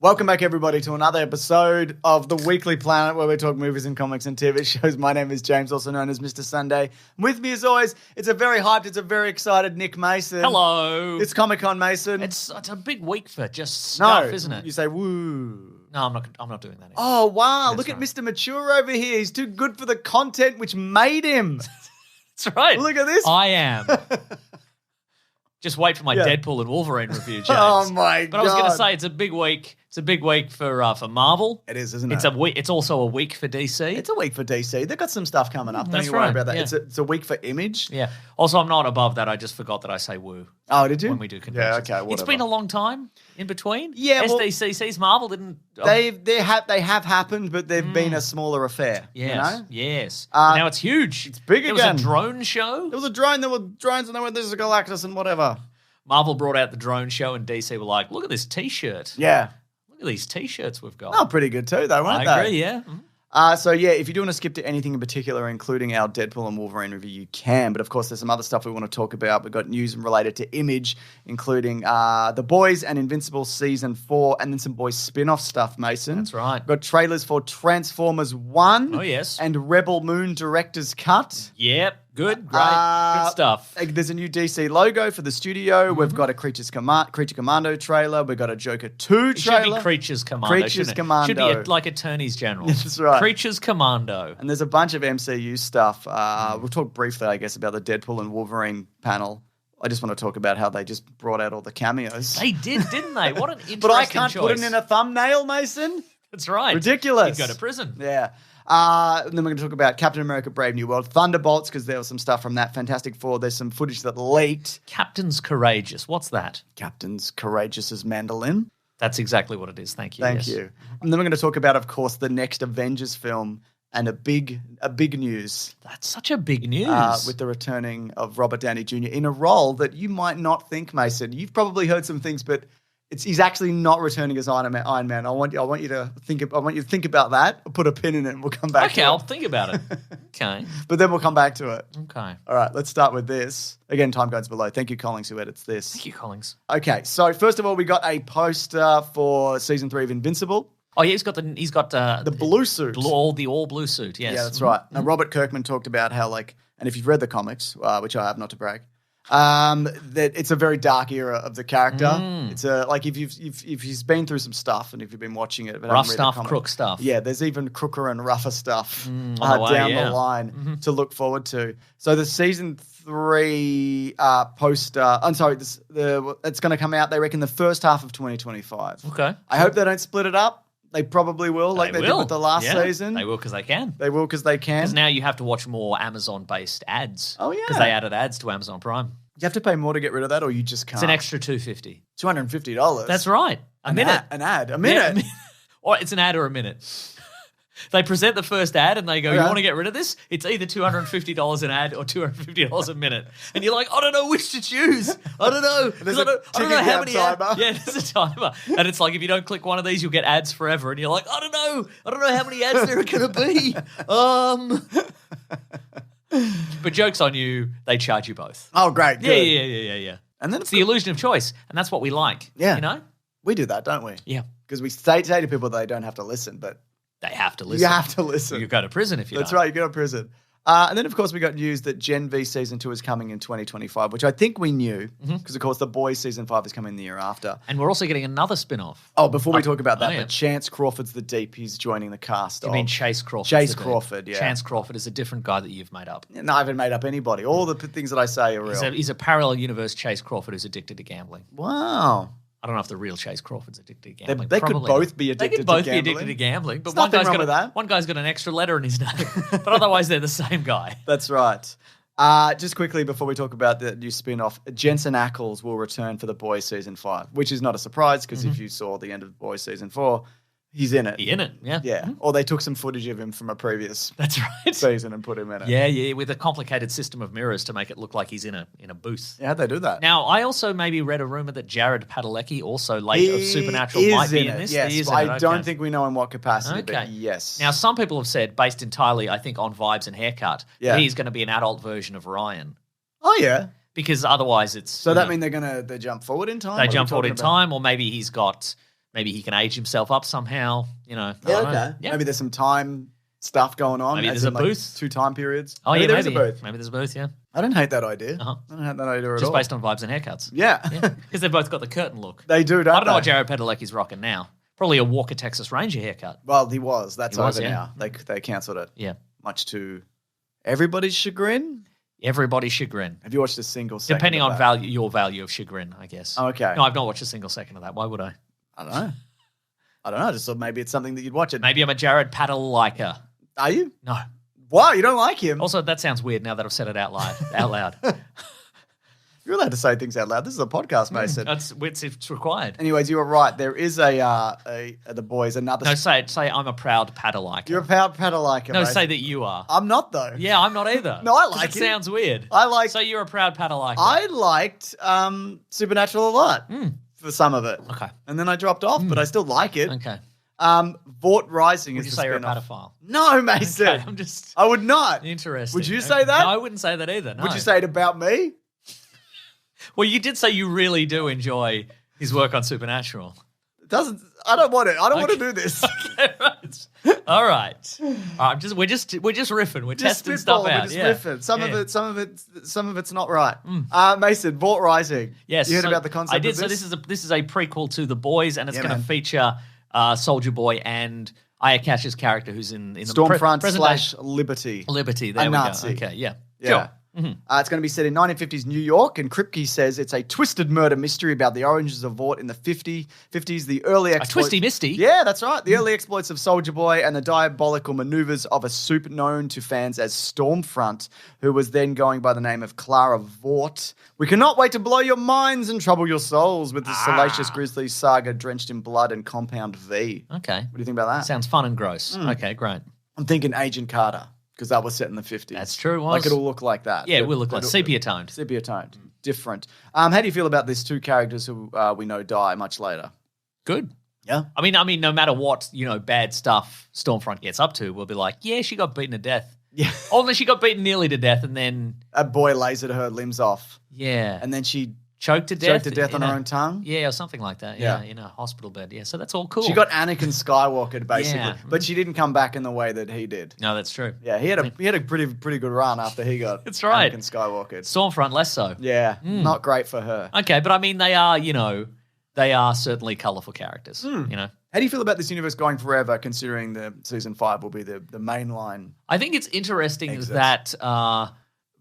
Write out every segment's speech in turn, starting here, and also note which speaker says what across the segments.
Speaker 1: Welcome back, everybody, to another episode of The Weekly Planet, where we talk movies and comics and TV shows. My name is James, also known as Mr. Sunday. With me, as always, it's a very hyped, it's a very excited Nick Mason.
Speaker 2: Hello.
Speaker 1: It's Comic-Con, Mason.
Speaker 2: It's a big week for just stuff, isn't it?
Speaker 1: You say, woo.
Speaker 2: No, I'm not doing that anymore.
Speaker 1: Oh, wow.
Speaker 2: That's
Speaker 1: Look
Speaker 2: right.
Speaker 1: at Mr. Mature over here. He's too good for the content which made him.
Speaker 2: That's right.
Speaker 1: Look at this.
Speaker 2: I am. Just wait for my Deadpool and Wolverine review, James.
Speaker 1: Oh, my God.
Speaker 2: But I was going to say, it's a big week. It's a big week for Marvel.
Speaker 1: It is, isn't it?
Speaker 2: It's a week. It's also a week for DC.
Speaker 1: It's a week for DC. They've got some stuff coming up. Don't
Speaker 2: That's
Speaker 1: you worry
Speaker 2: right,
Speaker 1: about that.
Speaker 2: yeah.
Speaker 1: It's a week for Image.
Speaker 2: Yeah. Also, I'm not above that. I just forgot that I say woo
Speaker 1: Oh, did you?
Speaker 2: when we do conventions.
Speaker 1: Yeah, okay, whatever.
Speaker 2: It's been a long time in between.
Speaker 1: Yeah, well,
Speaker 2: SDCC's Marvel didn't.
Speaker 1: They have happened, but they've been a smaller affair.
Speaker 2: Yes.
Speaker 1: You know?
Speaker 2: Yes.
Speaker 1: Uh,
Speaker 2: Now it's huge.
Speaker 1: it's big
Speaker 2: There
Speaker 1: again.
Speaker 2: was a drone show.
Speaker 1: There was a drone. There were drones, and there were there's a Galactus and whatever.
Speaker 2: Marvel brought out the drone show, and DC were like, "Look at this T-shirt.
Speaker 1: Yeah.
Speaker 2: Look at these T-shirts we've got."
Speaker 1: Oh, pretty good too, though, weren't they?
Speaker 2: I agree. Yeah. Mhm.
Speaker 1: So, if you do want to skip to anything in particular, including our Deadpool and Wolverine review, you can. But, of course, there's some other stuff we want to talk about. We've got news related to Image, including The Boys and Invincible Season 4, and then some Boys spin-off stuff, Mason.
Speaker 2: That's right.
Speaker 1: We've got trailers for Transformers 1.
Speaker 2: Oh, yes.
Speaker 1: And Rebel Moon Director's Cut.
Speaker 2: Yep. Good. Great. Good stuff.
Speaker 1: There's a new DC logo for the studio. We've got a Creature Commando trailer. We've got a Joker 2
Speaker 2: It should
Speaker 1: trailer.
Speaker 2: be Creatures Commando.
Speaker 1: Creatures
Speaker 2: shouldn't it?
Speaker 1: Commando.
Speaker 2: Should be like Attorneys General.
Speaker 1: That's right.
Speaker 2: Creatures Commando.
Speaker 1: And there's a bunch of MCU stuff. We'll talk briefly, I guess, about the Deadpool and Wolverine panel. I just want to talk about how they just brought out all the cameos.
Speaker 2: They did, didn't they? What an interesting
Speaker 1: But I can't
Speaker 2: choice.
Speaker 1: put it in a thumbnail, Mason.
Speaker 2: That's right.
Speaker 1: Ridiculous.
Speaker 2: You'd go to prison.
Speaker 1: Yeah. And then we're going to talk about Captain America Brave New World, Thunderbolts, because there was some stuff from that. Fantastic Four. There's some footage that leaked.
Speaker 2: Captain's Courageous. What's that?
Speaker 1: Captain's Courageous as mandolin.
Speaker 2: That's exactly what it is. Thank you.
Speaker 1: Thank
Speaker 2: yes.
Speaker 1: you. And then we're going to talk about, of course, the next Avengers film and a big news.
Speaker 2: That's such a big news.
Speaker 1: With the returning of Robert Downey Jr. in a role that you might not think, Mason. You've probably heard some things, but he's actually not returning as Iron Man. I want you to think about that. I'll put a pin in it and we'll come back to it.
Speaker 2: Okay, I'll think about it. Okay.
Speaker 1: But then we'll come back to it.
Speaker 2: Okay.
Speaker 1: All right, let's start with this. Again, time codes below. Thank you, Collings, who edits this.
Speaker 2: Thank you, Collings.
Speaker 1: Okay, so first of all, we got a poster for season 3 of Invincible.
Speaker 2: Oh yeah, he's got
Speaker 1: The blue suit.
Speaker 2: all blue suit. Yes.
Speaker 1: Yeah, that's right. Now, Robert Kirkman talked about how, and if you've read the comics, which I have, not to brag, that it's a very dark era of the character. It's if he's been through some stuff and if you've been watching it, but
Speaker 2: Rough
Speaker 1: haven't read the
Speaker 2: stuff,
Speaker 1: comic-
Speaker 2: crook stuff.
Speaker 1: Yeah, there's even crooker and rougher stuff
Speaker 2: on the way,
Speaker 1: down
Speaker 2: yeah.
Speaker 1: the line to look forward to. So the season 3 poster, it's going to come out. They reckon the first half of 2025.
Speaker 2: Okay.
Speaker 1: I hope they don't split it up. They probably will, like they did with the last season.
Speaker 2: They will because they can.
Speaker 1: They will because they can.
Speaker 2: Because now you have to watch more Amazon-based ads.
Speaker 1: Oh, yeah.
Speaker 2: Because they added ads to Amazon Prime.
Speaker 1: You have to pay more to get rid of that, or you just can't.
Speaker 2: It's an extra $250.
Speaker 1: $250.
Speaker 2: That's right. A minute.
Speaker 1: An ad. A minute.
Speaker 2: Yeah, or it's an ad or a minute. They present the first ad and they go, "You want to get rid of this? It's either $250 an ad or $250 a minute." And you're like, "I don't know which to choose. I don't know.
Speaker 1: There's
Speaker 2: I don't know how many
Speaker 1: timer.
Speaker 2: Yeah, there's a timer. And it's like, if you don't click one of these, you'll get ads forever. And you're like, "I don't know how many ads there are going to be." But joke's on you, they charge you both.
Speaker 1: Oh, great. Good.
Speaker 2: Yeah.
Speaker 1: And then
Speaker 2: It's the illusion of choice, and that's what we like.
Speaker 1: Yeah.
Speaker 2: You know?
Speaker 1: we do that, don't we?
Speaker 2: Yeah.
Speaker 1: Because we say to people they don't have to listen, but
Speaker 2: They have to listen.
Speaker 1: you have to listen.
Speaker 2: You go to prison if you
Speaker 1: That's
Speaker 2: don't.
Speaker 1: right, you go to prison. And then, of course, we got news that Gen V Season 2 is coming in 2025, which I think we knew because, of course, The Boys Season 5 is coming the year after.
Speaker 2: And we're also getting another spin-off.
Speaker 1: Oh, before we talk about that,
Speaker 2: yeah.
Speaker 1: but Chance Crawford's the Deep. He's joining the cast.
Speaker 2: You mean Chase Crawford?
Speaker 1: Chase Crawford, yeah.
Speaker 2: Chance Crawford is a different guy that you've made up.
Speaker 1: No, I haven't made up anybody. All the things that I say are real.
Speaker 2: He's a parallel universe Chase Crawford who's addicted to gambling.
Speaker 1: Wow.
Speaker 2: I don't know if the real Chase Crawford's addicted to gambling.
Speaker 1: They could
Speaker 2: Probably
Speaker 1: both
Speaker 2: not.
Speaker 1: be addicted to
Speaker 2: They could both
Speaker 1: gambling.
Speaker 2: be addicted to gambling, but
Speaker 1: There's nothing wrong with that.
Speaker 2: one guy's got an extra letter in his name. But otherwise, they're the same guy.
Speaker 1: That's right. Just quickly before we talk about the new spin-off, Jensen Ackles will return for The Boys Season 5, which is not a surprise because if you saw the end of Boys Season 4, he's in it.
Speaker 2: He's in it, yeah.
Speaker 1: Yeah.
Speaker 2: Mm-hmm.
Speaker 1: Or they took some footage of him from a previous
Speaker 2: That's right.
Speaker 1: season and put him in it.
Speaker 2: Yeah, with a complicated system of mirrors to make it look like he's in a booth.
Speaker 1: Yeah, how'd they do that?
Speaker 2: Now, I also maybe read a rumor that Jared Padalecki, also late of Supernatural,
Speaker 1: is
Speaker 2: might be in
Speaker 1: it.
Speaker 2: this.
Speaker 1: Yes,
Speaker 2: He is in
Speaker 1: I
Speaker 2: it,
Speaker 1: don't
Speaker 2: okay.
Speaker 1: think we know in what capacity,
Speaker 2: Okay.
Speaker 1: but yes.
Speaker 2: Now, some people have said, based entirely, I think, on vibes and haircut,
Speaker 1: Yeah.
Speaker 2: that he's going to be an adult version of Ryan.
Speaker 1: Oh, yeah.
Speaker 2: Because otherwise it's...
Speaker 1: So that means they jump forward in time?
Speaker 2: They
Speaker 1: What are we
Speaker 2: jump forward
Speaker 1: talking
Speaker 2: in
Speaker 1: about?
Speaker 2: time, or maybe he's got Maybe he can age himself up somehow. You know. I
Speaker 1: Yeah,
Speaker 2: don't
Speaker 1: okay.
Speaker 2: know. Yeah.
Speaker 1: Maybe there's some time stuff going on.
Speaker 2: Maybe
Speaker 1: as
Speaker 2: there's
Speaker 1: in,
Speaker 2: a booth.
Speaker 1: 2 time periods.
Speaker 2: Oh,
Speaker 1: maybe
Speaker 2: yeah,
Speaker 1: there is a booth.
Speaker 2: Maybe there's a booth, yeah.
Speaker 1: I don't hate that idea.
Speaker 2: Uh-huh.
Speaker 1: I don't hate that idea at
Speaker 2: Just
Speaker 1: all.
Speaker 2: based on vibes and haircuts.
Speaker 1: Yeah.
Speaker 2: Because they've both got the curtain look.
Speaker 1: They do, don't
Speaker 2: I don't know
Speaker 1: they?
Speaker 2: what Jared Padalecki's rocking now. Probably a Walker Texas Ranger haircut.
Speaker 1: Well, he was. That's
Speaker 2: He was,
Speaker 1: over
Speaker 2: yeah.
Speaker 1: now. They cancelled it.
Speaker 2: Yeah.
Speaker 1: Much to everybody's chagrin.
Speaker 2: Everybody's chagrin.
Speaker 1: Have you watched a single second?
Speaker 2: Depending
Speaker 1: of
Speaker 2: on
Speaker 1: that?
Speaker 2: your value of chagrin, I guess.
Speaker 1: Oh, okay.
Speaker 2: No, I've not watched a single second of that. Why would I?
Speaker 1: I don't know. I just thought maybe it's something that you'd watch it.
Speaker 2: Maybe I'm a Jared Padalecki.
Speaker 1: Are you?
Speaker 2: No.
Speaker 1: Wow, you don't like him?
Speaker 2: Also, that sounds weird now that I've said it out loud.
Speaker 1: You're allowed to say things out loud. This is a podcast, Mason.
Speaker 2: It's required.
Speaker 1: Anyways, you were right. There is the boys another.
Speaker 2: No, say I'm a proud Padalecki.
Speaker 1: You're a proud Padalecki.
Speaker 2: No,
Speaker 1: mate.
Speaker 2: say that you are.
Speaker 1: I'm not though.
Speaker 2: Yeah, I'm not either.
Speaker 1: No, I
Speaker 2: 'Cause
Speaker 1: like
Speaker 2: it.
Speaker 1: it.
Speaker 2: Sounds weird.
Speaker 1: I like.
Speaker 2: So you're a proud Padalecki.
Speaker 1: I liked Supernatural a lot for some of it.
Speaker 2: Okay.
Speaker 1: And then I dropped off, but I still like it.
Speaker 2: Okay.
Speaker 1: Vought Rising
Speaker 2: Would
Speaker 1: is
Speaker 2: you
Speaker 1: the
Speaker 2: say you're a
Speaker 1: spin-off.
Speaker 2: pedophile?
Speaker 1: No, Mason.
Speaker 2: Okay, I'm just
Speaker 1: I would not.
Speaker 2: interested.
Speaker 1: Would you say that?
Speaker 2: No, I wouldn't say that either. No.
Speaker 1: Would you say it about me?
Speaker 2: Well, you did say you really do enjoy his work on Supernatural.
Speaker 1: It doesn't. I don't want it. I don't want to do this.
Speaker 2: All right. We're just riffing. We're
Speaker 1: Just
Speaker 2: testing
Speaker 1: spitball,
Speaker 2: stuff out.
Speaker 1: We're just
Speaker 2: Yeah.
Speaker 1: riffing. Some of it's not right.
Speaker 2: Mm.
Speaker 1: Mason, Vought Rising.
Speaker 2: Yes.
Speaker 1: You heard
Speaker 2: so
Speaker 1: about the concept
Speaker 2: I did.
Speaker 1: of this?
Speaker 2: So this is a prequel to The Boys, and it's
Speaker 1: Yeah,
Speaker 2: going to
Speaker 1: man.
Speaker 2: feature Soldier Boy and Ayakash's character, who's in the
Speaker 1: Stormfront
Speaker 2: present
Speaker 1: / Liberty.
Speaker 2: day. Liberty. There
Speaker 1: a
Speaker 2: we
Speaker 1: Nazi.
Speaker 2: go. Okay. Yeah.
Speaker 1: Yeah.
Speaker 2: Sure. Mm-hmm.
Speaker 1: It's going to be set in 1950s New York, and Kripke says it's a twisted murder mystery about the origins of Vought in the 50s, the early
Speaker 2: A twisty misty.
Speaker 1: Yeah, that's right. The early exploits of Soldier Boy and the diabolical maneuvers of a soup known to fans as Stormfront, who was then going by the name of Clara Vought. We cannot wait to blow your minds and trouble your souls with the salacious grisly saga drenched in blood and Compound V.
Speaker 2: Okay.
Speaker 1: What do you think about that?
Speaker 2: Sounds fun and gross. Okay, great.
Speaker 1: I'm thinking Agent Carter, because that was set in the 50s.
Speaker 2: That's true, it was.
Speaker 1: Like it'll look like that.
Speaker 2: Yeah, it will look like sepia toned.
Speaker 1: Sepia toned. Different. How do you feel about these 2 characters who we know die much later?
Speaker 2: Good.
Speaker 1: Yeah.
Speaker 2: I mean, no matter what bad stuff Stormfront gets up to, we'll be like, yeah, she got beaten to death.
Speaker 1: Yeah.
Speaker 2: Only she got beaten nearly to death, and then
Speaker 1: A boy lasered her limbs off.
Speaker 2: yeah,
Speaker 1: And then she
Speaker 2: choked to death.
Speaker 1: on her own tongue.
Speaker 2: Yeah, or something like that.
Speaker 1: Yeah.
Speaker 2: Yeah, in a hospital bed. Yeah, so that's all cool.
Speaker 1: She got Anakin Skywalker, basically.
Speaker 2: Yeah.
Speaker 1: But she didn't come back in the way that he did.
Speaker 2: No, that's true.
Speaker 1: Yeah, he had a pretty good run after he got
Speaker 2: That's right.
Speaker 1: Anakin Skywalker.
Speaker 2: Stormfront less so.
Speaker 1: Yeah, not great for her.
Speaker 2: Okay, but I mean, they are certainly colourful characters.
Speaker 1: Hmm.
Speaker 2: You know,
Speaker 1: How do you feel about this universe going forever, considering the season 5 will be the main line?
Speaker 2: I think it's interesting
Speaker 1: Exits.
Speaker 2: that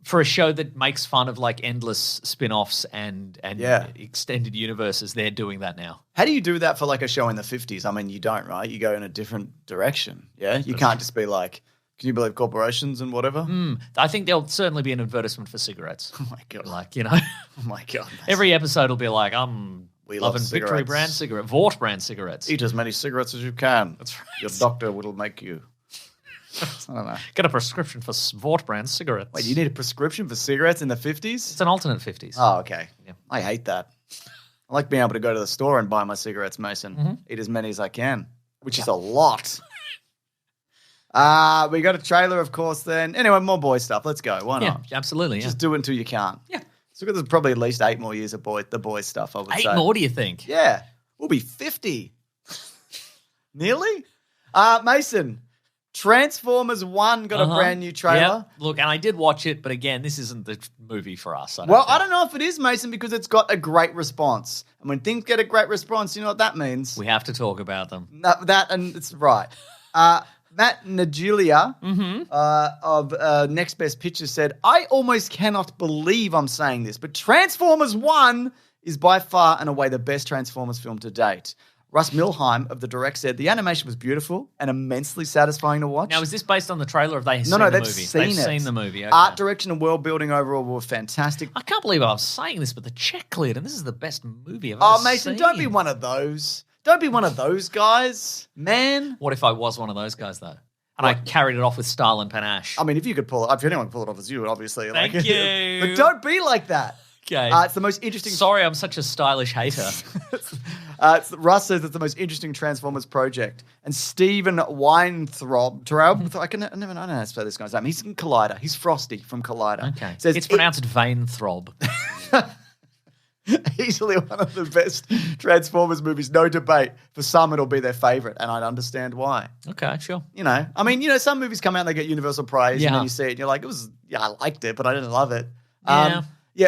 Speaker 2: for a show that makes fun of like endless spin-offs and
Speaker 1: Yeah.
Speaker 2: extended universes, they're doing that now.
Speaker 1: How do you do that for like a show in the 50s? I mean, you don't, right? You go in a different direction. Yeah, you can't just be like, can you believe corporations and whatever?
Speaker 2: I think there'll certainly be an advertisement for cigarettes.
Speaker 1: Oh my god!
Speaker 2: Like, you know,
Speaker 1: Oh my god!
Speaker 2: every episode will be like,
Speaker 1: We love
Speaker 2: loving Victory
Speaker 1: cigarettes.
Speaker 2: brand cigarette, Vought brand cigarettes.
Speaker 1: Eat as many cigarettes as you can.
Speaker 2: That's right.
Speaker 1: Your doctor will make you. I don't know.
Speaker 2: Get a prescription for Vought brand cigarettes.
Speaker 1: Wait, you need a prescription for cigarettes in the 50s?
Speaker 2: It's an alternate 50s.
Speaker 1: Oh, okay.
Speaker 2: Yeah.
Speaker 1: I hate that. I like being able to go to the store and buy my cigarettes, Mason. Eat as many as I can, which is a lot. We got a trailer, of course, then. Anyway, more boy stuff. Let's go. Why
Speaker 2: Yeah,
Speaker 1: not?
Speaker 2: absolutely. Yeah.
Speaker 1: Just do it until you can't.
Speaker 2: Yeah.
Speaker 1: So there's probably at least 8 more years of the boy stuff, I would say.
Speaker 2: 8 more, do you think?
Speaker 1: Yeah. We'll be 50. Nearly? Mason, Transformers 1 got a brand new trailer.
Speaker 2: Yep. Look, and I did watch it, but again, this isn't the movie for us.
Speaker 1: I don't know if it is, Mason, because it's got a great response. And when things get a great response, you know what that means?
Speaker 2: We have to talk about them.
Speaker 1: That and it's right. Matt Najulia of Next Best Picture said, I almost cannot believe I'm saying this, but Transformers 1 is by far and away the best Transformers film to date. Russ Milheim of The Direct said, the animation was beautiful and immensely satisfying to watch.
Speaker 2: Now, is this based on the trailer or have they seen
Speaker 1: No,
Speaker 2: the
Speaker 1: they've
Speaker 2: movie?
Speaker 1: seen
Speaker 2: They've
Speaker 1: it.
Speaker 2: seen the movie. Okay.
Speaker 1: Art direction and world building overall were fantastic.
Speaker 2: I can't believe I was saying this, but the check cleared, and this is the best movie I've ever
Speaker 1: Oh, Mason,
Speaker 2: seen.
Speaker 1: don't be one of those. Don't be one of those guys, man.
Speaker 2: What if I was one of those guys, though? And I carried it off with style and panache.
Speaker 1: I mean, if you could pull it, if anyone could pull it off, it's you, obviously.
Speaker 2: Thank you.
Speaker 1: But don't be like that.
Speaker 2: Okay.
Speaker 1: It's the most interesting.
Speaker 2: Sorry, I'm such a stylish hater.
Speaker 1: Russ says it's the most interesting Transformers project. And Stephen Weintraub, I never know how to spell this guy's name. He's in Collider. He's Frosty from Collider.
Speaker 2: Okay.
Speaker 1: Says
Speaker 2: It's pronounced vein throb.
Speaker 1: Easily one of the best Transformers movies, no debate. For some, it'll be their favorite, and I'd understand why.
Speaker 2: Okay, sure.
Speaker 1: Some movies come out and they get universal praise, and then you see it and you're like, I liked it, but I didn't love it.
Speaker 2: Yeah.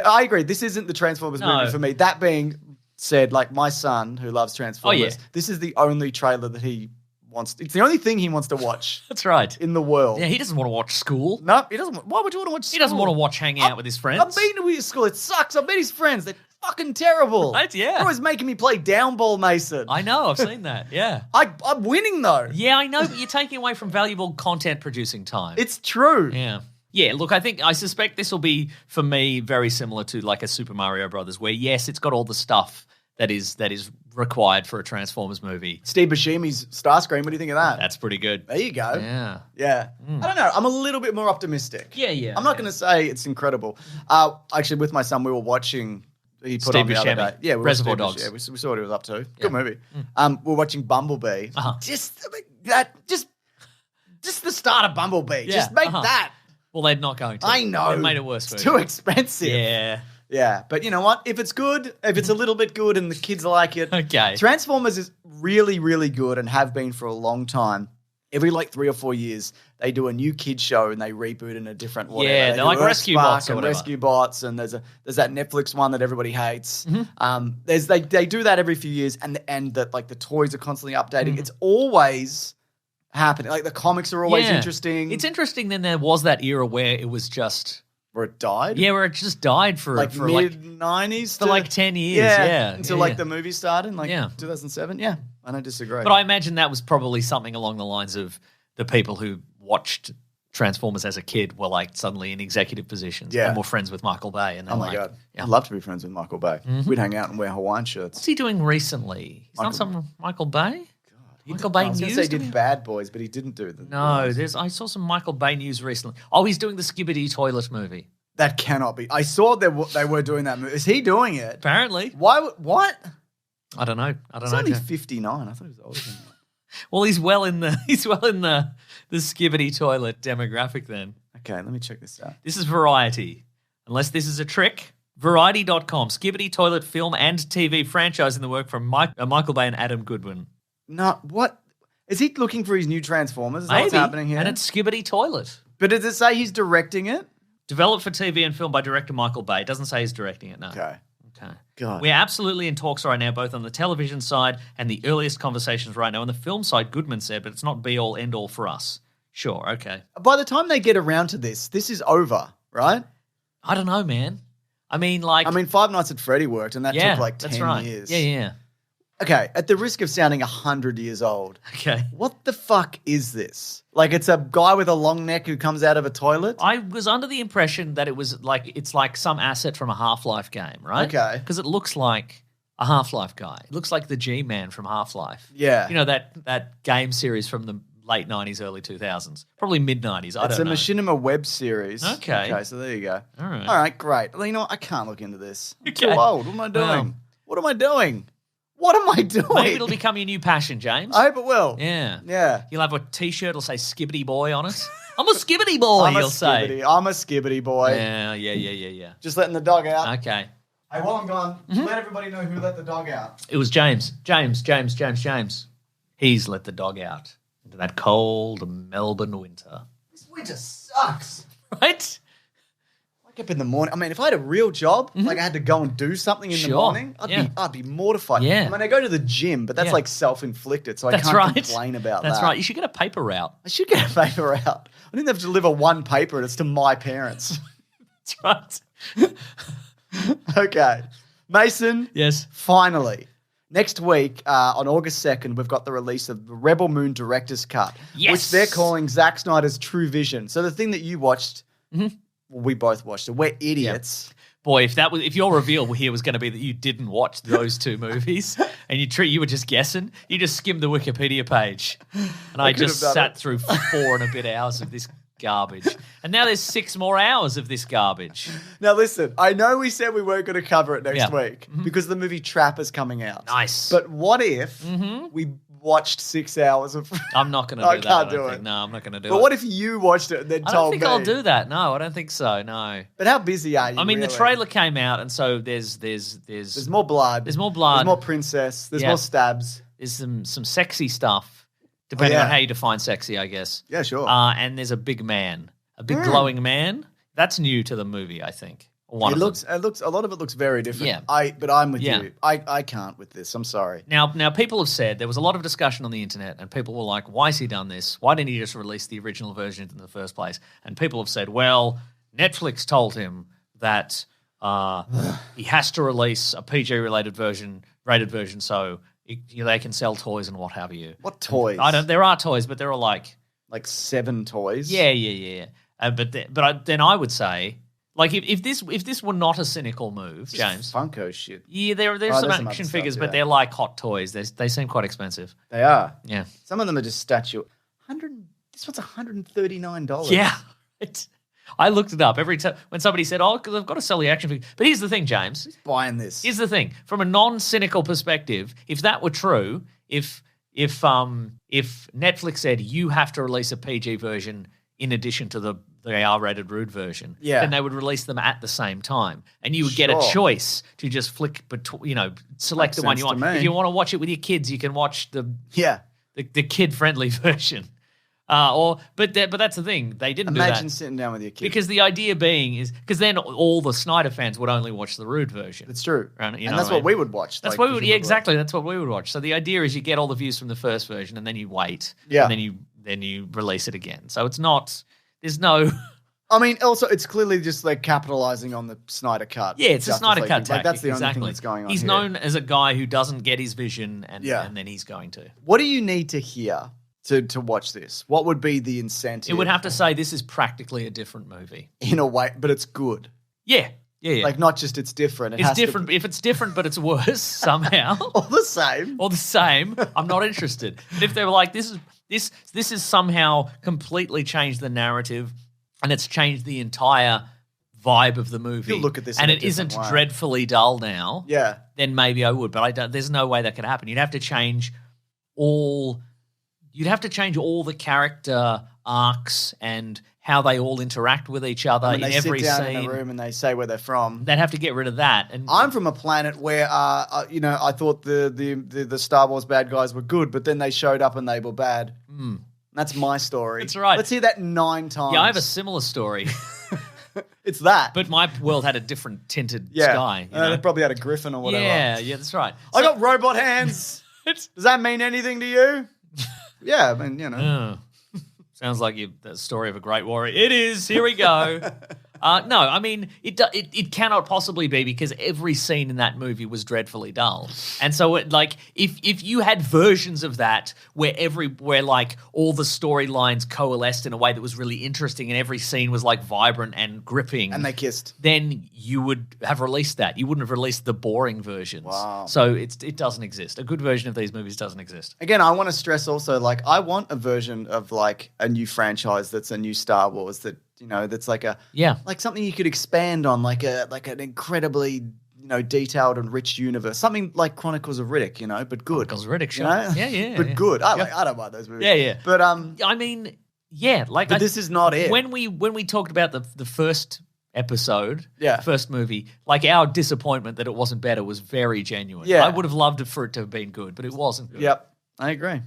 Speaker 1: I agree. This isn't the Transformers movie for me. That being said, like my son who loves Transformers, this is the only trailer that he wants. It's the only thing he wants to watch.
Speaker 2: That's right.
Speaker 1: In the world.
Speaker 2: Yeah, he doesn't want to watch school.
Speaker 1: No, he doesn't. Why would you want to watch school?
Speaker 2: He doesn't want to watch hanging out with his friends.
Speaker 1: I've been to his school. It sucks. I've met his friends. They're fucking terrible.
Speaker 2: Right, yeah.
Speaker 1: They're always making me play down ball, Mason.
Speaker 2: I know. I've seen that. Yeah.
Speaker 1: I'm winning, though.
Speaker 2: Yeah, I know, but you're taking away from valuable content producing time.
Speaker 1: It's true.
Speaker 2: Yeah. Yeah, look, I suspect this will be, for me, very similar to like a Super Mario Brothers, where, yes, it's got all the stuff that is required for a Transformers movie.
Speaker 1: Steve Buscemi's Starscream, what do you think of that?
Speaker 2: That's pretty good.
Speaker 1: There you go.
Speaker 2: Yeah.
Speaker 1: Yeah. I don't know. I'm a little bit more optimistic.
Speaker 2: Yeah.
Speaker 1: I'm not going to say it's incredible. Actually, with my son, we were watching... He put
Speaker 2: Steve
Speaker 1: on the
Speaker 2: Buscemi.
Speaker 1: other day. Yeah,
Speaker 2: Reservoir Dogs.
Speaker 1: Yeah, we saw what he was up to. Good movie. We're watching Bumblebee. Just the start of Bumblebee.
Speaker 2: Yeah.
Speaker 1: Just make that.
Speaker 2: Well, they're not going to.
Speaker 1: I know.
Speaker 2: They've made it worse for
Speaker 1: It's
Speaker 2: you.
Speaker 1: too expensive.
Speaker 2: Yeah.
Speaker 1: Yeah, but you know what? If it's good, if it's a little bit good and the kids like it.
Speaker 2: Okay.
Speaker 1: Transformers is really, really good and have been for a long time. Every 3 or 4 years, they do a new kids show and they reboot in a different way.
Speaker 2: Yeah, they're like Rescue Bots or whatever.
Speaker 1: Rescue Bots, and there's that Netflix one that everybody hates.
Speaker 2: Mm-hmm.
Speaker 1: They do that every few years, and the toys are constantly updating.
Speaker 2: Mm-hmm.
Speaker 1: It's always happening. Like the comics are always interesting.
Speaker 2: It's interesting. Then there was that era where it was just
Speaker 1: where it died.
Speaker 2: Yeah, where it just died for
Speaker 1: mid 90s
Speaker 2: for 10 years. Yeah,
Speaker 1: until the movie started in 2007. Yeah, I don't disagree.
Speaker 2: But I imagine that was probably something along the lines of the people who watched Transformers as a kid were suddenly in executive positions and were friends with Michael Bay. And
Speaker 1: oh my God, I'd love to be friends with Michael Bay. We'd hang out and wear Hawaiian shirts.
Speaker 2: What's he doing recently? He's done some Michael Bay. Michael Bay
Speaker 1: I was
Speaker 2: news.
Speaker 1: Say he did Bad Boys, but he didn't do them.
Speaker 2: No, I saw some Michael Bay news recently. Oh, he's doing the Skibidi toilet movie.
Speaker 1: That cannot be. I saw they were doing that movie. Is he doing it?
Speaker 2: Apparently.
Speaker 1: Why? What?
Speaker 2: I don't know.
Speaker 1: He's only 59. I thought he was older than that.
Speaker 2: Well, he's well in the Skibidi toilet demographic then.
Speaker 1: Okay, let me check this out.
Speaker 2: This is Variety. Unless this is a trick. Variety.com. Skibidi toilet film and TV franchise in the work from Michael Bay and Adam Goodwin.
Speaker 1: No, what? Is he looking for his new Transformers? Is that
Speaker 2: Maybe.
Speaker 1: what's happening here?
Speaker 2: And it's Skibidi toilet.
Speaker 1: But does it say he's directing it?
Speaker 2: Developed for TV and film by director Michael Bay. It doesn't say he's directing it, no.
Speaker 1: Okay. God.
Speaker 2: We're absolutely in talks right now, both on the television side and the earliest conversations right now. On the film side, Goodman said, but it's not be-all, end-all for us. Sure, okay.
Speaker 1: By the time they get around to this is over, right?
Speaker 2: I don't know, man. I mean,
Speaker 1: Five Nights at Freddy worked, and that took 10
Speaker 2: that's right.
Speaker 1: years.
Speaker 2: Yeah.
Speaker 1: Okay, at the risk of sounding 100 years old.
Speaker 2: Okay.
Speaker 1: What the fuck is this? It's a guy with a long neck who comes out of a toilet?
Speaker 2: I was under the impression that it was it's like some asset from a Half-Life game, right?
Speaker 1: Okay.
Speaker 2: Because it looks like a Half-Life guy. It looks like the G-Man from Half-Life.
Speaker 1: Yeah.
Speaker 2: You know, that game series from the late 90s, early 2000s. Probably mid-90s, I don't know.
Speaker 1: It's a Machinima web series.
Speaker 2: Okay.
Speaker 1: Okay, so there you go.
Speaker 2: All
Speaker 1: right, great. Well, you know what? I can't look into this. I'm
Speaker 2: Okay.
Speaker 1: too old. What am I doing? What am I doing? What am I doing?
Speaker 2: Maybe it'll become your new passion, James.
Speaker 1: I hope it will.
Speaker 2: Yeah.
Speaker 1: Yeah.
Speaker 2: You'll have a T-shirt that'll say Skibidi Boy on it. I'm a Skibidi Boy, you'll say.
Speaker 1: I'm a Skibidi boy.
Speaker 2: Yeah.
Speaker 1: Just letting the dog out.
Speaker 2: Okay.
Speaker 1: Hey, while I'm gone, let everybody know who let the dog out.
Speaker 2: It was James. James. He's let the dog out into that cold Melbourne winter.
Speaker 1: This winter sucks.
Speaker 2: Right?
Speaker 1: Wake up in the morning. I mean, if I had a real job, I had to go and do something in the morning, I'd be mortified.
Speaker 2: Yeah.
Speaker 1: I mean, I go to the gym, but that's self-inflicted, so I can't complain about that.
Speaker 2: That's right. You should get a paper route.
Speaker 1: I should get a paper route. I didn't have to deliver one paper, and it's to my parents.
Speaker 2: That's right.
Speaker 1: Okay. Mason.
Speaker 2: Yes.
Speaker 1: Finally. Next week, on August 2nd, we've got the release of the Rebel Moon Director's Cut, which they're calling Zack Snyder's True Vision. So the thing that you watched, we both watched it. We're idiots.
Speaker 2: Yep. Boy, if your reveal here was going to be that you didn't watch those two movies and you were just guessing, you just skimmed the Wikipedia page, and I just sat through 4 and a bit hours of this garbage. And now there's 6 more hours of this garbage.
Speaker 1: Now listen, I know we said we weren't going to cover it next week because the movie Trapper's coming out.
Speaker 2: Nice.
Speaker 1: But what if we watched 6 hours of.
Speaker 2: I'm not going to do that. I don't think. No, I'm not going to do it.
Speaker 1: But what if you watched it and then told me?
Speaker 2: I don't think I'll do that. No, I don't think so. No.
Speaker 1: But how busy are you?
Speaker 2: I mean,
Speaker 1: really?
Speaker 2: the trailer came out, and so there's
Speaker 1: more blood.
Speaker 2: There's more blood.
Speaker 1: There's more princess. There's more stabs.
Speaker 2: There's some sexy stuff, depending on how you define sexy, I guess.
Speaker 1: Yeah, sure.
Speaker 2: And there's a big man, a big glowing man. That's new to the movie, I think. A lot of it looks very different. Yeah.
Speaker 1: But I'm with you. I can't with this. I'm sorry.
Speaker 2: Now people have said there was a lot of discussion on the internet, and people were like, "Why has he done this? Why didn't he just release the original version in the first place?" And people have said, "Well, Netflix told him that he has to release a PG-rated version, so they can sell toys and what have you."
Speaker 1: What toys?
Speaker 2: There are toys, but they're all like
Speaker 1: 7 toys.
Speaker 2: Yeah. But then I would say. Like if this were not a cynical move, James.
Speaker 1: Funko shit.
Speaker 2: Yeah, there's some action figures, but they're like hot toys. They seem quite expensive.
Speaker 1: They are.
Speaker 2: Yeah.
Speaker 1: Some of them are just statue. This one's $139.
Speaker 2: Yeah. I looked it up every time when somebody said, "Oh, because I've got to sell the action figure." But here's the thing, James.
Speaker 1: Who's buying this?
Speaker 2: Here's the thing. From a non-cynical perspective, if that were true, if Netflix said you have to release a PG version in addition to the R-rated rude version, then they would release them at the same time, and you would get a choice to just flick between, select the one you want. If you want to watch it with your kids, you can watch the kid-friendly version. But that's the thing, they didn't do that.
Speaker 1: Imagine sitting down with your kids.
Speaker 2: Because the idea being is because then all the Snyder fans would only watch the rude version.
Speaker 1: It's true,
Speaker 2: right?
Speaker 1: And that's what we would watch.
Speaker 2: That's what we would. Yeah, exactly. That's what we would watch. So the idea is you get all the views from the first version, and then you wait, and then you release it again. So it's not. There's no.
Speaker 1: I mean, also, it's clearly just like capitalizing on the Snyder cut.
Speaker 2: Yeah, it's a Snyder cut tactic.
Speaker 1: That's the only thing that's going on.
Speaker 2: He's known as a guy who doesn't get his vision, and then he's going to.
Speaker 1: What do you need to hear to watch this? What would be the incentive?
Speaker 2: It would have to say this is practically a different movie.
Speaker 1: In a way, but it's good.
Speaker 2: Yeah.
Speaker 1: Like, not just it's different.
Speaker 2: It's different. If it's different, but it's worse somehow.
Speaker 1: Or the same.
Speaker 2: I'm not interested. But if they were like, this is somehow completely changed the narrative, and it's changed the entire vibe of the movie.
Speaker 1: You'll look at this
Speaker 2: and it isn't dreadfully dull now.
Speaker 1: Yeah.
Speaker 2: Then maybe I would, but there's no way that could happen. You'd have to change all the character arcs and how they all interact with each other in every scene.
Speaker 1: They sit down in a room and they say where they're from.
Speaker 2: They'd have to get rid of that. And
Speaker 1: I'm from a planet where, I thought the Star Wars bad guys were good, but then they showed up and they were bad. That's my story.
Speaker 2: That's right.
Speaker 1: Let's hear that 9 times.
Speaker 2: Yeah, I have a similar story.
Speaker 1: It's that.
Speaker 2: But my world had a different tinted sky.
Speaker 1: They probably had a griffin or whatever.
Speaker 2: Yeah, that's right.
Speaker 1: I got robot hands. Does that mean anything to you? Yeah, I mean,
Speaker 2: Sounds like the story of a great warrior. It is. Here we go. No, I mean, it cannot possibly be because every scene in that movie was dreadfully dull. And so, if you had versions of that where like all the storylines coalesced in a way that was really interesting and every scene was like vibrant and gripping,
Speaker 1: and they kissed,
Speaker 2: then you would have released that. You wouldn't have released the boring versions.
Speaker 1: Wow.
Speaker 2: So it doesn't exist. A good version of these movies doesn't exist.
Speaker 1: Again, I want to stress also, like, I want a version of like a new franchise that's a new Star Wars that's like like something you could expand on, like an incredibly detailed and rich universe, something like Chronicles of Riddick, but good.
Speaker 2: Chronicles of Riddick, sure. Yeah,
Speaker 1: but good. I don't mind those movies.
Speaker 2: Yeah.
Speaker 1: But
Speaker 2: I mean, but
Speaker 1: this is not it.
Speaker 2: When we talked about the first episode,
Speaker 1: Yeah.
Speaker 2: first movie, like our disappointment that it wasn't better was very genuine.
Speaker 1: Yeah.
Speaker 2: I would have loved it for it to have been good, but it wasn't good.
Speaker 1: Yep, I agree.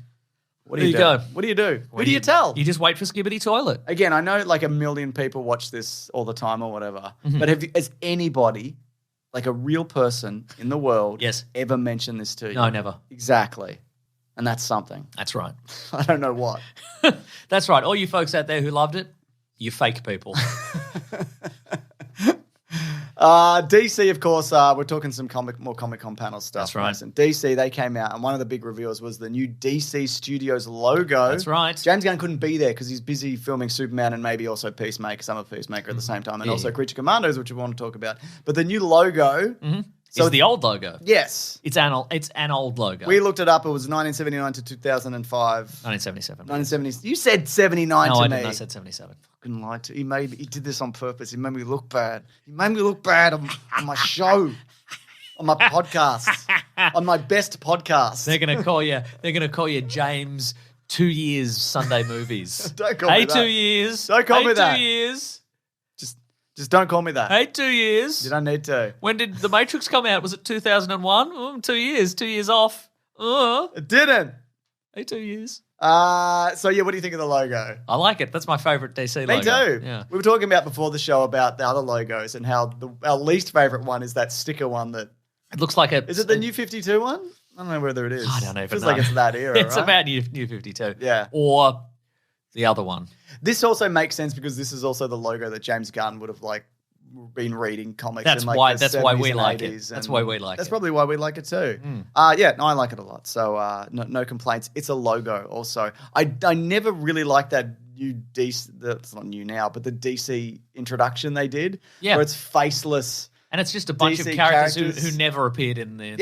Speaker 1: What do
Speaker 2: There
Speaker 1: you
Speaker 2: you
Speaker 1: do?
Speaker 2: go.
Speaker 1: What do you do? Who do you tell?
Speaker 2: You just wait for Skibidi Toilet.
Speaker 1: Again, I know like 1 million people watch this all the time or whatever,
Speaker 2: Mm-hmm.
Speaker 1: but has anybody, like a real person in the world,
Speaker 2: Yes.
Speaker 1: ever mentioned this to you?
Speaker 2: No, never.
Speaker 1: Exactly. And that's something.
Speaker 2: That's right.
Speaker 1: I don't know what.
Speaker 2: That's right. All you folks out there who loved it, you fake people.
Speaker 1: DC, of course, we're talking some more Comic-Con panel stuff.
Speaker 2: That's right.
Speaker 1: Mason. DC, they came out, and one of the big reveals was the new DC Studios logo.
Speaker 2: That's right.
Speaker 1: James Gunn couldn't be there because he's busy filming Superman and maybe also Peacemaker, some of Peacemaker at the same time, and also Creature Commandos, which we want to talk about. But the new logo...
Speaker 2: So it's the old logo.
Speaker 1: Yes.
Speaker 2: It's an old logo.
Speaker 1: We looked it up. It was 1979 to 2005.
Speaker 2: 1977.
Speaker 1: 1970s. You said 79
Speaker 2: no,
Speaker 1: to
Speaker 2: I
Speaker 1: me.
Speaker 2: didn't. I said 77.
Speaker 1: Fucking lied to. He did this on purpose. He made me look bad. He made me look bad on my show, on my podcast. on my best podcast.
Speaker 2: They're going to call you. They're going to call you James 2 Years Sunday Movies.
Speaker 1: Don't call me that.
Speaker 2: 2 years.
Speaker 1: Don't call me that.
Speaker 2: 2 years.
Speaker 1: Just don't call me that.
Speaker 2: 2 years.
Speaker 1: You don't need to.
Speaker 2: When did The Matrix come out? Was it 2001? 2 years. 2 years off.
Speaker 1: It didn't.
Speaker 2: 2 years.
Speaker 1: So yeah, what do you think of the logo?
Speaker 2: I like it. That's my favorite DC logo.
Speaker 1: Me too.
Speaker 2: Yeah.
Speaker 1: We were talking about before the show about the other logos and how our least favorite one is that sticker one that.
Speaker 2: It looks like a.
Speaker 1: Is it the New 52 one? I don't know whether it is.
Speaker 2: I don't even know.
Speaker 1: Feels like it's that era,
Speaker 2: It's
Speaker 1: right?
Speaker 2: about New 52.
Speaker 1: Yeah.
Speaker 2: Or the other one.
Speaker 1: This also makes sense because this is also the logo that James Gunn would have been reading comics.
Speaker 2: That's
Speaker 1: in
Speaker 2: why.
Speaker 1: the
Speaker 2: That's why
Speaker 1: 70s
Speaker 2: we
Speaker 1: and
Speaker 2: like
Speaker 1: 80s,
Speaker 2: it. That's
Speaker 1: and
Speaker 2: why we like it.
Speaker 1: That's probably why we like it too. Yeah, no, I like it a lot. So no complaints. It's a logo. Also, I never really liked that new DC. That's not new now, but the DC introduction they did.
Speaker 2: Yeah.
Speaker 1: Where it's faceless.
Speaker 2: And it's just a bunch
Speaker 1: DC
Speaker 2: of characters
Speaker 1: characters.
Speaker 2: who never appeared in the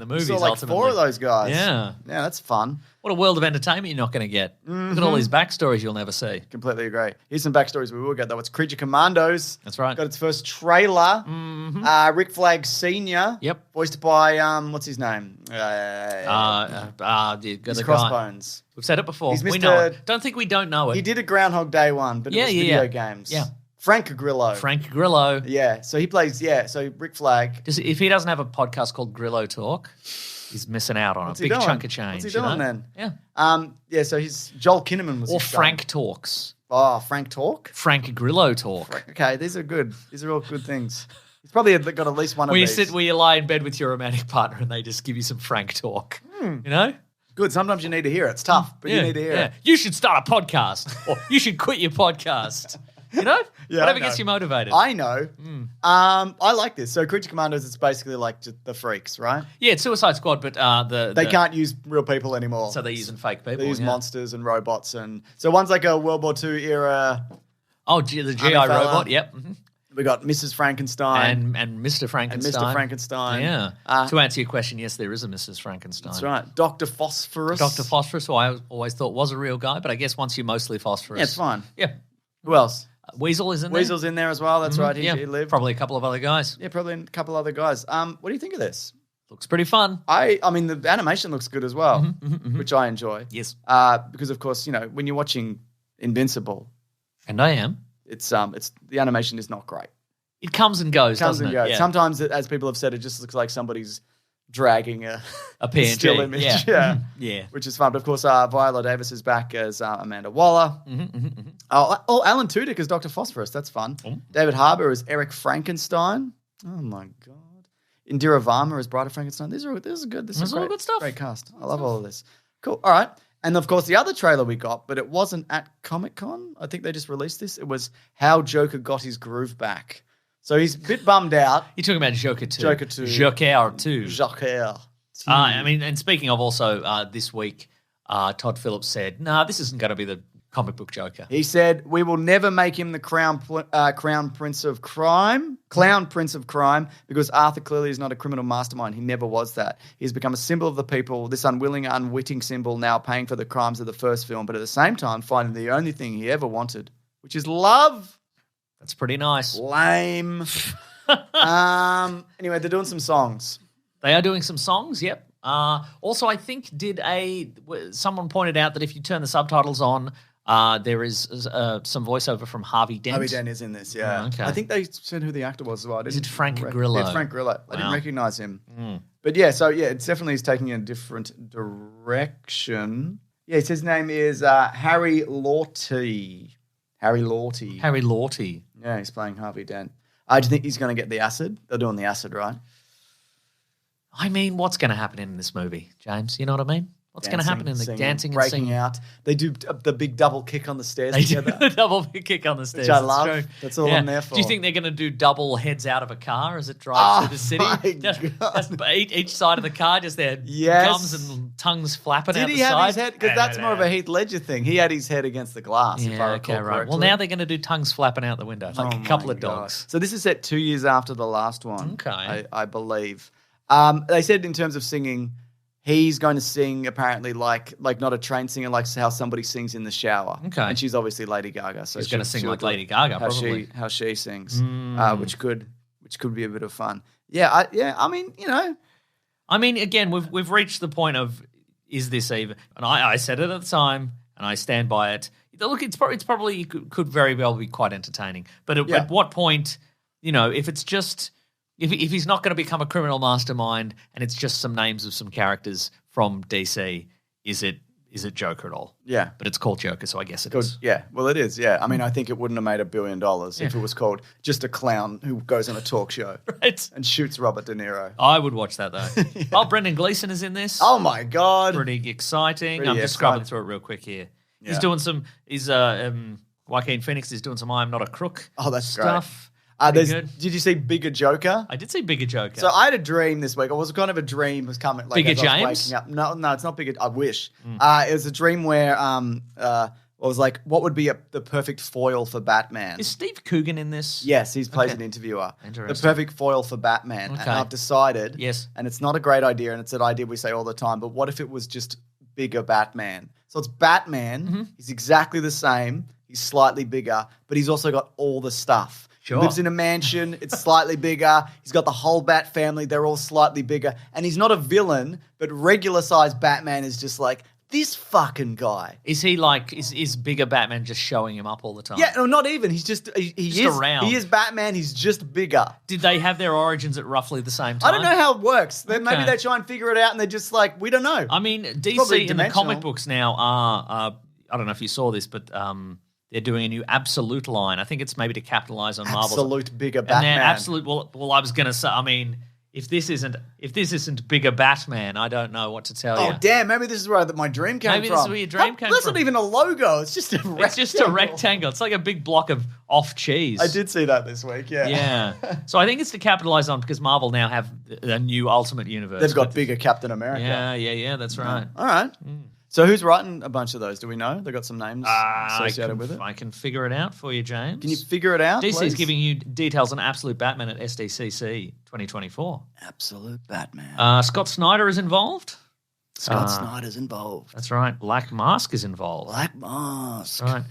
Speaker 2: movies.
Speaker 1: So like
Speaker 2: ultimately.
Speaker 1: 4 of those guys.
Speaker 2: Yeah.
Speaker 1: Yeah, that's fun.
Speaker 2: What a world of entertainment you're not going to get. Look at all these backstories you'll never see.
Speaker 1: Completely agree. Here's some backstories we will get, though. It's Creature Commandos.
Speaker 2: That's right.
Speaker 1: Got its first trailer. Rick Flag Sr.
Speaker 2: Yep.
Speaker 1: Voiced by, what's his name?
Speaker 2: He's
Speaker 1: He's Crossbones.
Speaker 2: We've said it before.
Speaker 1: He's
Speaker 2: We
Speaker 1: Mr.
Speaker 2: know it. Don't think we don't know it.
Speaker 1: He did a Groundhog Day one, but it was video games.
Speaker 2: Yeah.
Speaker 1: Frank Grillo.
Speaker 2: Frank Grillo.
Speaker 1: Yeah, so he plays, so Rick Flag.
Speaker 2: If he doesn't have a podcast called Grillo Talk, he's missing out on
Speaker 1: What's
Speaker 2: a
Speaker 1: he
Speaker 2: big
Speaker 1: doing?
Speaker 2: chunk of change.
Speaker 1: What's he doing then?
Speaker 2: Yeah.
Speaker 1: So he's Joel Kinnaman was
Speaker 2: Or
Speaker 1: his
Speaker 2: Frank
Speaker 1: son.
Speaker 2: Talks.
Speaker 1: Oh, Frank Talk?
Speaker 2: Frank Grillo Talk.
Speaker 1: Okay, these are good. These are all good things. He's probably got at least one of these.
Speaker 2: Where you lie in bed with your romantic partner and they just give you some Frank Talk. You know?
Speaker 1: Good. Sometimes you need to hear it. It's tough, but you need to hear it.
Speaker 2: You should start a podcast or you should quit your podcast. You know?
Speaker 1: Yeah,
Speaker 2: Whatever
Speaker 1: I know.
Speaker 2: gets you motivated.
Speaker 1: I know. I like this. So Creature Commandos, it's basically like just the freaks, right?
Speaker 2: Yeah, it's Suicide Squad, but
Speaker 1: They can't use real people anymore.
Speaker 2: So they're using fake people.
Speaker 1: They use
Speaker 2: yeah.
Speaker 1: monsters and robots. And so one's like a World War II era.
Speaker 2: Oh, the GI
Speaker 1: Army fella.
Speaker 2: robot, yep.
Speaker 1: We got Mrs. Frankenstein.
Speaker 2: And Mr. Frankenstein.
Speaker 1: And Mr. Frankenstein.
Speaker 2: Yeah. To answer your question, yes, there is a Mrs. Frankenstein.
Speaker 1: That's right. Dr. Phosphorus.
Speaker 2: Dr. Phosphorus, who I always thought was a real guy, but I guess once you're mostly Phosphorus.
Speaker 1: Yeah, it's fine.
Speaker 2: Yeah.
Speaker 1: Who else?
Speaker 2: Weasel is in there.
Speaker 1: Weasel's in there as well. That's right. He lived.
Speaker 2: Probably a couple of other guys.
Speaker 1: Yeah, probably a couple other guys. What do you think of this?
Speaker 2: Looks pretty fun.
Speaker 1: I mean, the animation looks good as well, which I enjoy.
Speaker 2: Yes.
Speaker 1: Because, of course, when you're watching Invincible,
Speaker 2: And I am.
Speaker 1: it's the animation is not great.
Speaker 2: It comes and goes,
Speaker 1: Comes
Speaker 2: doesn't
Speaker 1: and
Speaker 2: it?
Speaker 1: goes.
Speaker 2: Yeah.
Speaker 1: Sometimes, as people have said, it just looks like somebody's dragging a
Speaker 2: PNG.
Speaker 1: still image.
Speaker 2: Yeah.
Speaker 1: Yeah.
Speaker 2: Yeah.
Speaker 1: Which is fun. But, of course, Viola Davis is back as Amanda Waller. Oh, Alan Tudyk as Dr. Phosphorus. That's fun. David Harbour as Eric Frankenstein. Oh, my God. Indira Varma as Bride of Frankenstein. This is good. This is
Speaker 2: all good stuff.
Speaker 1: Great cast. I love all of this. Cool. All right. And, of course, the other trailer we got, but it wasn't at Comic-Con. I think they just released this. It was How Joker Got His Groove Back. So he's a bit bummed out.
Speaker 2: You're talking about Joker 2.
Speaker 1: Joker 2.
Speaker 2: Joker 2.
Speaker 1: Joker.
Speaker 2: I mean, and speaking of also this week, Todd Phillips said, this isn't going to be the comic book Joker.
Speaker 1: He said, we will never make him the Crown Prince of Crime, because Arthur clearly is not a criminal mastermind. He never was that. He's become a symbol of the people, this unwilling, unwitting symbol now paying for the crimes of the first film, but at the same time finding the only thing he ever wanted, which is love.
Speaker 2: That's pretty nice.
Speaker 1: Lame. Anyway, they're doing some songs.
Speaker 2: They are doing some songs, yep. Also, I think someone pointed out that if you turn the subtitles on, there is some voiceover from Harvey Dent.
Speaker 1: Harvey Dent is in this, yeah.
Speaker 2: Oh, okay.
Speaker 1: I think they said who the actor was as well.
Speaker 2: Is it Frank Grillo?
Speaker 1: Yeah, Frank Grillo. I didn't
Speaker 2: Wow.
Speaker 1: recognize him. But yeah, so yeah, it's definitely taking a different direction. Yeah, his name is Harry Lawty. Harry Lawty.
Speaker 2: Harry Lawty.
Speaker 1: Yeah, he's playing Harvey Dent. Do you think he's going to get the acid? They're doing the acid, right?
Speaker 2: I mean, what's going to happen in this movie, James? You know what I mean? What's going to happen in the
Speaker 1: singing,
Speaker 2: dancing and
Speaker 1: breaking
Speaker 2: singing?
Speaker 1: out? They do the big double kick on the stairs
Speaker 2: They do
Speaker 1: together.
Speaker 2: the double kick on the stairs.
Speaker 1: Which I
Speaker 2: It's
Speaker 1: love.
Speaker 2: true.
Speaker 1: That's all I'm there for.
Speaker 2: Do you think they're going to do double heads out of a car as it drives through the city?
Speaker 1: My
Speaker 2: Just
Speaker 1: God.
Speaker 2: each side of the car, just their
Speaker 1: Yes.
Speaker 2: gums and tongues flapping out
Speaker 1: Did
Speaker 2: the
Speaker 1: he have
Speaker 2: side?
Speaker 1: his head? Because that's more of a Heath Ledger thing. He had his head against the glass, if I
Speaker 2: Yeah,
Speaker 1: recall
Speaker 2: okay, right.
Speaker 1: correctly.
Speaker 2: Well, now they're going to do tongues flapping out the window, like
Speaker 1: Oh
Speaker 2: a couple
Speaker 1: my
Speaker 2: of
Speaker 1: God.
Speaker 2: dogs.
Speaker 1: So this is set 2 years after the last one.
Speaker 2: Okay.
Speaker 1: I believe. They said in terms of singing, he's going to sing apparently like not a trained singer, like how somebody sings in the shower.
Speaker 2: Okay.
Speaker 1: And she's obviously Lady Gaga. So
Speaker 2: He's going to sing
Speaker 1: she'll
Speaker 2: like
Speaker 1: do
Speaker 2: Lady Gaga,
Speaker 1: how
Speaker 2: probably.
Speaker 1: how she sings, which could be a bit of fun. Yeah, I mean,
Speaker 2: I mean, again, we've reached the point of, is this even? And I said it at the time, and I stand by it. Look, it's probably could very well be quite entertaining. But at what point, if it's just if he's not going to become a criminal mastermind and it's just some names of some characters from DC, is it Joker at all?
Speaker 1: Yeah.
Speaker 2: But it's called Joker, so I guess it is.
Speaker 1: Yeah, well, it is, yeah. I mean, I think it wouldn't have made $1 billion if it was called just a clown who goes on a talk show and shoots Robert De Niro.
Speaker 2: I would watch that, though. Yeah. Oh, Brendan Gleeson is in this.
Speaker 1: Oh, my God.
Speaker 2: Pretty exciting. I'm just scrubbing through it real quick here. Yeah. He's doing Joaquin Phoenix is doing some I Am Not a Crook stuff.
Speaker 1: Did you see Bigger Joker?
Speaker 2: I did see Bigger Joker.
Speaker 1: So I had a dream this week. It was kind of a dream. It was coming like
Speaker 2: Bigger
Speaker 1: as I was
Speaker 2: James?
Speaker 1: waking up. No, it's not Bigger. I wish. It was a dream where it was like, what would be the perfect foil for Batman?
Speaker 2: Is Steve Coogan in this?
Speaker 1: Yes, he plays an interviewer.
Speaker 2: Interesting.
Speaker 1: The perfect foil for Batman.
Speaker 2: Okay.
Speaker 1: And I've decided.
Speaker 2: Yes.
Speaker 1: And it's not a great idea, and it's an idea we say all the time. But what if it was just Bigger Batman? So it's Batman. Mm-hmm. He's exactly the same. He's slightly bigger, but he's also got all the stuff.
Speaker 2: Sure.
Speaker 1: He lives in a mansion. It's slightly bigger. He's got the whole Bat family. They're all slightly bigger. And he's not a villain, but regular-sized Batman is just like, this fucking guy.
Speaker 2: Is he like, is Bigger Batman just showing him up all the time?
Speaker 1: Yeah, no, not even. He's just, he is
Speaker 2: around.
Speaker 1: He is Batman. He's just bigger.
Speaker 2: Did they have their origins at roughly the same time?
Speaker 1: I don't know how it works. Maybe they try and figure it out and they're just like, we don't know.
Speaker 2: I mean, DC in the comic books now are I don't know if you saw this, but they're doing a new Absolute line. I think it's maybe to capitalize on Marvel's
Speaker 1: Absolute Bigger Batman.
Speaker 2: And Absolute. Well, I was going to say. I mean, if this isn't Bigger Batman, I don't know what to tell you.
Speaker 1: Oh damn! Maybe this is where my dream came from.
Speaker 2: Maybe this is where your dream came from.
Speaker 1: That's not even a logo. It's just a rectangle.
Speaker 2: It's just a rectangle. It's like a big block of off cheese.
Speaker 1: I did see that this week. Yeah.
Speaker 2: Yeah. So I think it's to capitalize on because Marvel now have a new Ultimate Universe.
Speaker 1: They've got Bigger Captain America.
Speaker 2: Yeah. That's right.
Speaker 1: All right. So who's writing a bunch of those? Do we know? They got some names associated with it.
Speaker 2: I can figure it out for you, James.
Speaker 1: Can you figure it out?
Speaker 2: DC is giving you details on Absolute Batman at SDCC 2024.
Speaker 1: Absolute Batman.
Speaker 2: Scott Snyder is involved.
Speaker 1: Scott Snyder's involved.
Speaker 2: That's right. Black Mask is involved.
Speaker 1: Black Mask.
Speaker 2: Right.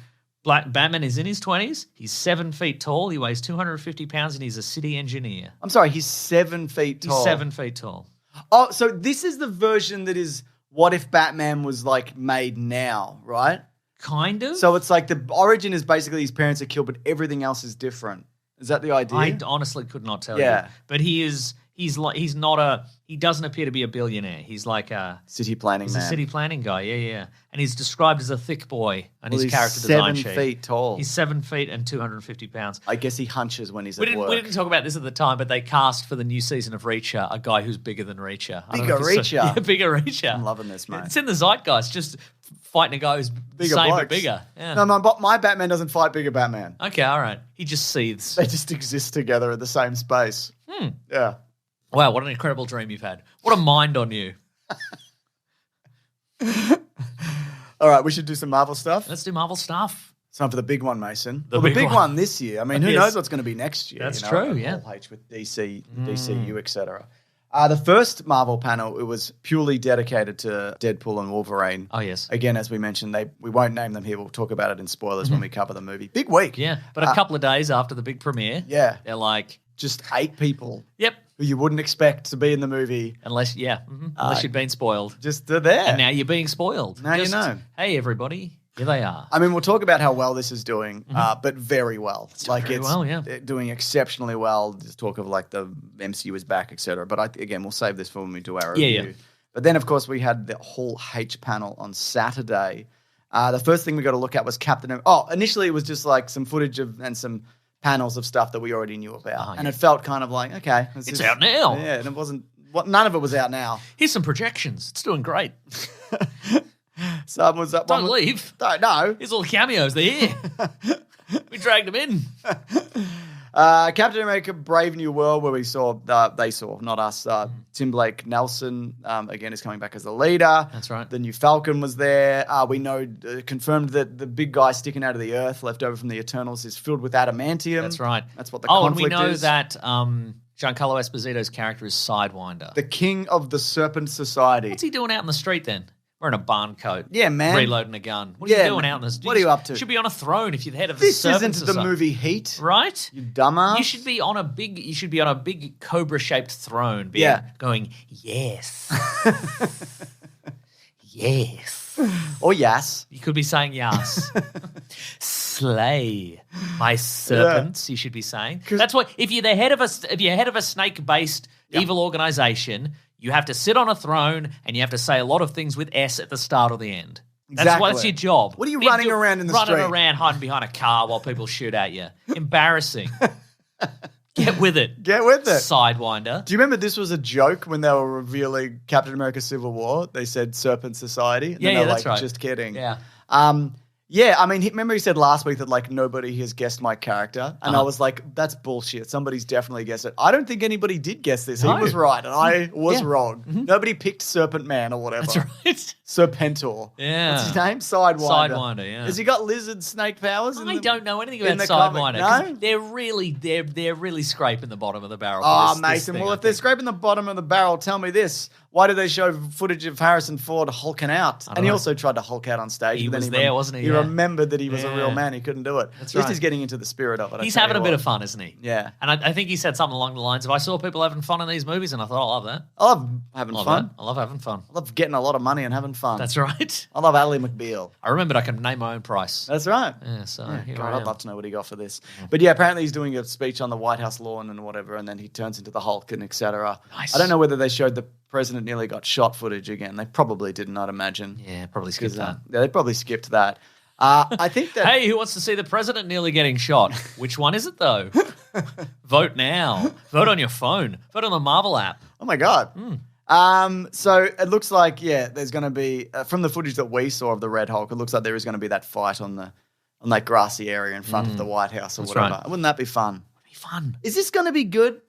Speaker 2: Batman is in his 20s. He's 7 feet tall. He weighs 250 pounds, and he's a city engineer.
Speaker 1: I'm sorry, he's 7 feet tall.
Speaker 2: He's 7 feet tall.
Speaker 1: Oh, so this is the version that is what if Batman was like made now, right?
Speaker 2: Kind of.
Speaker 1: So it's like the origin is basically his parents are killed, but everything else is different. Is that the idea?
Speaker 2: I honestly could not tell you. But he's he doesn't appear to be a billionaire. He's like a
Speaker 1: city planning man.
Speaker 2: He's a city planning guy, yeah. And he's described as a thick boy on his character design sheet.
Speaker 1: He's 7 feet tall.
Speaker 2: He's 7 feet and 250 pounds.
Speaker 1: I guess he hunches when he's at work.
Speaker 2: We didn't talk about this at the time, but they cast for the new season of Reacher a guy who's bigger than Reacher.
Speaker 1: Bigger Reacher?
Speaker 2: Yeah, Bigger Reacher.
Speaker 1: I'm loving this, mate.
Speaker 2: It's in the zeitgeist, just fighting a guy who's
Speaker 1: bigger
Speaker 2: same
Speaker 1: blokes.
Speaker 2: but bigger. Yeah.
Speaker 1: No, my Batman doesn't fight Bigger Batman.
Speaker 2: Okay, all right. He just seethes.
Speaker 1: They just exist together in the same space. Yeah.
Speaker 2: Wow, what an incredible dream you've had. What a mind on you.
Speaker 1: All right, we should do some Marvel stuff.
Speaker 2: Let's do Marvel stuff.
Speaker 1: It's time for the big one, Mason.
Speaker 2: The
Speaker 1: big one this year. I mean, who knows what's going to be next year?
Speaker 2: That's true, yeah.
Speaker 1: Whole H with DC, DCU, etc. The first Marvel panel, it was purely dedicated to Deadpool and Wolverine.
Speaker 2: Oh, yes.
Speaker 1: Again, as we mentioned, we won't name them here. We'll talk about it in spoilers when we cover the movie. Big week.
Speaker 2: Yeah, but a couple of days after the big premiere, they're like...
Speaker 1: Just 8 people.
Speaker 2: Yep.
Speaker 1: Who you wouldn't expect to be in the movie.
Speaker 2: Unless you'd been spoiled.
Speaker 1: Just they're there.
Speaker 2: And now you're being spoiled.
Speaker 1: Now you know.
Speaker 2: Hey, everybody. Here they are.
Speaker 1: I mean, we'll talk about how well this is doing, but very well.
Speaker 2: It's
Speaker 1: doing exceptionally well. Just talk of like the MCU is back, etc. But we'll save this for when we do our review.
Speaker 2: Yeah.
Speaker 1: But then, of course, we had the whole H panel on Saturday. The first thing we got to look at was Captain America. Oh, initially it was just like some footage and some panels of stuff that we already knew about. And it felt kind of like, okay.
Speaker 2: It's out now.
Speaker 1: Yeah, and it wasn't, none of it was out now.
Speaker 2: Here's some projections. It's doing great.
Speaker 1: Some was up.
Speaker 2: Don't leave.
Speaker 1: No.
Speaker 2: Here's all the cameos. They're here. We dragged them in.
Speaker 1: Captain America Brave New World, where they saw, not us, Tim Blake Nelson, again, is coming back as the leader.
Speaker 2: That's right.
Speaker 1: The new Falcon was there. We know, confirmed that the big guy sticking out of the earth, left over from the Eternals, is filled with adamantium.
Speaker 2: That's right.
Speaker 1: That's what the conflict is.
Speaker 2: And we know that Giancarlo Esposito's character is Sidewinder.
Speaker 1: The king of the Serpent Society.
Speaker 2: What's he doing out in the street then? Wearing a barn coat.
Speaker 1: Yeah, man.
Speaker 2: Reloading a gun. What are you doing out in this?
Speaker 1: What are you up to?
Speaker 2: You should be on a throne if you're the head of the
Speaker 1: This
Speaker 2: serpent
Speaker 1: isn't the movie Heat.
Speaker 2: Right?
Speaker 1: You dumbass.
Speaker 2: You should be on a big cobra-shaped throne. Going, yes. Yes.
Speaker 1: Or yes.
Speaker 2: You could be saying yes. Slay my serpents, you should be saying. That's what if you're head of a snake-based evil organization, you have to sit on a throne and you have to say a lot of things with S at the start or the end. That's your job.
Speaker 1: What are you running around in the street?
Speaker 2: Running around hiding behind a car while people shoot at you. Embarrassing. Get with it.
Speaker 1: Get with it.
Speaker 2: Sidewinder.
Speaker 1: Do you remember this was a joke when they were revealing Captain America Civil War? They said Serpent Society. And
Speaker 2: yeah, that's right.
Speaker 1: Just kidding.
Speaker 2: Yeah.
Speaker 1: Yeah, I mean, remember he said last week that, like, nobody has guessed my character? And I was like, that's bullshit. Somebody's definitely guessed it. I don't think anybody did guess this.
Speaker 2: No.
Speaker 1: He was right, and I was wrong. Mm-hmm. Nobody picked Serpent Man or whatever.
Speaker 2: That's right.
Speaker 1: Serpentor.
Speaker 2: Yeah.
Speaker 1: What's his name? Sidewinder.
Speaker 2: Sidewinder, yeah.
Speaker 1: Has he got lizard snake powers?
Speaker 2: I don't know anything about Sidewinder. No? They're really scraping the bottom of the barrel.
Speaker 1: Oh, Mason, if they're scraping the bottom of the barrel, tell me this. Why did they show footage of Harrison Ford hulking out? And he also tried to hulk out on stage.
Speaker 2: He was there, wasn't he?
Speaker 1: He remembered that he was a real man. He couldn't do it. That's right. He's getting into the spirit of it.
Speaker 2: He's having a bit of fun, isn't he?
Speaker 1: Yeah.
Speaker 2: And I think he said something along the lines of, I saw people having fun in these movies, and I thought, I love that.
Speaker 1: I love having fun.
Speaker 2: I love having fun.
Speaker 1: I love getting a lot of money and having fun.
Speaker 2: That's right.
Speaker 1: I love Ally McBeal.
Speaker 2: I remembered I can name my own price.
Speaker 1: That's right.
Speaker 2: Yeah, so
Speaker 1: God, I'd love to know what he got for this. But yeah, apparently he's doing a speech on the White House lawn and whatever, and then he turns into the Hulk and etc.
Speaker 2: Nice.
Speaker 1: I don't know whether they showed the president nearly got shot footage again. They probably didn't, I'd imagine.
Speaker 2: Yeah, probably skipped that.
Speaker 1: Yeah, they probably skipped that. I think that...
Speaker 2: Hey, who wants to see the president nearly getting shot? Which one is it, though? Vote now. Vote on your phone. Vote on the Marvel app.
Speaker 1: Oh, my God. So it looks like, there's going to be, from the footage that we saw of the Red Hulk, it looks like there is going to be that fight on that grassy area in front of the White House or whatever. Right. Wouldn't that be fun?
Speaker 2: It'd be fun.
Speaker 1: Is this going to be good?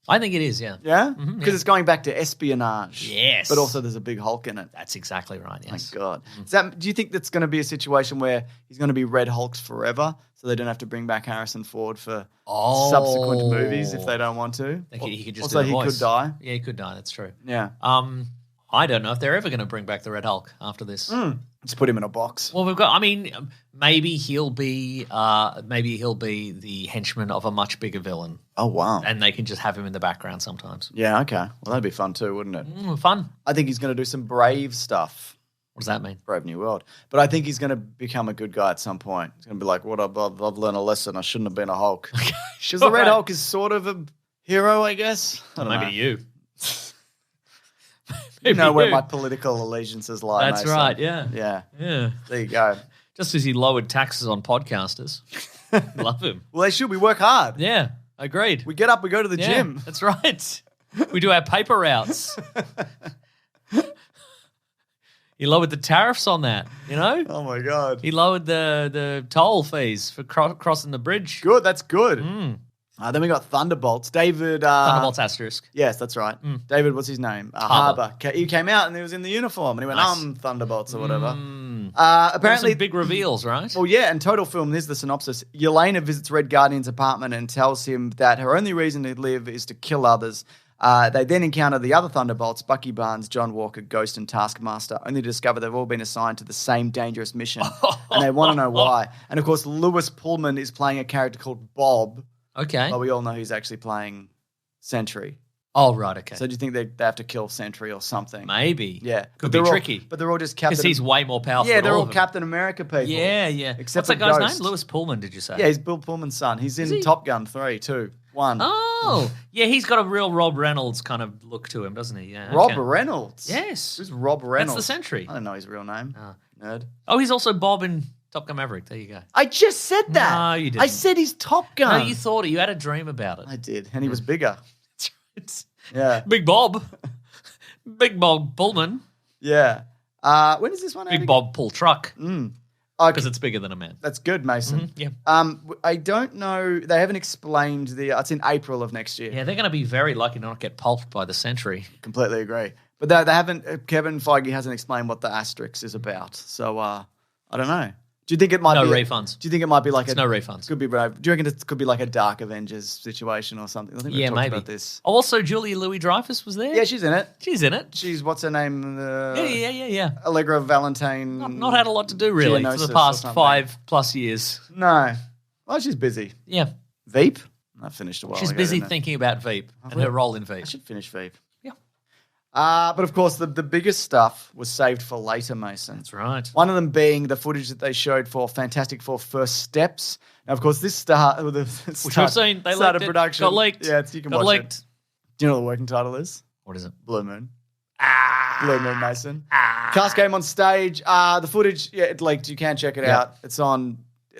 Speaker 2: I think it is, yeah.
Speaker 1: Yeah? Because it's going back to espionage.
Speaker 2: Yes.
Speaker 1: But also there's a big Hulk in it.
Speaker 2: That's exactly right, yes.
Speaker 1: My God. Do you think that's going to be a situation where he's going to be Red Hulks forever, so they don't have to bring back Harrison Ford for subsequent movies if they don't want to?
Speaker 2: He could just
Speaker 1: also,
Speaker 2: do the voice.
Speaker 1: He could die.
Speaker 2: Yeah, he could die, that's true.
Speaker 1: Yeah.
Speaker 2: I don't know if they're ever going to bring back the Red Hulk after this.
Speaker 1: Just put him in a box.
Speaker 2: Well, maybe he'll be the henchman of a much bigger villain.
Speaker 1: Oh, wow.
Speaker 2: And they can just have him in the background sometimes.
Speaker 1: Yeah, okay. Well, that'd be fun too, wouldn't it?
Speaker 2: Fun.
Speaker 1: I think he's going to do some brave stuff.
Speaker 2: What does that mean?
Speaker 1: Brave New World. But I think he's going to become a good guy at some point. He's going to be like, I've learned a lesson. I shouldn't have been a Hulk. Because the Red Hulk is sort of a hero, I guess. I don't know.
Speaker 2: Maybe you.
Speaker 1: You know where my political allegiances lie.
Speaker 2: That's right, yeah.
Speaker 1: Yeah.
Speaker 2: There
Speaker 1: you go.
Speaker 2: Just as he lowered taxes on podcasters. Love him.
Speaker 1: Well, they should. We work hard.
Speaker 2: Yeah, agreed.
Speaker 1: We get up, we go to the gym.
Speaker 2: That's right. We do our paper routes. He lowered the tariffs on that, you know?
Speaker 1: Oh, my God.
Speaker 2: He lowered the toll fees for crossing the bridge.
Speaker 1: Good, that's good. Then we got Thunderbolts. David...
Speaker 2: Thunderbolts asterisk.
Speaker 1: Yes, that's right. David, what's his name? Harbour. He came out and he was in the uniform and he went, Thunderbolts or whatever. Apparently...
Speaker 2: Some big reveals, right?
Speaker 1: Well, yeah, and total film, here's the synopsis. Yelena visits Red Guardian's apartment and tells him that her only reason to live is to kill others. They then encounter the other Thunderbolts, Bucky Barnes, John Walker, Ghost, and Taskmaster, only to discover they've all been assigned to the same dangerous mission. And they want to know why. And, of course, Lewis Pullman is playing a character called Bob.
Speaker 2: Okay.
Speaker 1: But we all know he's actually playing Sentry.
Speaker 2: Oh, right, okay.
Speaker 1: So do you think they have to kill Sentry or something?
Speaker 2: Maybe.
Speaker 1: Yeah.
Speaker 2: Could be tricky.
Speaker 1: But they're all just Captain...
Speaker 2: Because he's way more powerful.
Speaker 1: Yeah, they're all Captain America people.
Speaker 2: Yeah.
Speaker 1: Except
Speaker 2: What's that guy's
Speaker 1: Ghost.
Speaker 2: name? Lewis Pullman, did you say?
Speaker 1: Yeah, he's Bill Pullman's son. He's in Top Gun 3, 2, 1.
Speaker 2: Oh, yeah, he's got a real Rob Reynolds kind of look to him, doesn't he? Yeah.
Speaker 1: Rob Reynolds?
Speaker 2: Yes.
Speaker 1: Who's Rob Reynolds?
Speaker 2: That's the Sentry.
Speaker 1: I don't know his real name. Nerd.
Speaker 2: Oh, he's also Bob in Top Gun Maverick. There you go.
Speaker 1: I just said that.
Speaker 2: No, you didn't.
Speaker 1: I said he's Top Gun.
Speaker 2: No, you thought it. You had a dream about it.
Speaker 1: I did, and he was bigger.
Speaker 2: It's
Speaker 1: Yeah.
Speaker 2: Big Bob. Big Bob Pullman.
Speaker 1: Yeah. When is this one out
Speaker 2: Big
Speaker 1: again?
Speaker 2: Bob pull truck. Because
Speaker 1: Okay.
Speaker 2: it's bigger than a man.
Speaker 1: That's good, Mason.
Speaker 2: Yeah.
Speaker 1: I don't know. They haven't explained it's in April of next year.
Speaker 2: Yeah, they're going to be very lucky to not get pulped by the Sentry.
Speaker 1: Completely agree. But they haven't, Kevin Feige hasn't explained what the asterisk is about. So, I don't know. Do you think it might
Speaker 2: No
Speaker 1: be
Speaker 2: refunds.
Speaker 1: Do you think it might be like
Speaker 2: no refunds.
Speaker 1: Could be brave. Do you reckon it could be like a Dark Avengers situation or something? I think we talked
Speaker 2: maybe.
Speaker 1: about this.
Speaker 2: Also, Julia Louis-Dreyfus was there.
Speaker 1: Yeah, she's in it.
Speaker 2: She's in it.
Speaker 1: She's what's her name?
Speaker 2: Yeah.
Speaker 1: Allegra Valentine.
Speaker 2: Not had a lot to do really for
Speaker 1: Geonosis
Speaker 2: the
Speaker 1: or
Speaker 2: past
Speaker 1: something.
Speaker 2: 5+ years.
Speaker 1: No. Well, she's busy.
Speaker 2: Yeah.
Speaker 1: Veep? I finished a while
Speaker 2: She's
Speaker 1: ago,
Speaker 2: busy
Speaker 1: didn't I?
Speaker 2: thinking about Veep and her role in
Speaker 1: I
Speaker 2: Veep.
Speaker 1: should finish Veep.
Speaker 2: Yeah.
Speaker 1: But of course, the biggest stuff was saved for later, Mason.
Speaker 2: That's right.
Speaker 1: One of them being the footage that they showed for Fantastic Four First Steps. Now, of course, this
Speaker 2: Which we've seen. They
Speaker 1: started
Speaker 2: leaked it.
Speaker 1: production.
Speaker 2: Got leaked.
Speaker 1: Yeah, you can
Speaker 2: Got
Speaker 1: watch
Speaker 2: leaked.
Speaker 1: it. Do you know what the working title is?
Speaker 2: What is it?
Speaker 1: Blue Moon. Blue Moon, Mason. Cast came on stage. The footage, it leaked. You can check it out. It's on.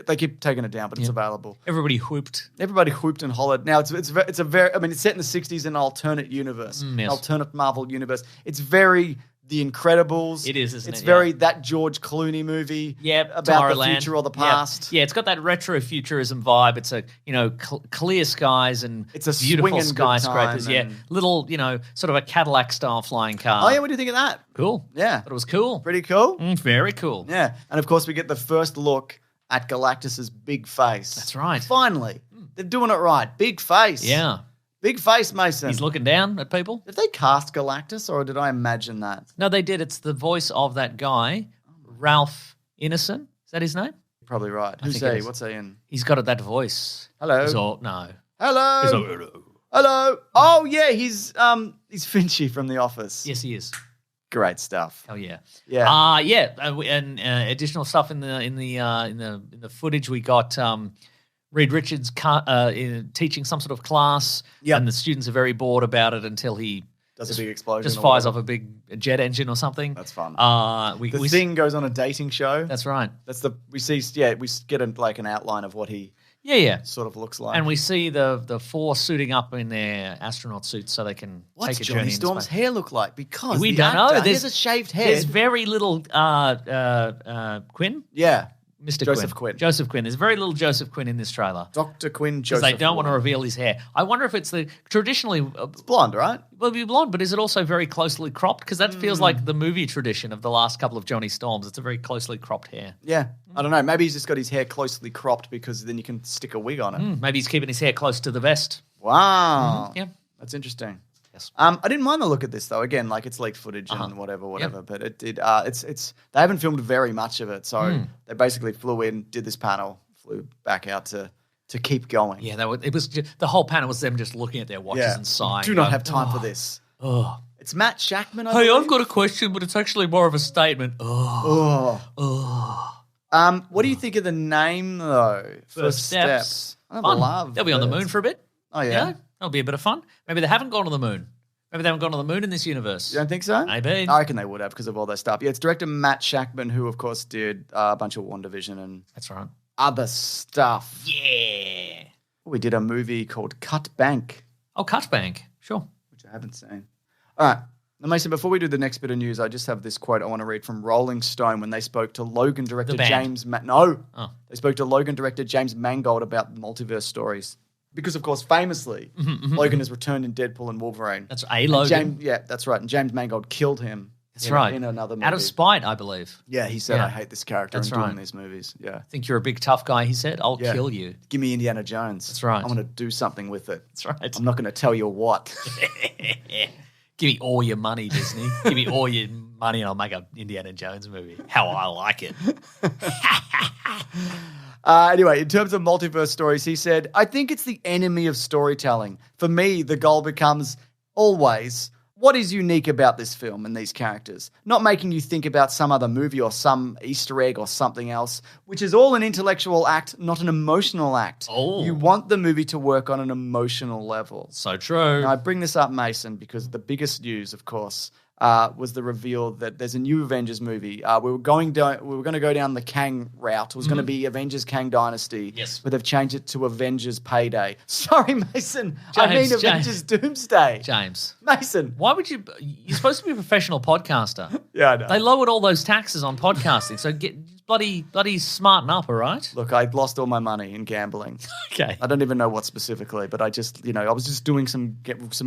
Speaker 1: They keep taking it down, but it's available.
Speaker 2: Everybody whooped.
Speaker 1: Everybody whooped and hollered. Now it's a very. I mean, it's set in the '60s in an alternate universe,
Speaker 2: Yes.
Speaker 1: an alternate Marvel universe. It's very The Incredibles.
Speaker 2: It is, isn't it?
Speaker 1: It's very that George Clooney movie. About the
Speaker 2: Tomorrowland.
Speaker 1: future or the past.
Speaker 2: Yeah, it's got that retrofuturism vibe. It's a clear skies and
Speaker 1: It's a
Speaker 2: beautiful
Speaker 1: swinging good
Speaker 2: skyscrapers.
Speaker 1: time
Speaker 2: Yeah,
Speaker 1: and-
Speaker 2: little sort of a Cadillac style flying car.
Speaker 1: Oh yeah, what do you think of that?
Speaker 2: Cool.
Speaker 1: Yeah,
Speaker 2: Thought it was cool.
Speaker 1: pretty cool.
Speaker 2: Very cool.
Speaker 1: Yeah, and of course we get the first look at Galactus's big face.
Speaker 2: That's right.
Speaker 1: Finally, they're doing it right. Big face.
Speaker 2: Yeah,
Speaker 1: big face, Mason.
Speaker 2: he's looking down at people.
Speaker 1: Did they cast Galactus, or did I imagine that?
Speaker 2: No, they did. It's the voice of that guy, Ralph Ineson. Is that his name?
Speaker 1: Probably right. Who's
Speaker 2: think it
Speaker 1: he?
Speaker 2: is.
Speaker 1: What's he in?
Speaker 2: He's got that voice.
Speaker 1: Hello.
Speaker 2: He's all, no.
Speaker 1: Hello.
Speaker 2: He's all, hello.
Speaker 1: Hello. Oh yeah, he's Finchy from The Office.
Speaker 2: Yes, he is.
Speaker 1: Great stuff.
Speaker 2: Hell yeah.
Speaker 1: Yeah.
Speaker 2: And additional stuff in the footage we got. Reed Richards teaching some sort of class, and the students are very bored about it until he
Speaker 1: Does a big explosion.
Speaker 2: just
Speaker 1: or
Speaker 2: fires
Speaker 1: whatever.
Speaker 2: off a big jet engine or something.
Speaker 1: That's fun.
Speaker 2: We
Speaker 1: The Thing goes on a dating show.
Speaker 2: That's right.
Speaker 1: We get an outline of what he
Speaker 2: Yeah.
Speaker 1: sort of looks like.
Speaker 2: And we see the four suiting up in their astronaut suits so they can
Speaker 1: What's
Speaker 2: take a
Speaker 1: Johnny
Speaker 2: journey into
Speaker 1: Storm's
Speaker 2: space.
Speaker 1: hair look like? Because
Speaker 2: We
Speaker 1: the
Speaker 2: don't know.
Speaker 1: actor, he
Speaker 2: There's-
Speaker 1: has a shaved head.
Speaker 2: There's very little Quinn,
Speaker 1: Yeah.
Speaker 2: Mr.
Speaker 1: Joseph Quinn.
Speaker 2: Joseph Quinn. There's very little Joseph Quinn in this trailer
Speaker 1: Dr. Quinn
Speaker 2: because
Speaker 1: Joseph.
Speaker 2: they don't want to
Speaker 1: Warren.
Speaker 2: reveal his hair. I wonder if it's traditionally
Speaker 1: It's blonde, right?
Speaker 2: will be blonde, but is it also very closely cropped? Because that feels like the movie tradition of the last couple of Johnny Storms. It's a very closely cropped hair.
Speaker 1: Yeah. I don't know. Maybe he's just got his hair closely cropped because then you can stick a wig on it.
Speaker 2: Maybe he's keeping his hair close to the vest.
Speaker 1: Wow.
Speaker 2: Yeah.
Speaker 1: That's interesting.
Speaker 2: Yes.
Speaker 1: I didn't mind the look at this though. Again, like it's leaked footage and whatever. But it did. It's they haven't filmed very much of it, so they basically flew in, did this panel, flew back out to keep going.
Speaker 2: Yeah, it was the whole panel was them just looking at their watches and sighing.
Speaker 1: Do not
Speaker 2: going,
Speaker 1: have time for this.
Speaker 2: Oh.
Speaker 1: It's Matt Shackman. I
Speaker 2: Hey,
Speaker 1: believe.
Speaker 2: I've got a question, but it's actually more of a statement.
Speaker 1: What do you think of the name though?
Speaker 2: First Steps.
Speaker 1: I
Speaker 2: Fun.
Speaker 1: love.
Speaker 2: They'll be on the moon for a bit.
Speaker 1: Oh yeah.
Speaker 2: Yeah, that'll be a bit of fun. Maybe they haven't gone to the moon. Maybe they haven't gone to the moon in this universe.
Speaker 1: You don't think so?
Speaker 2: Maybe.
Speaker 1: I reckon they would have because of all their stuff. Yeah, it's director Matt Shackman, who of course did a bunch of WandaVision and
Speaker 2: That's right.
Speaker 1: other stuff.
Speaker 2: Yeah.
Speaker 1: We did a movie called Cut Bank,
Speaker 2: Oh, Cutbank. Sure.
Speaker 1: which I haven't seen. All right. Now, Mason, before we do the next bit of news, I just have this quote I want to read from Rolling Stone when they spoke to Logan director
Speaker 2: The band.
Speaker 1: James... No.
Speaker 2: Oh.
Speaker 1: They spoke to Logan director James Mangold about multiverse stories. Because, of course, famously, Logan has returned in Deadpool and Wolverine.
Speaker 2: That's a Logan.
Speaker 1: That's right. And James Mangold killed him
Speaker 2: That's right.
Speaker 1: in another movie.
Speaker 2: Out of spite, I believe.
Speaker 1: Yeah, he said,
Speaker 2: Yeah.
Speaker 1: I hate this character
Speaker 2: That's
Speaker 1: and doing
Speaker 2: right.
Speaker 1: these movies. Yeah.
Speaker 2: Think you're a big tough guy, he said. I'll
Speaker 1: Yeah.
Speaker 2: kill you.
Speaker 1: Give me Indiana Jones.
Speaker 2: That's right.
Speaker 1: I want to do something with it.
Speaker 2: That's right.
Speaker 1: I'm not going to tell you what.
Speaker 2: Give me all your money, Disney. Give me all your money and I'll make an Indiana Jones movie. How I like it.
Speaker 1: Anyway, in terms of multiverse stories, he said, I think it's the enemy of storytelling. For me, the goal becomes always, what is unique about this film and these characters? Not making you think about some other movie or some Easter egg or something else, which is all an intellectual act, not an emotional act.
Speaker 2: Oh.
Speaker 1: You want the movie to work on an emotional level.
Speaker 2: So true.
Speaker 1: Now, I bring this up, Mason, because the biggest news, of course, was the reveal that there's a new Avengers movie. We were going to go down the Kang route. It was going to be Avengers Kang Dynasty.
Speaker 2: Yes.
Speaker 1: But they've changed it to Avengers Payday. Sorry, Mason. I mean
Speaker 2: James.
Speaker 1: Avengers Doomsday.
Speaker 2: James.
Speaker 1: Mason.
Speaker 2: Why would you're supposed to be a professional podcaster.
Speaker 1: Yeah, I know.
Speaker 2: They lowered all those taxes on podcasting. So bloody smarten up, all right?
Speaker 1: Look, I lost all my money in gambling.
Speaker 2: Okay.
Speaker 1: I don't even know what specifically, but I just, I was just doing some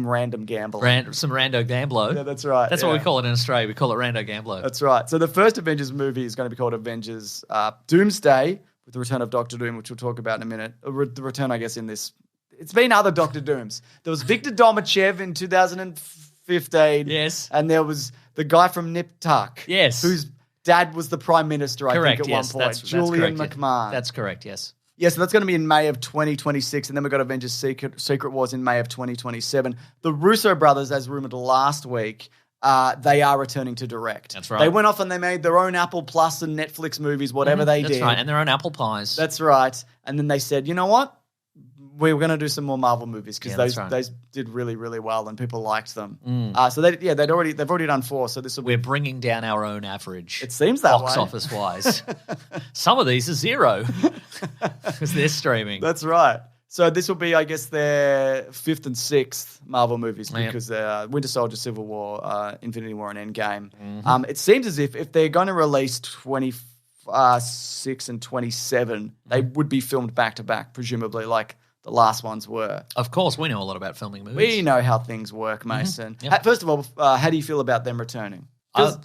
Speaker 1: random gambling.
Speaker 2: Some rando gamblo.
Speaker 1: Yeah, that's right.
Speaker 2: That's what we call it in Australia. We call it rando gamblo.
Speaker 1: That's right. So the first Avengers movie is going to be called Avengers Doomsday, with the return of Doctor Doom, which we'll talk about in a minute. The return, I guess, in this. It's been other Doctor Dooms. There was Victor Domachev in 2015.
Speaker 2: Yes.
Speaker 1: And there was the guy from Nip Tuck.
Speaker 2: Yes.
Speaker 1: Whose dad was the Prime Minister, I think, at one point.
Speaker 2: That's
Speaker 1: Julian
Speaker 2: correct,
Speaker 1: McMahon.
Speaker 2: That's correct, yes.
Speaker 1: Yeah, so that's going to be in May of 2026, and then we've got Avengers Secret Wars in May of 2027. The Russo brothers, as rumored last week, they are returning to direct.
Speaker 2: That's right.
Speaker 1: They went off and they made their own Apple Plus and Netflix movies, whatever they did.
Speaker 2: That's right, and their own apple pies.
Speaker 1: That's right. And then they said, you know what? We're going to do some more Marvel movies because those did really, really well and people liked them. So they've already done 4. So this will
Speaker 2: We're bringing down our own average.
Speaker 1: It seems that
Speaker 2: box
Speaker 1: way.
Speaker 2: office wise. Some of these are 0 because they're streaming.
Speaker 1: That's right. So this will be, I guess, their 5th and 6th Marvel movies because Winter Soldier, Civil War, Infinity War, and Endgame. It seems as if they're going to release 26 and 27, they would be filmed back to back, presumably, like the last ones were.
Speaker 2: Of course, we know a lot about filming movies.
Speaker 1: We know how things work, Mason.
Speaker 2: Yep.
Speaker 1: First of all, how do you feel about them returning?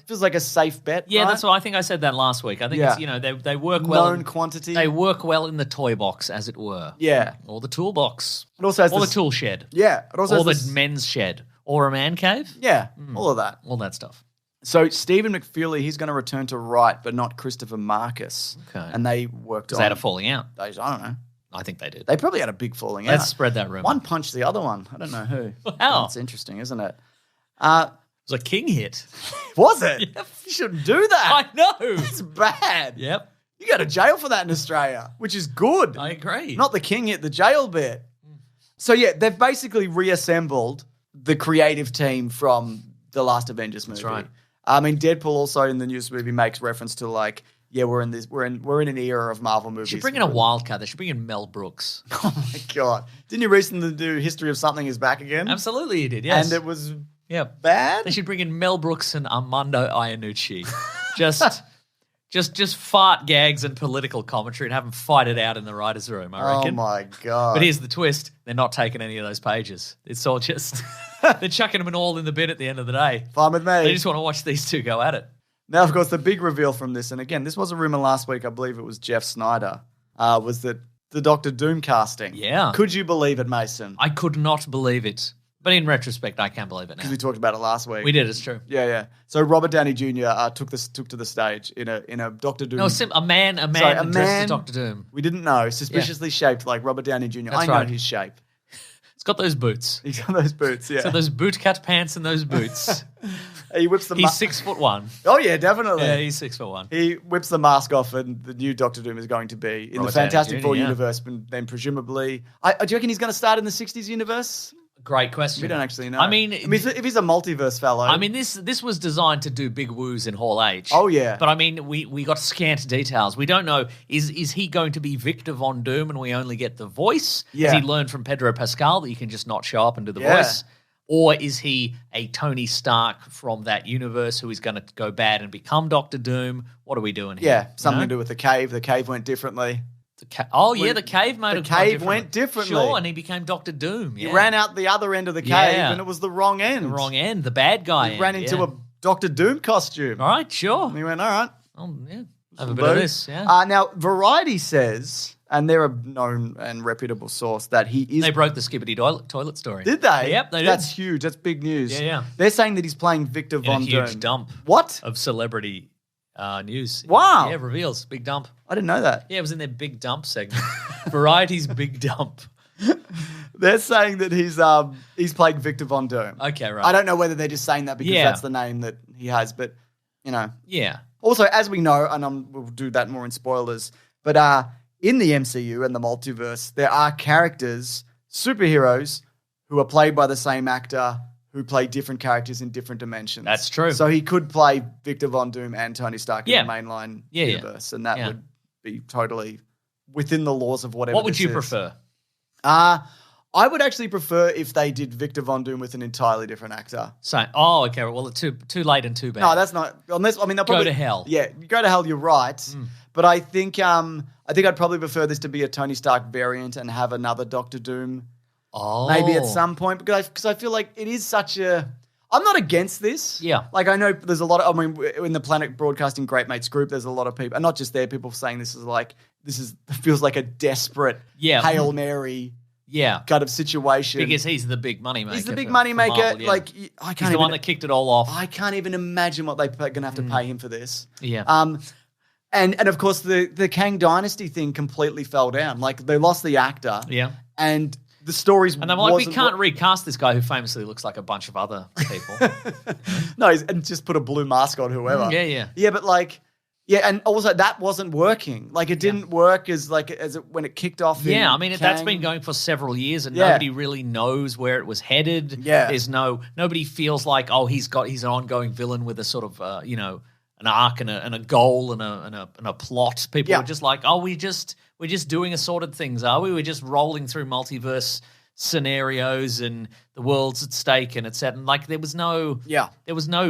Speaker 1: Feels like a safe bet,
Speaker 2: Yeah,
Speaker 1: right?
Speaker 2: that's what I think I said that last week. I think it's, they work well.
Speaker 1: Known quantity.
Speaker 2: They work well in the toy box, as it were.
Speaker 1: Yeah.
Speaker 2: Or the toolbox.
Speaker 1: It also has
Speaker 2: or the tool shed.
Speaker 1: Yeah. It also
Speaker 2: or
Speaker 1: has
Speaker 2: the men's shed. Or a man cave.
Speaker 1: Yeah, all of that.
Speaker 2: All that stuff.
Speaker 1: So Stephen McFeely, he's going to return to write, but not Christopher Marcus.
Speaker 2: Okay.
Speaker 1: And they worked on...
Speaker 2: They had a falling out.
Speaker 1: I don't know.
Speaker 2: I think they did.
Speaker 1: They probably had a big falling out.
Speaker 2: Let's spread that rumor.
Speaker 1: One punched the other one. I don't know who.
Speaker 2: Wow.
Speaker 1: That's interesting, isn't it?
Speaker 2: It was a king hit.
Speaker 1: Was it?
Speaker 2: Yep.
Speaker 1: You shouldn't do that.
Speaker 2: I know.
Speaker 1: It's bad.
Speaker 2: Yep.
Speaker 1: You go to jail for that in Australia, which is good.
Speaker 2: I agree.
Speaker 1: Not the king hit, the jail bit. So yeah, they've basically reassembled the creative team from the last Avengers movie.
Speaker 2: That's right.
Speaker 1: I mean, Deadpool also in the newest movie makes reference to like, yeah, we're in an era of Marvel movies.
Speaker 2: They should bring in a wild card. They should bring in Mel Brooks.
Speaker 1: Oh my god! Didn't you recently do History of Something is back again?
Speaker 2: Absolutely, you did. Yes,
Speaker 1: and it was
Speaker 2: Yep.
Speaker 1: bad.
Speaker 2: They should bring in Mel Brooks and Armando Iannucci. just fart gags and political commentary and have them fight it out in the writers' room, I reckon.
Speaker 1: Oh my god!
Speaker 2: But here's the twist. They're not taking any of those pages. It's all just... they're chucking them all in the bin at the end of the day.
Speaker 1: Fine with me.
Speaker 2: They just want to watch these two go at it.
Speaker 1: Now, of course, the big reveal from this, and again, this was a rumor last week, I believe it was Jeff Snyder, was that the Doctor Doom casting.
Speaker 2: Yeah.
Speaker 1: Could you believe it, Mason?
Speaker 2: I could not believe it. But in retrospect, I can believe it now.
Speaker 1: Because we talked about it last week.
Speaker 2: We did, it's true.
Speaker 1: Yeah. So Robert Downey Jr. took to the stage in a Doctor Doom.
Speaker 2: No, a man dressed as Doctor Doom.
Speaker 1: We didn't know. Suspiciously shaped like Robert Downey Jr.
Speaker 2: That's
Speaker 1: I know
Speaker 2: right.
Speaker 1: his shape.
Speaker 2: It's got those boots.
Speaker 1: He's got those boots, yeah.
Speaker 2: So those boot-cut pants and those boots.
Speaker 1: He whips the
Speaker 2: He's 6'1".
Speaker 1: Oh, yeah, definitely.
Speaker 2: Yeah, he's 6'1".
Speaker 1: He whips the mask off, and the new Doctor Doom is going to be in
Speaker 2: Robert
Speaker 1: the Fantastic
Speaker 2: Downey Jr.,
Speaker 1: Four
Speaker 2: yeah.
Speaker 1: universe, and then presumably... do you reckon he's going to start in the 60s universe?
Speaker 2: Great question.
Speaker 1: We don't actually know.
Speaker 2: I mean,
Speaker 1: if he's a multiverse fellow...
Speaker 2: I mean, this was designed to do big woos in Hall H.
Speaker 1: Oh, yeah.
Speaker 2: But I mean, we got scant details. We don't know, is he going to be Victor Von Doom and we only get the voice?
Speaker 1: Yeah.
Speaker 2: Has he learned from Pedro Pascal that you can just not show up and do the
Speaker 1: Yeah.
Speaker 2: voice? Or is he a Tony Stark from that universe who is going to go bad and become Doctor Doom? What are we doing here?
Speaker 1: Yeah, something
Speaker 2: You know?
Speaker 1: to do with the cave. The cave went differently.
Speaker 2: The cave might have gone
Speaker 1: cave
Speaker 2: differently.
Speaker 1: went differently.
Speaker 2: Sure, and he became Doctor Doom.
Speaker 1: He
Speaker 2: Yeah.
Speaker 1: ran out the other end of the cave,
Speaker 2: Yeah.
Speaker 1: and it was the wrong end.
Speaker 2: the wrong end, the bad guy
Speaker 1: He ran
Speaker 2: end,
Speaker 1: into
Speaker 2: yeah.
Speaker 1: a Doctor Doom costume.
Speaker 2: All right, sure.
Speaker 1: And he went, all right.
Speaker 2: Oh, yeah. Have a bit of this, yeah.
Speaker 1: Now, Variety says, and they're a known and reputable source, that he is...
Speaker 2: They broke the Skibidi toilet story.
Speaker 1: Did they?
Speaker 2: Yep, they did.
Speaker 1: That's huge. That's big news.
Speaker 2: Yeah.
Speaker 1: They're saying that he's playing Victor
Speaker 2: In
Speaker 1: Von
Speaker 2: a
Speaker 1: Doom.
Speaker 2: huge dump
Speaker 1: What?
Speaker 2: of celebrity news.
Speaker 1: Wow.
Speaker 2: Yeah, reveals. Big dump.
Speaker 1: I didn't know that.
Speaker 2: Yeah, it was in their big dump segment. Variety's big dump.
Speaker 1: They're saying that he's playing Victor Von Doom.
Speaker 2: Okay, right.
Speaker 1: I don't know whether they're just saying that because
Speaker 2: Yeah.
Speaker 1: that's the name that he has, but, you know.
Speaker 2: Yeah.
Speaker 1: Also, as we know, and we'll do that more in spoilers, but in the MCU and the multiverse, there are characters, superheroes, who are played by the same actor who play different characters in different dimensions.
Speaker 2: That's true.
Speaker 1: So he could play Victor Von Doom and Tony Stark
Speaker 2: Yeah.
Speaker 1: in the mainline
Speaker 2: Yeah.
Speaker 1: universe, and that
Speaker 2: Yeah.
Speaker 1: would be totally within the laws of whatever
Speaker 2: What would
Speaker 1: this
Speaker 2: you
Speaker 1: is.
Speaker 2: prefer?
Speaker 1: I would actually prefer if they did Victor Von Doom with an entirely different actor.
Speaker 2: Okay. Well, too late and too bad.
Speaker 1: No, that's not. Unless they'll probably
Speaker 2: to hell.
Speaker 1: Yeah, go to hell. You're right. But I think I'd probably prefer this to be a Tony Stark variant and have another Doctor Doom maybe at some point because I feel like it is such a. I'm not against this.
Speaker 2: Yeah.
Speaker 1: Like, I know there's a lot of, in the Planet Broadcasting Great Mates group, there's a lot of people, and not just there, people saying this feels like a desperate Hail Mary kind of situation.
Speaker 2: Because he's the big money maker.
Speaker 1: He's the big money maker.
Speaker 2: Marvel, yeah.
Speaker 1: Like,
Speaker 2: he's the one that kicked it all off.
Speaker 1: I can't even imagine what they're going to have to pay him for this.
Speaker 2: Yeah.
Speaker 1: And of course, the Kang Dynasty thing completely fell down. Like, they lost the actor.
Speaker 2: Yeah.
Speaker 1: And the stories
Speaker 2: and I'm like, we can't recast this guy who famously looks like a bunch of other people.
Speaker 1: No, and just put a blue mask on whoever. Yeah, but like, and also that wasn't working. Like, it didn't work when it kicked off.
Speaker 2: Yeah, I mean, that's been going for several years, and nobody really knows where it was headed.
Speaker 1: Yeah,
Speaker 2: nobody feels like, he's an ongoing villain with a sort of an arc and a goal and a plot. People are just like, we're just doing assorted things, are we? We're just rolling through multiverse scenarios and the world's at stake and it's set. And like, there was no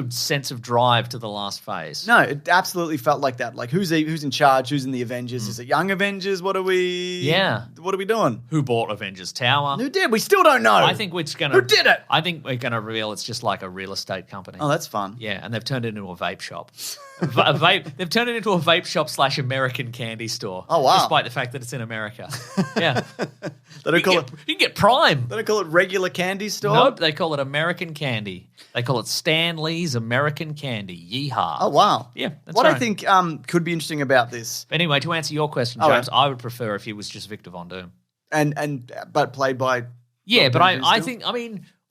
Speaker 2: sense of drive to the last phase.
Speaker 1: No, it absolutely felt like that. Like, who's in charge? Who's in the Avengers? Is it Young Avengers? What are we doing?
Speaker 2: Who bought Avengers Tower?
Speaker 1: Who did? We still don't know.
Speaker 2: I think we're just gonna.
Speaker 1: Who did it?
Speaker 2: I think we're gonna reveal it's just like a real estate company.
Speaker 1: Oh, that's fun.
Speaker 2: Yeah, and they've turned it into a vape shop. They've turned it into a vape shop / American candy store.
Speaker 1: Oh, wow.
Speaker 2: Despite the fact that it's in America. Yeah.
Speaker 1: You can
Speaker 2: get Prime.
Speaker 1: They don't call it regular candy store?
Speaker 2: Nope, they call it American Candy. They call it Stan Lee's American Candy. Yeehaw.
Speaker 1: Oh, wow.
Speaker 2: Yeah, that's
Speaker 1: what
Speaker 2: right.
Speaker 1: I think could be interesting about this.
Speaker 2: Anyway, to answer your question, James, I would prefer if he was just Victor Von Doom.
Speaker 1: But played by...
Speaker 2: Yeah, but I think,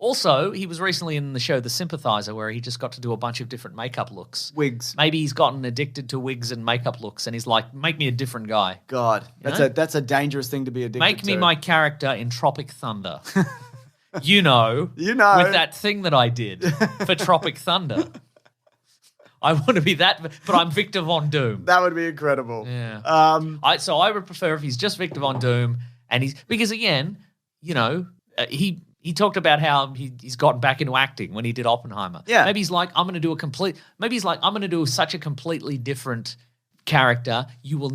Speaker 2: also, he was recently in the show The Sympathizer where he just got to do a bunch of different makeup looks.
Speaker 1: Wigs.
Speaker 2: Maybe he's gotten addicted to wigs and makeup looks and he's like, make me a different guy.
Speaker 1: God, that's a dangerous thing to be addicted to.
Speaker 2: Make me my character in Tropic Thunder. You know. With that thing that I did for Tropic Thunder. I want to be that, but I'm Victor Von Doom.
Speaker 1: That would be incredible.
Speaker 2: Yeah. So I would prefer if he's just Victor Von Doom and because again, he talked about how he's gotten back into acting when he did Oppenheimer.
Speaker 1: Yeah.
Speaker 2: Maybe he's like, I'm going to do such a completely different character. You will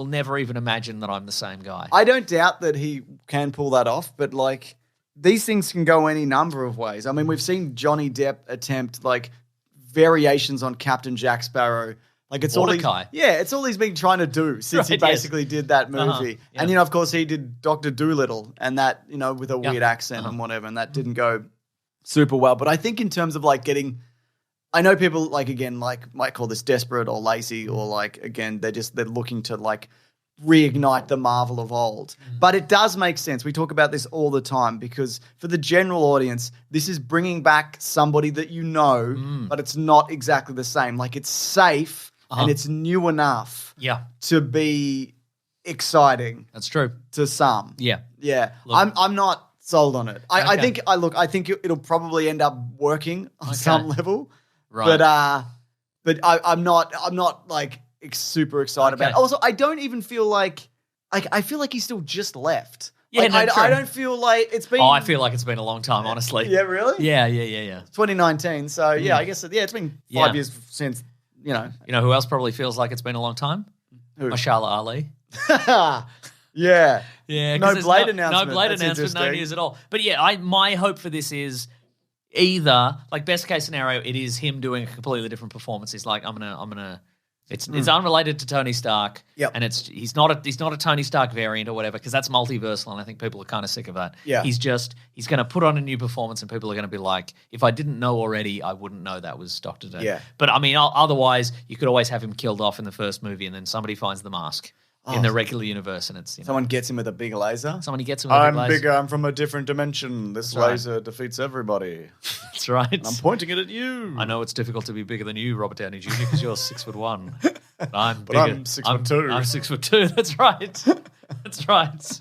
Speaker 2: never even imagine that I'm the same guy.
Speaker 1: I don't doubt that he can pull that off, but like these things can go any number of ways. I mean, we've seen Johnny Depp attempt like variations on Captain Jack Sparrow. Like it's all he's been trying to do since he basically did that movie. Yeah. And of course, he did Doctor Doolittle, and that with a weird accent and whatever, and that didn't go super well. But I think in terms of like getting, I know people might call this desperate or lazy or like again they're looking to like reignite the Marvel of old. But it does make sense. We talk about this all the time because for the general audience, this is bringing back somebody that but it's not exactly the same. Like it's safe. And it's new enough to be exciting.
Speaker 2: That's true.
Speaker 1: To some.
Speaker 2: Yeah.
Speaker 1: Yeah. I'm not sold on it. I think it'll probably end up working on some level.
Speaker 2: Right.
Speaker 1: But I'm not like super excited about it. Also, I don't even feel like I feel like he's still just left.
Speaker 2: Yeah,
Speaker 1: I don't feel like it's been...
Speaker 2: I feel like it's been a long time, honestly.
Speaker 1: Yeah, really?
Speaker 2: Yeah.
Speaker 1: 2019, so I guess it's been 5 years since... You know
Speaker 2: who else probably feels like it's been a long time?
Speaker 1: Who?
Speaker 2: Mashallah Ali.
Speaker 1: Yeah.
Speaker 2: No
Speaker 1: Blade announcement.
Speaker 2: No Blade announcement, no news at all. But yeah, my hope for this is either, like best case scenario, it is him doing a completely different performance. He's like, I'm gonna it's unrelated to Tony Stark.
Speaker 1: Yep.
Speaker 2: And he's not a Tony Stark variant or whatever, because that's multiversal and I think people are kind of sick of that.
Speaker 1: Yeah.
Speaker 2: He's gonna put on a new performance and people are gonna be like, if I didn't know already, I wouldn't know that was Doctor Doom.
Speaker 1: Yeah.
Speaker 2: But I mean, otherwise you could always have him killed off in the first movie and then somebody finds the mask. In the regular universe, and it's
Speaker 1: someone gets him with a big laser.
Speaker 2: Somebody gets him with a big laser.
Speaker 1: I'm bigger. I'm from a different dimension. This laser defeats everybody.
Speaker 2: That's right.
Speaker 1: And I'm pointing it at you.
Speaker 2: I know it's difficult to be bigger than you, Robert Downey Jr., because you're 6'1". I'm bigger.
Speaker 1: I'm 6'2".
Speaker 2: I'm 6'2". That's right. That's right.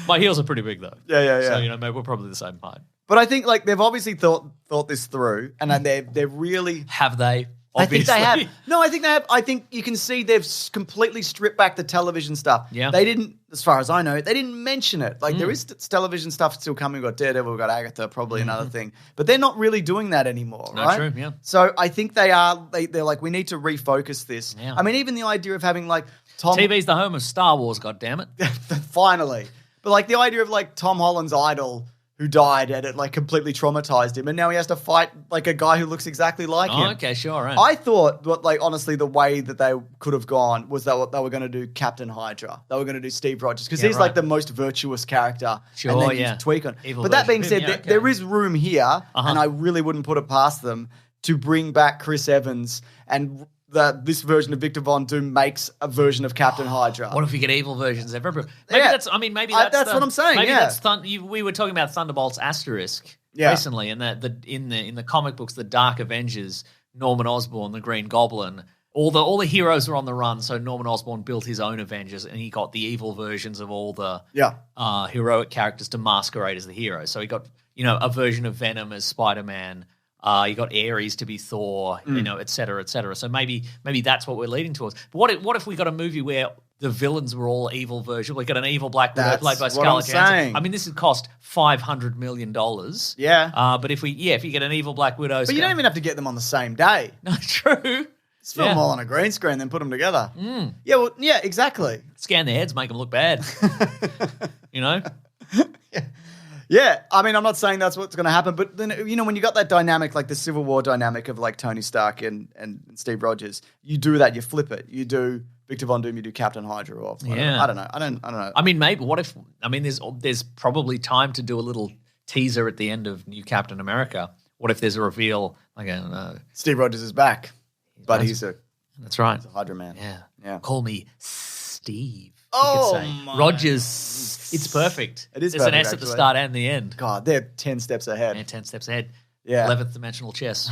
Speaker 2: My heels are pretty big though.
Speaker 1: Yeah.
Speaker 2: So maybe we're probably the same height.
Speaker 1: But I think like they've obviously thought this through, and they're really
Speaker 2: have they. Obviously.
Speaker 1: I think they have. No, I think they have. I think you can see they've completely stripped back the television stuff.
Speaker 2: Yeah.
Speaker 1: They didn't, as far as I know, they didn't mention it. Like, there is television stuff still coming. We've got Daredevil, we've got Agatha, probably another thing. But they're not really doing that anymore, right?
Speaker 2: True, yeah.
Speaker 1: So I think they are, they're like, we need to refocus this.
Speaker 2: Yeah.
Speaker 1: I mean, even the idea of having, like, Tom...
Speaker 2: TV's the home of Star Wars, goddammit.
Speaker 1: Finally. But, like, the idea of, like, Tom Holland's idol who died and it, like, completely traumatized him, and now he has to fight, like, a guy who looks exactly like him.
Speaker 2: Okay, sure, right.
Speaker 1: I thought, like, honestly, the way that they could have gone was that they were going to do Captain Hydra. They were going to do Steve Rogers, because he's, like, the most virtuous character.
Speaker 2: Sure,
Speaker 1: and then you tweak on.
Speaker 2: Evil
Speaker 1: but that being
Speaker 2: version.
Speaker 1: said,
Speaker 2: Okay.
Speaker 1: there is room here, and I really wouldn't put it past them to bring back Chris Evans, and this version of Victor Von Doom makes a version of Captain Hydra.
Speaker 2: What if we get evil versions of everybody? Maybe that's
Speaker 1: what I'm saying.
Speaker 2: Maybe
Speaker 1: yeah.
Speaker 2: that's we were talking about Thunderbolts *
Speaker 1: Yeah.
Speaker 2: recently, and that in the comic books, the Dark Avengers, Norman Osborn, the Green Goblin, all the heroes are on the run. So Norman Osborn built his own Avengers, and he got the evil versions of all the heroic characters to masquerade as the heroes. So he got a version of Venom as Spider-Man. You got Ares to be Thor, et cetera, et cetera. So maybe that's what we're leading towards. But what if we got a movie where the villains were all evil versions? We got an evil Black Widow played by Scarlett Johansson. I mean, this would cost $500 million.
Speaker 1: Yeah.
Speaker 2: But if you get an evil Black Widow,
Speaker 1: but you don't even have to get them on the same day.
Speaker 2: No, true.
Speaker 1: Just film them all on a green screen, then put them together. Yeah, well, yeah, exactly.
Speaker 2: Scan their heads, make them look bad.
Speaker 1: Yeah, I mean, I'm not saying that's what's going to happen, but then, when you got that dynamic, like the Civil War dynamic of like Tony Stark and Steve Rogers, you do that, you flip it. You do Victor Von Doom, you do Captain Hydra or whatever. I don't know.
Speaker 2: I mean, maybe there's probably time to do a little teaser at the end of New Captain America. What if there's a reveal? Like, I don't know.
Speaker 1: Steve Rogers is back, but
Speaker 2: that's right.
Speaker 1: He's a Hydra man.
Speaker 2: Yeah. Call me Steve.
Speaker 1: Oh,
Speaker 2: my. Rogers. It's perfect.
Speaker 1: It is
Speaker 2: There's
Speaker 1: perfect,
Speaker 2: an S at the start and the end.
Speaker 1: God, they're 10 steps ahead.
Speaker 2: Yeah, 10 steps ahead.
Speaker 1: Yeah.
Speaker 2: 11th dimensional chess.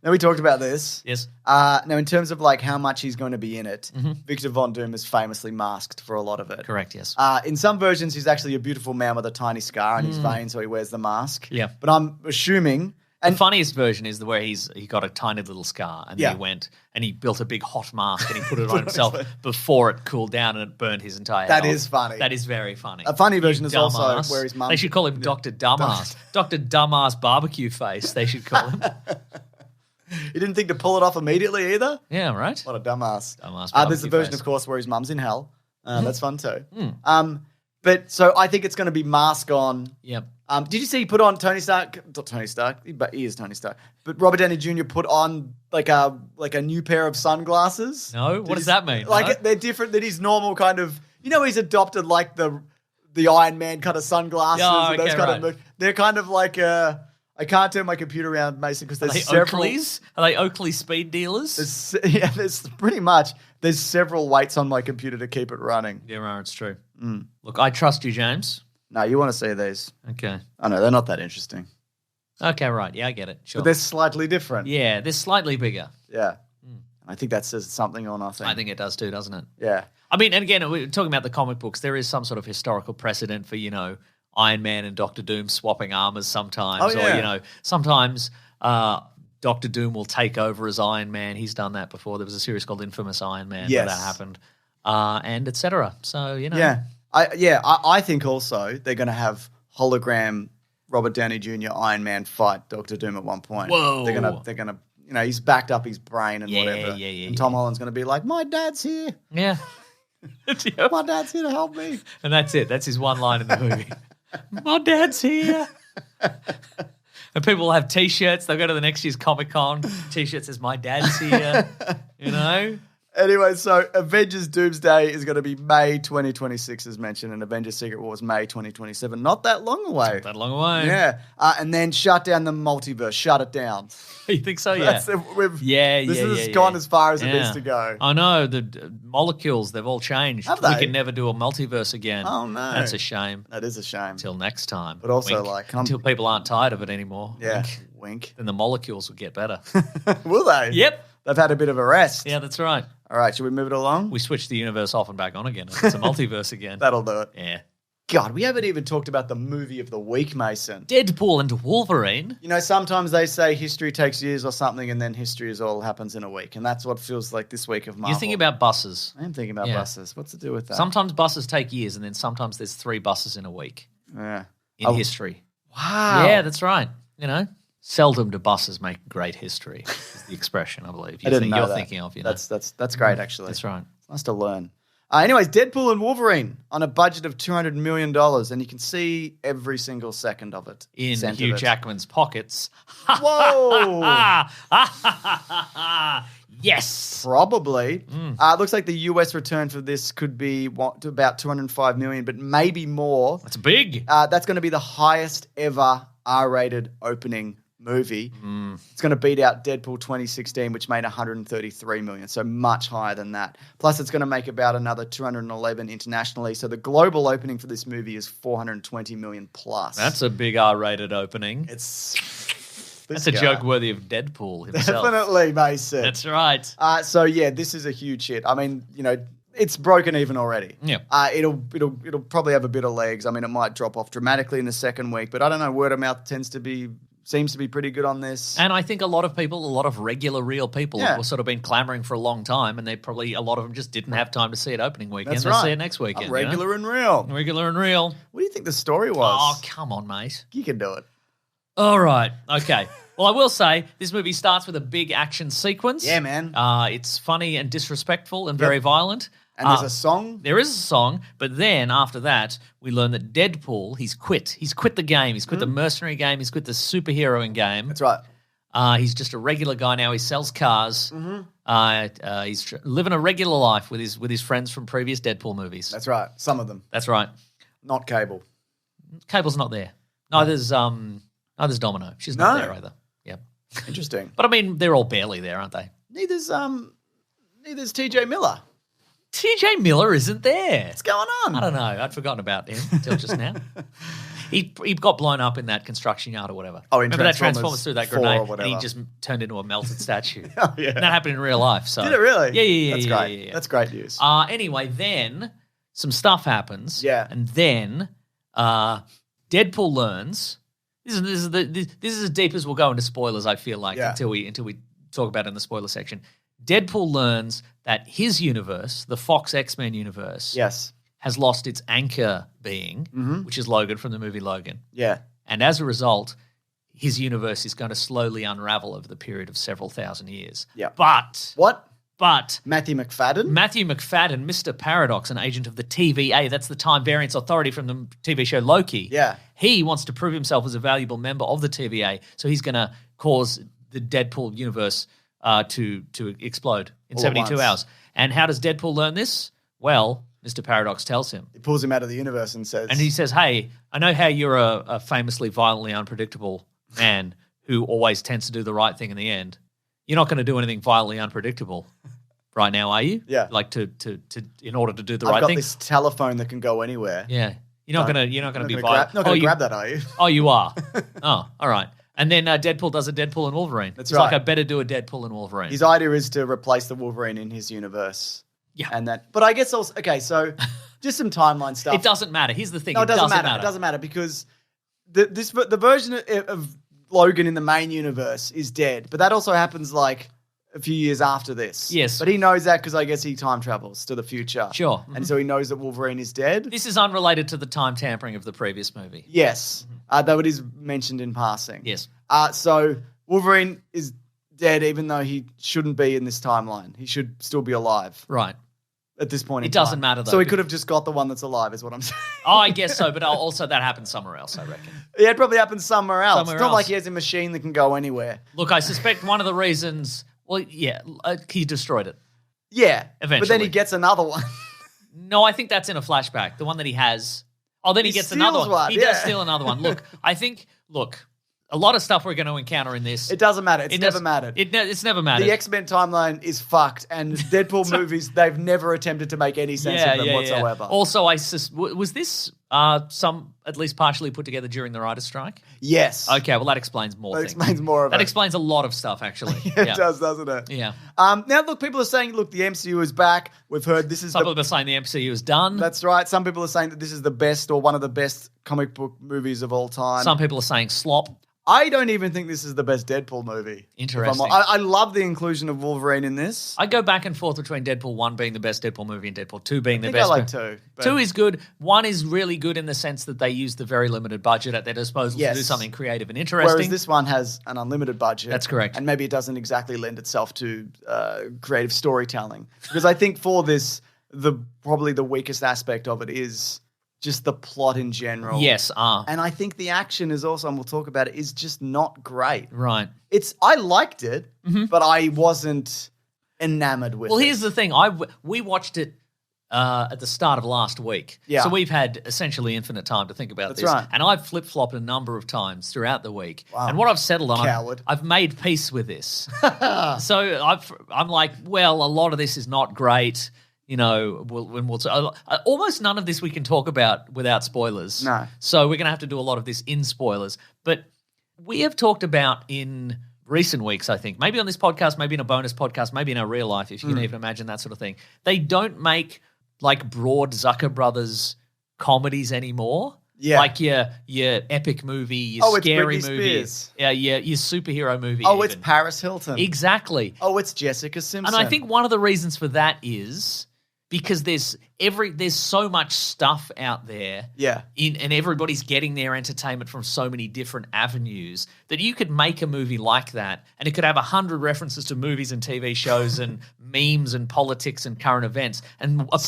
Speaker 1: Now, we talked about this.
Speaker 2: Yes.
Speaker 1: Now, in terms of like how much he's going to be in it, Victor Von Doom is famously masked for a lot of it.
Speaker 2: Correct, yes.
Speaker 1: In some versions, he's actually a beautiful man with a tiny scar on his vein, so he wears the mask.
Speaker 2: Yeah.
Speaker 1: But I'm assuming...
Speaker 2: And the funniest version is where he got a tiny little scar, and then he went and he built a big hot mask and he put it on himself before it cooled down and it burned his entire head.
Speaker 1: That is funny.
Speaker 2: That is very funny.
Speaker 1: A funny version is also where his mum...
Speaker 2: They should call him Dr. Dumbass. Dr. Dumbass Barbecue Face, they should call him.
Speaker 1: You didn't think to pull it off immediately either?
Speaker 2: Yeah, right.
Speaker 1: What a dumbass.
Speaker 2: There's
Speaker 1: the version, of course, where his mum's in hell. That's fun too. But so I think it's going to be mask on.
Speaker 2: Yep.
Speaker 1: Did you see he put on Tony Stark? Not Tony Stark, but he is Tony Stark. But Robert Downey Jr. put on like a new pair of sunglasses.
Speaker 2: No, what does that mean?
Speaker 1: Like they're different than his normal kind of. He's adopted like the Iron Man kind of sunglasses.
Speaker 2: Oh,
Speaker 1: and those
Speaker 2: okay,
Speaker 1: kind of. They're kind of like I can't turn my computer around, Mason, because there's several.
Speaker 2: Oakleys? Are they Oakley speed dealers?
Speaker 1: There's pretty much. There's several weights on my computer to keep it running.
Speaker 2: Yeah, it's true. Look, I trust you, James.
Speaker 1: No, you want to see these.
Speaker 2: Okay.
Speaker 1: I know, they're not that interesting.
Speaker 2: Okay, right. Yeah, I get it. Sure.
Speaker 1: But they're slightly different.
Speaker 2: Yeah, they're slightly bigger.
Speaker 1: Yeah. I think that says something on our thing.
Speaker 2: I think it does too, doesn't it?
Speaker 1: Yeah.
Speaker 2: I mean, and again, we're talking about the comic books. There is some sort of historical precedent for, Iron Man and Doctor Doom swapping armors sometimes.
Speaker 1: Oh, yeah.
Speaker 2: Or, sometimes Doctor Doom will take over as Iron Man. He's done that before. There was a series called Infamous Iron Man where that happened. And et cetera. So,
Speaker 1: Yeah. I think also they're going to have hologram Robert Downey Jr. Iron Man fight Doctor Doom at one point.
Speaker 2: Whoa.
Speaker 1: They're gonna he's backed up his brain and whatever. And Tom Holland's gonna be like, my dad's here.
Speaker 2: Yeah.
Speaker 1: My dad's here to help me.
Speaker 2: And that's it. That's his one line in the movie. My dad's here. And people will have T-shirts. They'll go to the next year's Comic-Con. T-shirt says, my dad's here.
Speaker 1: Anyway, so Avengers Doomsday is going to be May 2026, as mentioned, and Avengers Secret Wars May 2027. Not that long away.
Speaker 2: Not that long away.
Speaker 1: Yeah. And then shut down the multiverse. Shut it down.
Speaker 2: You think so? Yeah.
Speaker 1: This has gone as far as it needs to go.
Speaker 2: I know. The molecules, they've all changed.
Speaker 1: Have they?
Speaker 2: We can never do a multiverse again.
Speaker 1: Oh, no.
Speaker 2: That's a shame.
Speaker 1: That is a shame.
Speaker 2: Until next time.
Speaker 1: But also,
Speaker 2: until people aren't tired of it anymore.
Speaker 1: Yeah. Wink.
Speaker 2: Then the molecules will get better.
Speaker 1: Will they?
Speaker 2: Yep.
Speaker 1: They've had a bit of a rest.
Speaker 2: Yeah, that's right.
Speaker 1: All right, should we move it along?
Speaker 2: We switch the universe off and back on again. It's a multiverse again.
Speaker 1: That'll do it.
Speaker 2: Yeah.
Speaker 1: God, we haven't even talked about the movie of the week, Mason.
Speaker 2: Deadpool and Wolverine.
Speaker 1: You know, sometimes they say history takes years or something, and then history all happens in a week. And that's what feels like this week of Marvel.
Speaker 2: You're thinking about buses.
Speaker 1: I am thinking about buses. What's to do with that?
Speaker 2: Sometimes buses take years, and then sometimes there's 3 buses in a week
Speaker 1: in
Speaker 2: history.
Speaker 1: Wow.
Speaker 2: Yeah, that's right. You know, seldom do buses make great history, is the expression, I believe.
Speaker 1: I didn't know
Speaker 2: you're
Speaker 1: that.
Speaker 2: thinking of. You know?
Speaker 1: That's great, actually.
Speaker 2: That's right.
Speaker 1: It's nice to learn. Anyways, Deadpool and Wolverine on a budget of $200 million, and you can see every single second of it.
Speaker 2: In Hugh Jackman's pockets.
Speaker 1: Whoa!
Speaker 2: Yes.
Speaker 1: Probably. Looks like the US return for this could be to about $205 million, but maybe more.
Speaker 2: That's big.
Speaker 1: That's going to be the highest ever R-rated opening movie. It's going to beat out Deadpool 2016, which made $133 million, so much higher than that. Plus, it's going to make about another $211 internationally. So the global opening for this movie is $420 million plus.
Speaker 2: That's a big R-rated opening. That's a joke worthy of Deadpool himself.
Speaker 1: Definitely, Mason.
Speaker 2: That's right.
Speaker 1: So yeah, this is a huge hit. I mean, you know, it's broken even already.
Speaker 2: Yeah.
Speaker 1: It'll probably have a bit of legs. I mean, it might drop off dramatically in the second week, but I don't know. Word of mouth seems to be pretty good on this.
Speaker 2: And I think a lot of regular, real people have sort of been clamoring for a long time, and a lot of them just didn't have time to see it opening weekend.
Speaker 1: That's
Speaker 2: They'll
Speaker 1: right.
Speaker 2: see it next weekend.
Speaker 1: Regular and real.
Speaker 2: Regular and real.
Speaker 1: What do you think the story was?
Speaker 2: Oh, come on, mate.
Speaker 1: You can do it.
Speaker 2: All right. Okay. Well, I will say this movie starts with a big action sequence.
Speaker 1: Yeah, man.
Speaker 2: It's funny and disrespectful and very violent.
Speaker 1: And there's a song?
Speaker 2: There is a song, but then after that, we learn that Deadpool, he's quit. He's quit the game. He's quit the mercenary game. He's quit the superheroing game.
Speaker 1: That's right.
Speaker 2: He's just a regular guy now. He sells cars. He's living a regular life with his friends from previous Deadpool movies.
Speaker 1: That's right. Some of them.
Speaker 2: That's right.
Speaker 1: Not Cable.
Speaker 2: Cable's not there. Neither's Domino. She's not there either. Yep.
Speaker 1: Interesting.
Speaker 2: But I mean, they're all barely there, aren't they?
Speaker 1: Neither's TJ Miller.
Speaker 2: TJ Miller isn't there.
Speaker 1: What's going on?
Speaker 2: I don't know. I'd forgotten about him until just now. He got blown up in that construction yard or whatever.
Speaker 1: Oh, in
Speaker 2: Remember that Transformers threw that
Speaker 1: 4
Speaker 2: grenade
Speaker 1: or whatever.
Speaker 2: and he just turned into a melted statue.
Speaker 1: Oh, yeah.
Speaker 2: And that happened in real life. So.
Speaker 1: Did it really?
Speaker 2: Yeah.
Speaker 1: That's great.
Speaker 2: Yeah.
Speaker 1: That's great news.
Speaker 2: Anyway, then some stuff happens.
Speaker 1: Yeah.
Speaker 2: And then Deadpool learns. This is as deep as we'll go into spoilers, I feel like, until we talk about it in the spoiler section. Deadpool learns that his universe, the Fox X-Men universe, has lost its anchor being, which is Logan from the movie Logan.
Speaker 1: Yeah.
Speaker 2: And as a result, his universe is going to slowly unravel over the period of several thousand years.
Speaker 1: Yeah.
Speaker 2: But
Speaker 1: Matthew McFadden,
Speaker 2: Mr. Paradox, an agent of the TVA, that's the Time Variance Authority from the TV show Loki.
Speaker 1: Yeah.
Speaker 2: He wants to prove himself as a valuable member of the TVA, so he's going to cause the Deadpool universe to explode in 72 hours. And how does Deadpool learn this? Well, Mr. Paradox tells him.
Speaker 1: He pulls him out of the universe and says...
Speaker 2: And he says, hey, I know how you're a famously violently unpredictable man who always tends to do the right thing in the end. You're not going to do anything violently unpredictable right now, are you?
Speaker 1: Yeah.
Speaker 2: Like in order to do the right thing.
Speaker 1: I've got this telephone that can go anywhere.
Speaker 2: Yeah. You're not going to be
Speaker 1: violent. Not going to grab that, are you?
Speaker 2: Oh, you are. Oh, all right. And then Deadpool does a Deadpool and Wolverine.
Speaker 1: That's
Speaker 2: right.
Speaker 1: right.
Speaker 2: Like, I better do a Deadpool and Wolverine.
Speaker 1: His idea is to replace the Wolverine in his universe.
Speaker 2: Yeah.
Speaker 1: But I guess also, okay, so just some timeline stuff.
Speaker 2: It doesn't matter. Here's the thing.
Speaker 1: No, it doesn't matter. It doesn't matter because the version of Logan in the main universe is dead. But that also happens like a few years after this.
Speaker 2: Yes.
Speaker 1: But he knows that because I guess he time travels to the future.
Speaker 2: Sure. Mm-hmm.
Speaker 1: And so he knows that Wolverine is dead.
Speaker 2: This is unrelated to the time tampering of the previous movie.
Speaker 1: Yes. Though it is mentioned in passing.
Speaker 2: Yes.
Speaker 1: So Wolverine is dead even though he shouldn't be in this timeline. He should still be alive.
Speaker 2: Right.
Speaker 1: At this point
Speaker 2: It doesn't matter, though.
Speaker 1: So he could have just got the one that's alive is what I'm saying.
Speaker 2: Oh, I guess so. But also that happens somewhere else, I reckon.
Speaker 1: Yeah, it probably happens somewhere else.
Speaker 2: Somewhere
Speaker 1: It's not
Speaker 2: else.
Speaker 1: like he has a machine that can go anywhere.
Speaker 2: Look, I suspect one of the reasons... Well, yeah, he destroyed it.
Speaker 1: Yeah.
Speaker 2: Eventually.
Speaker 1: But then he gets another one.
Speaker 2: No, I think that's in a flashback. The one that he has. Oh, then he gets another
Speaker 1: steals one,
Speaker 2: He does steal another one. Look, a lot of stuff we're going to encounter in this.
Speaker 1: It doesn't matter. It's never mattered.
Speaker 2: It's never mattered.
Speaker 1: The X-Men timeline is fucked, and Deadpool movies, they've never attempted to make any sense of them whatsoever.
Speaker 2: Also, was this Some at least partially put together during the writer's strike?
Speaker 1: Yes.
Speaker 2: Okay, well, that explains more
Speaker 1: That
Speaker 2: things.
Speaker 1: explains more of it.
Speaker 2: That explains a lot of stuff, actually.
Speaker 1: It does, doesn't it?
Speaker 2: Yeah.
Speaker 1: Now, look, people are saying, look, the MCU is back. We've heard this is
Speaker 2: Some people are saying the MCU is done.
Speaker 1: That's right. Some people are saying that this is the best or one of the best comic book movies of all time.
Speaker 2: Some people are saying slop.
Speaker 1: I don't even think this is the best Deadpool movie.
Speaker 2: Interesting.
Speaker 1: I love the inclusion of Wolverine in this.
Speaker 2: I go back and forth between Deadpool 1 being the best Deadpool movie and Deadpool 2 being the
Speaker 1: I think
Speaker 2: best.
Speaker 1: I like 2. But
Speaker 2: 2 is good. 1 is really good in the sense that they use the very limited budget at their disposal to do something creative and interesting.
Speaker 1: Whereas this one has an unlimited budget.
Speaker 2: That's correct.
Speaker 1: And maybe it doesn't exactly lend itself to creative storytelling. Because I think for this, probably the weakest aspect of it is just the plot in general.
Speaker 2: Yes.
Speaker 1: And I think the action is also, and we'll talk about it, is just not great.
Speaker 2: Right.
Speaker 1: I liked it, but I wasn't enamored with it.
Speaker 2: Well, here's the thing. We watched it at the start of last week.
Speaker 1: Yeah.
Speaker 2: So we've had essentially infinite time to think about this.
Speaker 1: Right.
Speaker 2: And I've flip-flopped a number of times throughout the week.
Speaker 1: Wow.
Speaker 2: And what I've settled on,
Speaker 1: Coward.
Speaker 2: I've made peace with this. So I'm like, well, a lot of this is not great. You know, almost none of this we can talk about without spoilers.
Speaker 1: No.
Speaker 2: So we're going to have to do a lot of this in spoilers. But we have talked about in recent weeks, I think, maybe on this podcast, maybe in a bonus podcast, maybe in our real life, if you can even imagine that sort of thing. They don't make like broad Zucker Brothers comedies anymore.
Speaker 1: Yeah.
Speaker 2: Like your epic movie, your scary
Speaker 1: it's Britney
Speaker 2: movie.
Speaker 1: Spears.
Speaker 2: Yeah, your superhero movie.
Speaker 1: Oh, it's
Speaker 2: even.
Speaker 1: Paris Hilton.
Speaker 2: Exactly.
Speaker 1: Oh, it's Jessica Simpson.
Speaker 2: And I think one of the reasons for that is because there's so much stuff out there.
Speaker 1: Yeah.
Speaker 2: And everybody's getting their entertainment from so many different avenues that you could make a movie like that and it could have 100 references to movies and TV shows and memes and politics and current events. And a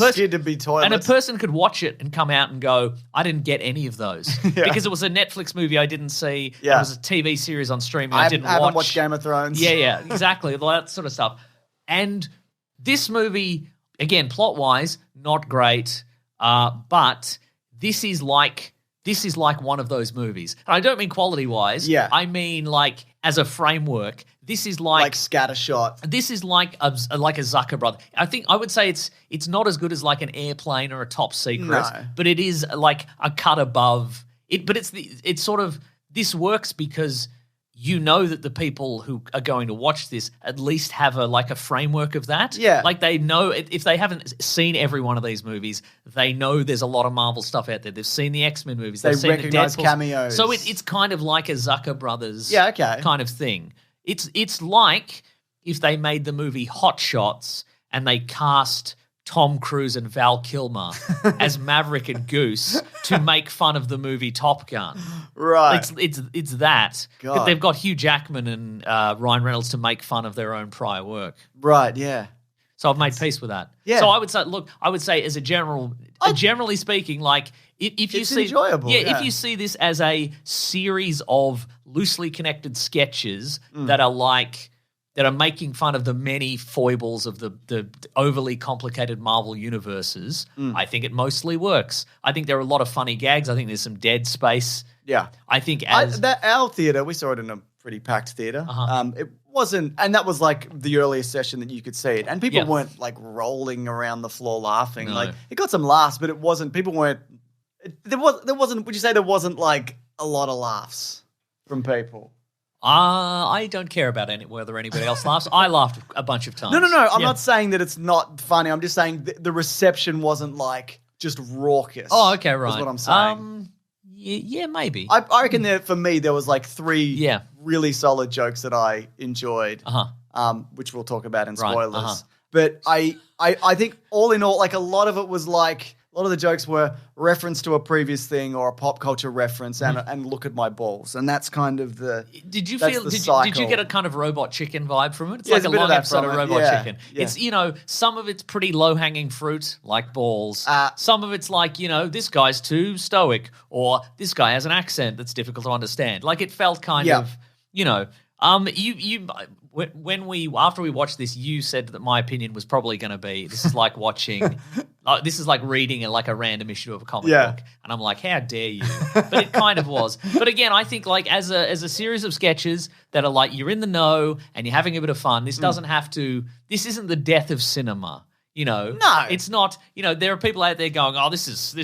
Speaker 2: person could watch it and come out and go, I didn't get any of those. Because it was a Netflix movie I didn't see.
Speaker 1: Yeah.
Speaker 2: It was a TV series on streaming I didn't watch.
Speaker 1: I haven't watched Game of Thrones.
Speaker 2: Yeah, exactly. All that sort of stuff. And this movie, again, plot-wise, not great, but this is like one of those movies. And I don't mean quality-wise.
Speaker 1: Yeah.
Speaker 2: I mean like as a framework. This is like
Speaker 1: scattershot.
Speaker 2: This is like a Zucker Brother. I would say it's not as good as like an Airplane or a Top Secret,
Speaker 1: No.
Speaker 2: but it is like a cut above it. But it's sort of this works because you know that the people who are going to watch this at least have a framework of that.
Speaker 1: Yeah.
Speaker 2: Like they know if they haven't seen every one of these movies, they know there's a lot of Marvel stuff out there. They've seen the X-Men movies. They've seen
Speaker 1: recognize
Speaker 2: the Deadpool
Speaker 1: cameos.
Speaker 2: So it's kind of like a Zucker Brothers kind of thing. It's like if they made the movie Hot Shots and they cast Tom Cruise and Val Kilmer as Maverick and Goose to make fun of the movie Top Gun.
Speaker 1: Right.
Speaker 2: It's that.
Speaker 1: God.
Speaker 2: They've got Hugh Jackman and Ryan Reynolds to make fun of their own prior work.
Speaker 1: Right, yeah.
Speaker 2: So I've made peace with that.
Speaker 1: Yeah.
Speaker 2: So I would say as generally speaking, like if you
Speaker 1: It's
Speaker 2: see
Speaker 1: enjoyable, yeah.
Speaker 2: if you see this as a series of loosely connected sketches that are making fun of the many foibles of the overly complicated Marvel universes, I think it mostly works. I think there are a lot of funny gags. I think there's some dead space.
Speaker 1: Yeah.
Speaker 2: I think
Speaker 1: our theater, we saw it in a pretty packed theater. It wasn't, and that was like the earliest session that you could see it. And people weren't like rolling around the floor laughing.
Speaker 2: No.
Speaker 1: Like it got some laughs, but it wasn't, people weren't, there wasn't, would you say there wasn't like a lot of laughs from people?
Speaker 2: I don't care about whether anybody else laughs. I laughed a bunch of times.
Speaker 1: No. I'm not saying that it's not funny. I'm just saying the reception wasn't like just raucous.
Speaker 2: Oh, okay, right.
Speaker 1: Is what I'm saying.
Speaker 2: Yeah, maybe.
Speaker 1: I reckon for me there was like 3 really solid jokes that I enjoyed, which we'll talk about in spoilers. But I think all in all, like a lot of it was like, a lot of the jokes were reference to a previous thing or a pop culture reference and look at my balls. And that's kind of the
Speaker 2: Did you
Speaker 1: cycle.
Speaker 2: get a kind of Robot Chicken vibe from it? It's
Speaker 1: Yeah,
Speaker 2: like
Speaker 1: there's
Speaker 2: a
Speaker 1: a bit of
Speaker 2: long
Speaker 1: that
Speaker 2: episode
Speaker 1: from
Speaker 2: of
Speaker 1: it.
Speaker 2: Robot
Speaker 1: Yeah,
Speaker 2: Chicken.
Speaker 1: yeah.
Speaker 2: It's, some of it's pretty low-hanging fruit, like balls. Some of it's like, this guy's too stoic or this guy has an accent that's difficult to understand. Like it felt kind of, after we watched this, you said that my opinion was probably going to be, this is like watching, this is like reading a random issue of a comic book. And I'm like, how dare you? But it kind of was. But again, I think like as a series of sketches that are like, you're in the know and you're having a bit of fun, this doesn't have to, this isn't the death of cinema. No, it's not. There are people out there going, "Oh, this is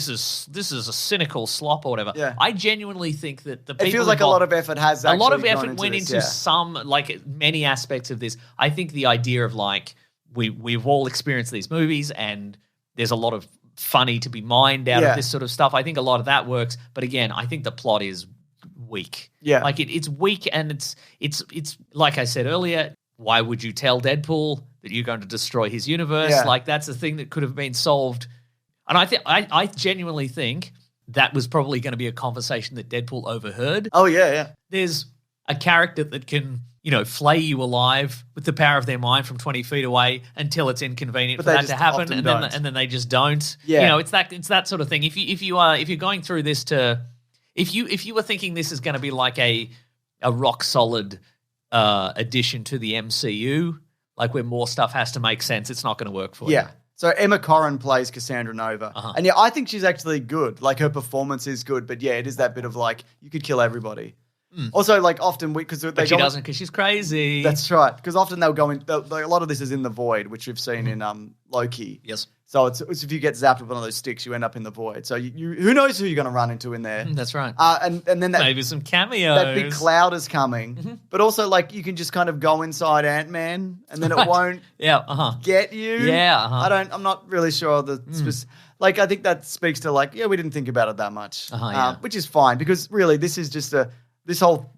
Speaker 2: a cynical slop or whatever."
Speaker 1: Yeah.
Speaker 2: I genuinely think that the people
Speaker 1: it feels like a lot of effort has
Speaker 2: a lot of
Speaker 1: actually
Speaker 2: effort went into some many aspects of this. I think the idea of we've all experienced these movies and there's a lot of funny to be mined out of this sort of stuff. I think a lot of that works, but again, I think the plot is weak.
Speaker 1: Yeah,
Speaker 2: it's weak, and it's like I said earlier. Why would you tell Deadpool that you're going to destroy his universe?
Speaker 1: Yeah.
Speaker 2: That's a thing that could have been solved. And I genuinely think that was probably going to be a conversation that Deadpool overheard.
Speaker 1: Oh, yeah.
Speaker 2: There's a character that can, flay you alive with the power of their mind from 20 feet away until it's inconvenient for that to happen, and then they just don't.
Speaker 1: Yeah.
Speaker 2: It's that sort of thing. If you're going through this if you were thinking this is going to be like a rock solid addition to the MCU, where more stuff has to make sense, it's not going to work for you.
Speaker 1: Yeah. So Emma Corrin plays Cassandra Nova. And I think she's actually good. Her performance is good, but it is that bit of you could kill everybody. Also, often because
Speaker 2: she doesn't because she's crazy.
Speaker 1: That's right. Because often they'll go in. A lot of this is in the void, which we've seen in Loki.
Speaker 2: Yes.
Speaker 1: So it's if you get zapped with one of those sticks, you end up in the void. So you who knows who you're going to run into in there?
Speaker 2: That's right.
Speaker 1: And then
Speaker 2: maybe some cameos.
Speaker 1: That big cloud is coming, but also you can just kind of go inside Ant-Man, and then it won't get you.
Speaker 2: Yeah.
Speaker 1: I'm not really sure the I think that speaks to we didn't think about it that much, which is fine because really this is just this whole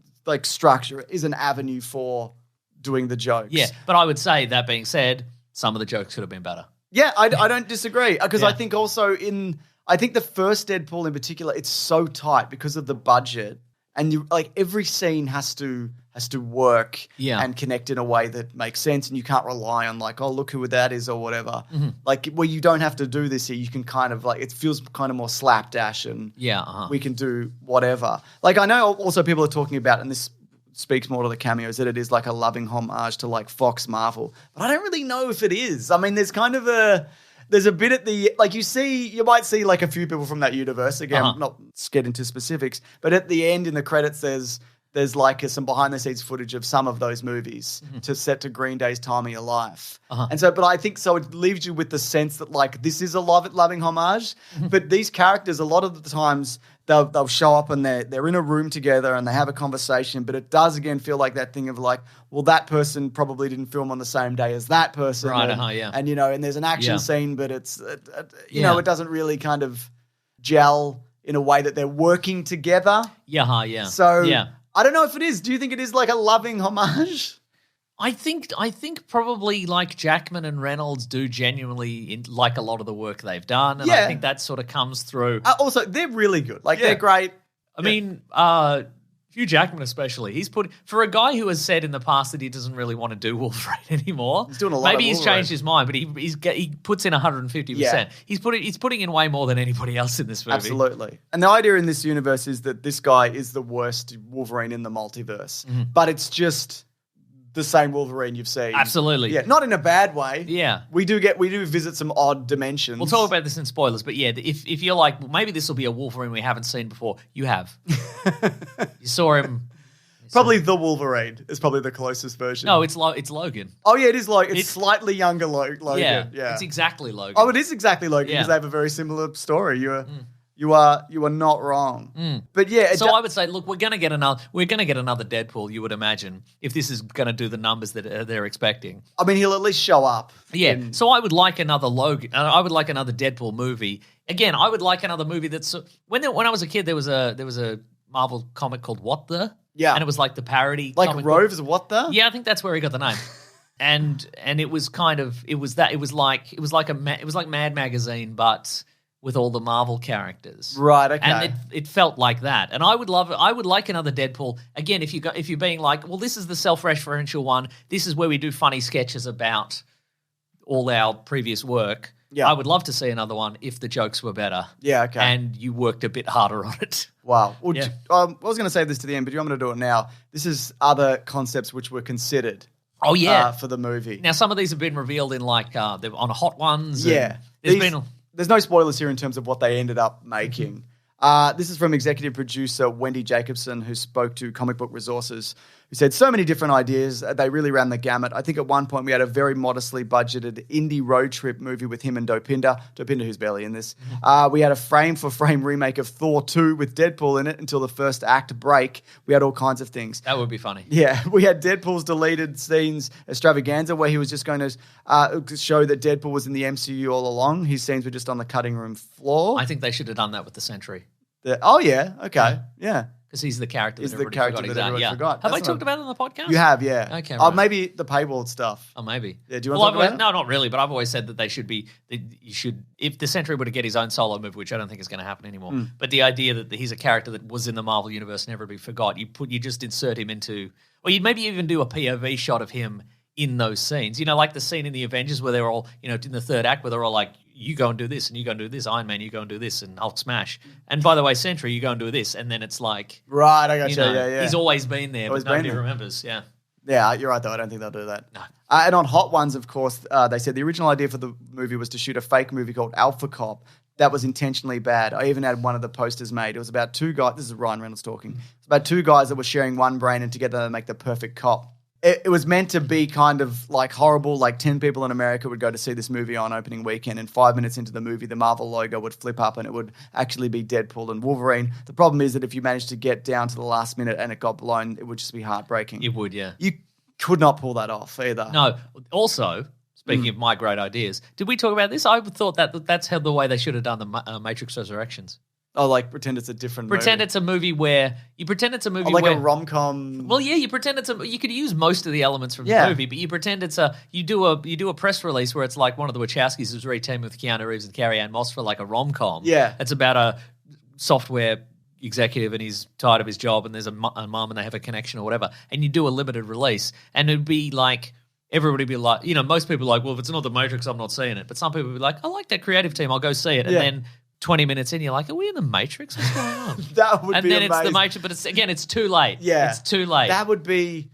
Speaker 1: structure is an avenue for doing the jokes.
Speaker 2: Yeah, but I would say, that being said, some of the jokes could have been better.
Speaker 1: Yeah, I don't disagree because I think also I think the first Deadpool in particular, it's so tight because of the budget, and you every scene has to work and connect in a way that makes sense, and you can't rely on oh, look who that is or whatever. Where you don't have to do this here, you can kind of it feels kind of more slapdash and we can do whatever. I know also people are talking about, and this speaks more to the cameos, that it is a loving homage to Fox Marvel, but I don't really know if it is. I mean, there's kind of there's a bit at the you might see a few people from that universe again. Not get into specifics, but at the end in the credits there's some behind the scenes footage of some of those movies to set to Green Day's Time of Your Life. And so, but I think so it leaves you with the sense that this is a loving homage, but these characters a lot of the times they'll show up and they're in a room together and they have a conversation, but it does again feel like that thing of well, that person probably didn't film on the same day as that person.
Speaker 2: Right,
Speaker 1: and and there's an action scene, but it's, it doesn't really kind of gel in a way that they're working together.
Speaker 2: Yeah.
Speaker 1: So, I don't know if it is. Do you think it is a loving homage?
Speaker 2: I think probably Jackman and Reynolds do genuinely like a lot of the work they've done, and I think that sort of comes through.
Speaker 1: Also, they're really good. They're great.
Speaker 2: I mean, Hugh Jackman especially. He's for a guy who has said in the past that he doesn't really want to do Wolverine anymore.
Speaker 1: He's doing a lot.
Speaker 2: Maybe he's changed his mind, but he puts in 150%.
Speaker 1: Yeah.
Speaker 2: He's putting in way more than anybody else in this movie.
Speaker 1: Absolutely. And the idea in this universe is that this guy is the worst Wolverine in the multiverse, but it's just the same Wolverine you've seen.
Speaker 2: Absolutely.
Speaker 1: Yeah, not in a bad way.
Speaker 2: Yeah.
Speaker 1: We do visit some odd dimensions.
Speaker 2: We'll talk about this in spoilers, but if you're well, maybe this will be a Wolverine we haven't seen before, you have. You saw him.
Speaker 1: Probably the Wolverine is probably the closest version.
Speaker 2: No, it's Logan.
Speaker 1: Oh, yeah, it is Logan. It's slightly younger Logan. Yeah.
Speaker 2: It's exactly Logan.
Speaker 1: Oh, it is exactly Logan because they have a very similar story. You are not wrong. But yeah,
Speaker 2: so I would say, look, we're gonna get another Deadpool. You would imagine if this is gonna do the numbers that they're expecting.
Speaker 1: I mean, he'll at least show up.
Speaker 2: Yeah. So I would like another Logan. I would like another Deadpool movie. Again, I would like another movie that's when I was a kid. There was a Marvel comic called What the?
Speaker 1: Yeah.
Speaker 2: And it was the parody.
Speaker 1: Rove's What the?
Speaker 2: Yeah, I think that's where he got the name. and it was kind of it was like Mad Magazine, but with all the Marvel characters.
Speaker 1: Right, okay.
Speaker 2: And it felt like that. And I would like another Deadpool. Again, if you're being well, this is the self-referential one. This is where we do funny sketches about all our previous work.
Speaker 1: Yeah.
Speaker 2: I would love to see another one if the jokes were better.
Speaker 1: Yeah, okay.
Speaker 2: And you worked a bit harder on it.
Speaker 1: Wow. Well, I was going to say this to the end, but you want me to do it now. This is other concepts which were considered.
Speaker 2: Oh, yeah.
Speaker 1: For the movie.
Speaker 2: Now, some of these have been revealed in they're on Hot Ones.
Speaker 1: Yeah. There's no spoilers here in terms of what they ended up making. This is from executive producer Wendy Jacobson, who spoke to Comic Book Resources, who said so many different ideas. They really ran the gamut. I think at one point we had a very modestly budgeted indie road trip movie with him and Dopinder, who's barely in this. We had a frame-for-frame remake of Thor 2 with Deadpool in it until the first act break. We had all kinds of things.
Speaker 2: That would be funny.
Speaker 1: Yeah, we had Deadpool's deleted scenes extravaganza where he was just going to show that Deadpool was in the MCU all along. His scenes were just on the cutting room floor.
Speaker 2: I think they should have done that with the Sentry.
Speaker 1: Oh, yeah. Okay. Yeah.
Speaker 2: Because he's the character
Speaker 1: He's
Speaker 2: that
Speaker 1: the
Speaker 2: everybody
Speaker 1: character
Speaker 2: forgot.
Speaker 1: that everyone forgot.
Speaker 2: Have I talked about it on the podcast?
Speaker 1: You have, yeah.
Speaker 2: Okay, right.
Speaker 1: Maybe the paywall stuff.
Speaker 2: Oh, maybe.
Speaker 1: Yeah, do you want to talk about it?
Speaker 2: No, not really, but I've always said that they should be, if the Sentry were to get his own solo movie, which I don't think is going to happen anymore, but the idea that he's a character that was in the Marvel Universe and never be forgot, you just insert him into, or you'd maybe even do a POV shot of him in those scenes. You know, like the scene in the Avengers where they're all, in the third act where they're all like, you go and do this, and you go and do this. Iron Man, you go and do this, and Hulk smash. And by the way, Sentry, you go and do this. And then it's like...
Speaker 1: Right, I got you. Yeah.
Speaker 2: He's always been there, but nobody remembers. Yeah.
Speaker 1: Yeah, you're right, though. I don't think they'll do that.
Speaker 2: No.
Speaker 1: And on Hot Ones, of course, they said the original idea for the movie was to shoot a fake movie called Alpha Cop. That was intentionally bad. I even had one of the posters made. It was about two guys... This is Ryan Reynolds talking. It's about two guys that were sharing one brain and together they make the perfect cop. It was meant to be kind of like horrible, like 10 people in America would go to see this movie on opening weekend, and 5 minutes into the movie, the Marvel logo would flip up and it would actually be Deadpool and Wolverine. The problem is that if you managed to get down to the last minute and it got blown, it would just be heartbreaking.
Speaker 2: It would, yeah.
Speaker 1: You could not pull that off either.
Speaker 2: No. Also, speaking of my great ideas, did we talk about this? I thought that's how the way they should have done the Matrix Resurrections.
Speaker 1: Oh, like pretend it's a different
Speaker 2: movie.
Speaker 1: It's a movie
Speaker 2: where...
Speaker 1: like a rom-com...
Speaker 2: Well, yeah, you pretend you could use most of the elements from the movie, but you pretend you do a press release where it's like one of the Wachowskis who's re-teamed with Keanu Reeves and Carrie-Anne Moss for like a rom-com.
Speaker 1: Yeah.
Speaker 2: It's about a software executive and he's tired of his job and there's a mom and they have a connection or whatever, and you do a limited release and it'd be like... Everybody would be like, most people are like, well, if it's not the Matrix, I'm not seeing it. But some people would be like, I like that creative team, I'll go see it. And then 20 minutes in, you're like, are we in the Matrix? What's going on?
Speaker 1: That would be amazing.
Speaker 2: And then it's the Matrix, but it's too late.
Speaker 1: Yeah.
Speaker 2: It's too late.
Speaker 1: That would be,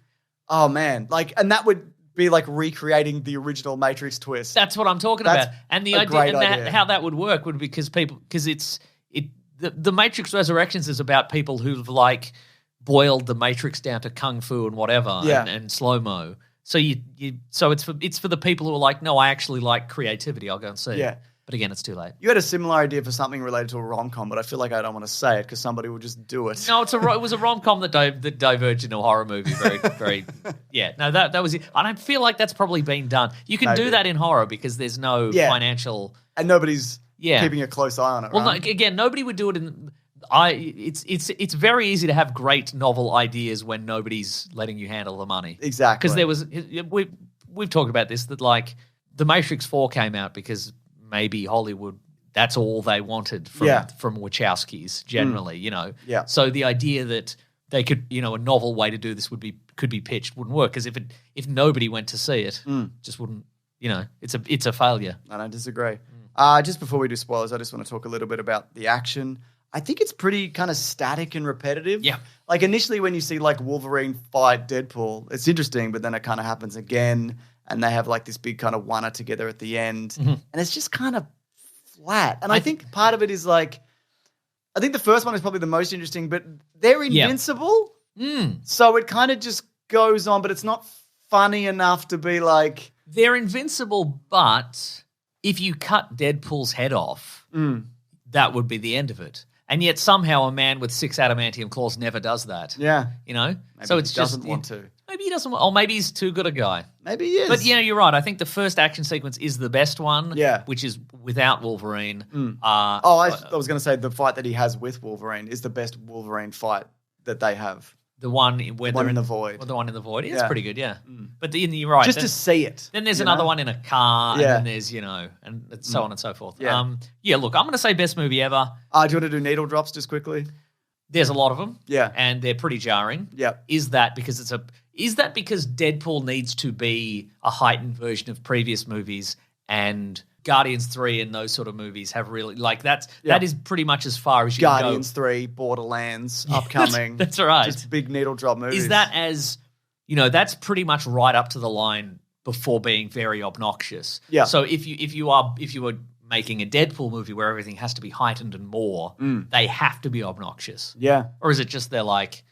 Speaker 1: oh man. And that would be like recreating the original Matrix twist.
Speaker 2: That's what I'm talking about. And the idea, how that would work would be because the Matrix Resurrections is about people who've like boiled the Matrix down to kung fu and whatever and slow-mo. So so it's for the people who are like, no, I actually like creativity. I'll go and see it. Yeah. But again, it's too late.
Speaker 1: You had a similar idea for something related to a rom-com, but I feel like I don't want to say it because somebody will just do it.
Speaker 2: No, it was a rom-com that diverged into a horror movie. Very, very, yeah. No, that was it. I don't feel like that's probably been done. You can do that in horror because there's no financial...
Speaker 1: And nobody's keeping a close eye on it,
Speaker 2: well,
Speaker 1: right?
Speaker 2: No, again, nobody would do it in... It's very easy to have great novel ideas when nobody's letting you handle the money.
Speaker 1: Exactly.
Speaker 2: Because we've talked about this, that like The Matrix 4 came out because... maybe Hollywood, that's all they wanted from Wachowskis generally,
Speaker 1: Yeah.
Speaker 2: So the idea that they could, a novel way to do this could be pitched wouldn't work because if nobody went to see it, just wouldn't, it's a failure.
Speaker 1: I don't disagree. Just before we do spoilers, I just want to talk a little bit about the action. I think it's pretty kind of static and repetitive.
Speaker 2: Yeah.
Speaker 1: Like initially when you see like Wolverine fight Deadpool, it's interesting, but then it kind of happens again. And they have like this big kind of one-er together at the end. Mm-hmm. And it's just kind of flat. And I think part of it is like, I think the first one is probably the most interesting, but they're invincible. Yeah. So it kind of just goes on, but it's not funny enough to be like...
Speaker 2: They're invincible, but if you cut Deadpool's head off, that would be the end of it. And yet somehow a man with 6 adamantium claws never does that.
Speaker 1: Yeah.
Speaker 2: Maybe
Speaker 1: so it's doesn't want to.
Speaker 2: Maybe he doesn't want, or maybe he's too good a guy.
Speaker 1: Maybe he is.
Speaker 2: But you're right. I think the first action sequence is the best one.
Speaker 1: Yeah.
Speaker 2: Which is without Wolverine.
Speaker 1: I was going to say the fight that he has with Wolverine is the best Wolverine fight that they have.
Speaker 2: The one where they're
Speaker 1: in the void.
Speaker 2: The one in the void. It's pretty good, yeah. But you're right.
Speaker 1: Just to see it.
Speaker 2: Then there's another one in a car, and then there's, and so on and so forth.
Speaker 1: Yeah.
Speaker 2: Look, I'm going to say best movie ever.
Speaker 1: Do you want to do needle drops just quickly?
Speaker 2: There's a lot of them.
Speaker 1: Yeah.
Speaker 2: And they're pretty jarring.
Speaker 1: Yeah.
Speaker 2: Is that because Deadpool needs to be a heightened version of previous movies and Guardians 3 and those sort of movies have really that is pretty much as far as you can go.
Speaker 1: Guardians 3, Borderlands, upcoming.
Speaker 2: That's right.
Speaker 1: Just big needle drop movies.
Speaker 2: Is that as that's pretty much right up to the line before being very obnoxious. Yeah. So if you were making a Deadpool movie where everything has to be heightened and more, they have to be obnoxious.
Speaker 1: Yeah.
Speaker 2: Or is it just they're like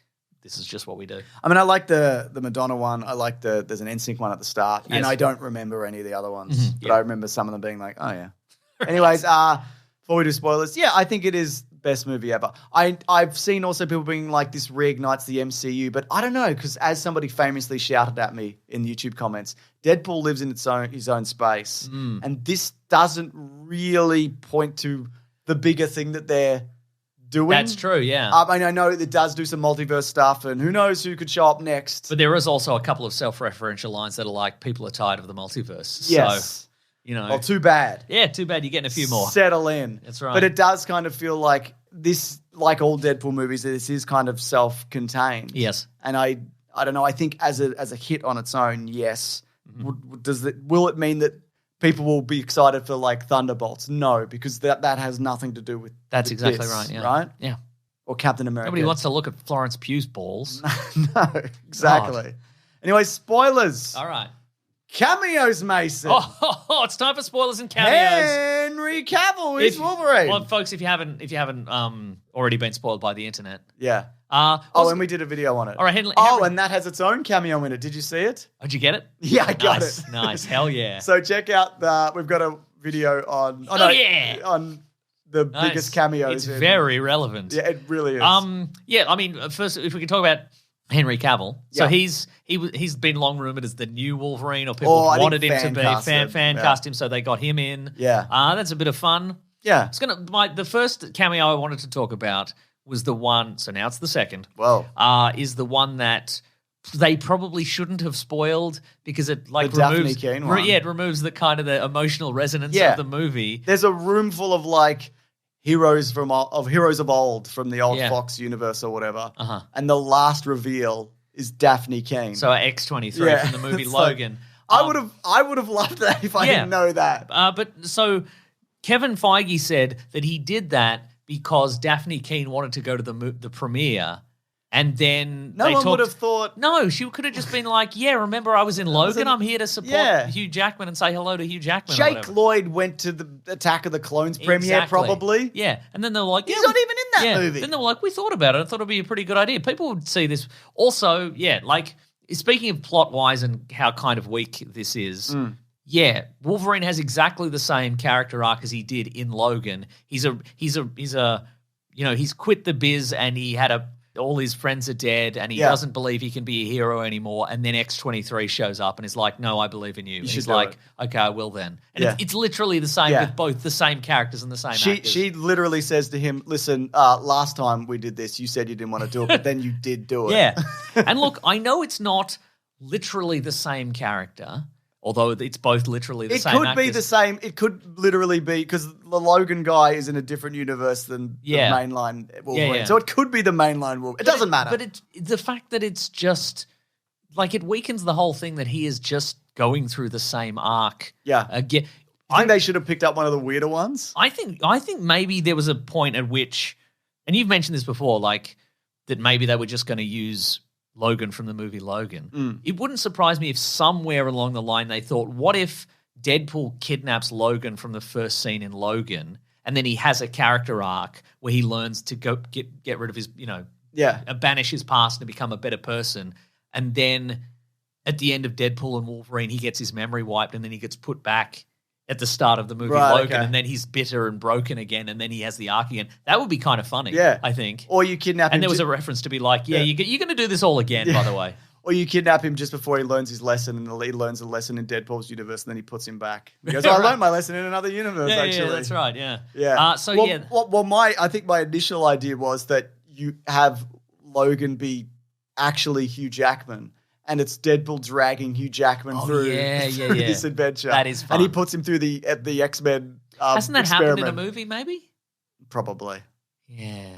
Speaker 2: this is just what we do.
Speaker 1: I mean, I like the Madonna one. I like there's an NSYNC one at the start, and
Speaker 2: Yes.
Speaker 1: I don't remember any of the other ones, but
Speaker 2: yeah.
Speaker 1: I remember some of them being like, oh yeah. Anyways, before we do spoilers, yeah, I think it is best movie ever. I've seen also people being like, this reignites the MCU, but I don't know, because as somebody famously shouted at me in the YouTube comments, Deadpool lives in his own space, and this doesn't really point to the bigger thing that they're doing.
Speaker 2: That's true, yeah.
Speaker 1: I mean, I know it does do some multiverse stuff, and who knows who could show up next.
Speaker 2: But there is also a couple of self-referential lines that are like, people are tired of the multiverse.
Speaker 1: Yes.
Speaker 2: So, you know.
Speaker 1: Oh, too bad.
Speaker 2: Yeah, too bad you're getting a few more.
Speaker 1: Settle in.
Speaker 2: That's right.
Speaker 1: But it does kind of feel like this, like all Deadpool movies, this is kind of self-contained.
Speaker 2: Yes.
Speaker 1: And I don't know. I think as a hit on its own, yes. Will it mean that people will be excited for like Thunderbolts? No, because that has nothing to do with.
Speaker 2: That's exactly
Speaker 1: this,
Speaker 2: right. Yeah.
Speaker 1: Right.
Speaker 2: Yeah.
Speaker 1: Or Captain America.
Speaker 2: Nobody wants to look at Florence Pugh's balls.
Speaker 1: No, exactly. Anyway, spoilers.
Speaker 2: All right.
Speaker 1: Cameos, Mason.
Speaker 2: Oh, it's time for spoilers and cameos.
Speaker 1: Henry Cavill is Wolverine.
Speaker 2: Well, folks, if you haven't already been spoiled by the internet.
Speaker 1: Yeah.
Speaker 2: Also,
Speaker 1: and we did a video on it.
Speaker 2: All right, Henry.
Speaker 1: And that has its own cameo in it. Did you see it?
Speaker 2: Did you get it?
Speaker 1: Yeah, I got
Speaker 2: Nice,
Speaker 1: it.
Speaker 2: Nice. Hell yeah.
Speaker 1: So check out we've got a video on.
Speaker 2: Yeah.
Speaker 1: On the biggest cameos.
Speaker 2: It's very relevant.
Speaker 1: Yeah, it really is.
Speaker 2: Yeah. I mean, first, if we can talk about Henry Cavill. So
Speaker 1: Yeah.
Speaker 2: he's been long rumored as the new Wolverine, or people wanted him to be fan cast him, so they got him in.
Speaker 1: Yeah.
Speaker 2: That's a bit of fun.
Speaker 1: Yeah.
Speaker 2: The first cameo I wanted to talk about was the one. So now it's the second.
Speaker 1: Whoa.
Speaker 2: Is the one that they probably shouldn't have spoiled because it like
Speaker 1: The Daphne
Speaker 2: removes.
Speaker 1: Keane one.
Speaker 2: Yeah, it removes the kind of the emotional resonance
Speaker 1: Yeah.
Speaker 2: of the movie.
Speaker 1: There's a room full of like heroes of old from the old
Speaker 2: Yeah.
Speaker 1: Fox universe or whatever.
Speaker 2: Uh-huh.
Speaker 1: And the last reveal is Daphne Keane.
Speaker 2: So X-23
Speaker 1: Yeah.
Speaker 2: from the movie
Speaker 1: It's like,
Speaker 2: Logan.
Speaker 1: I would have loved that if I didn't know that.
Speaker 2: But so Kevin Feige said that he did that because Daphne Keane wanted to go to the premiere, and then
Speaker 1: No one would have thought.
Speaker 2: No, she could have just been like, "Yeah, remember I was in Logan. I'm here to support Hugh Jackman and say hello to Hugh Jackman."
Speaker 1: Jake Lloyd went to the Attack of the Clones premiere,
Speaker 2: Exactly.
Speaker 1: probably.
Speaker 2: Yeah, and then they were like,
Speaker 1: He's not even in that movie.
Speaker 2: Then they were like, "We thought about it. I thought it'd be a pretty good idea. People would see this." Also, yeah, like speaking of plot wise and how kind of weak this is. Yeah, Wolverine has exactly the same character arc as he did in Logan. He's quit the biz and he had all his friends are dead and he doesn't believe he can be a hero anymore. And then X-23 shows up and is like, "No, I believe in you." And he's like, "Okay, I will then." And it's literally the same with both the same characters and the same actors.
Speaker 1: She literally says to him, "Listen, last time we did this, you said you didn't want to do it, but then you did do it."
Speaker 2: Yeah. And look, I know it's not literally the same character, although it's both literally the same
Speaker 1: It could
Speaker 2: actors.
Speaker 1: be the same. It could literally be because the Logan guy is in a different universe than the mainline Wolverine.
Speaker 2: Yeah.
Speaker 1: So it could be the mainline Wolverine. It doesn't matter.
Speaker 2: But the fact that it's just like it weakens the whole thing that he is just going through the same arc.
Speaker 1: Yeah.
Speaker 2: Again,
Speaker 1: I think they should have picked up one of the weirder ones.
Speaker 2: I think maybe there was a point at which, and you've mentioned this before, like that maybe they were just going to use Logan from the movie Logan. It wouldn't surprise me if somewhere along the line they thought, what if Deadpool kidnaps Logan from the first scene in Logan, and then he has a character arc where he learns to go get rid of his, banish his past and become a better person, and then at the end of Deadpool and Wolverine, he gets his memory wiped, and then he gets put back at the start of the movie Logan, and then he's bitter and broken again, and then he has the arc again. That would be kind of funny, I think.
Speaker 1: Or you kidnap him.
Speaker 2: And there was a reference to be like, you're going to do this all again, by the way.
Speaker 1: Or you kidnap him just before he learns his lesson, and he learns a lesson in Deadpool's universe, and then he puts him back. He goes, I learned my lesson in another universe, actually.
Speaker 2: Yeah, that's right, yeah.
Speaker 1: Yeah.
Speaker 2: Well,
Speaker 1: I think my initial idea was that you have Logan be actually Hugh Jackman, and it's Deadpool dragging Hugh Jackman through this adventure.
Speaker 2: That is fun.
Speaker 1: And he puts him through the X-Men
Speaker 2: Hasn't that
Speaker 1: experiment.
Speaker 2: happened in a movie, maybe?
Speaker 1: Probably.
Speaker 2: Yeah.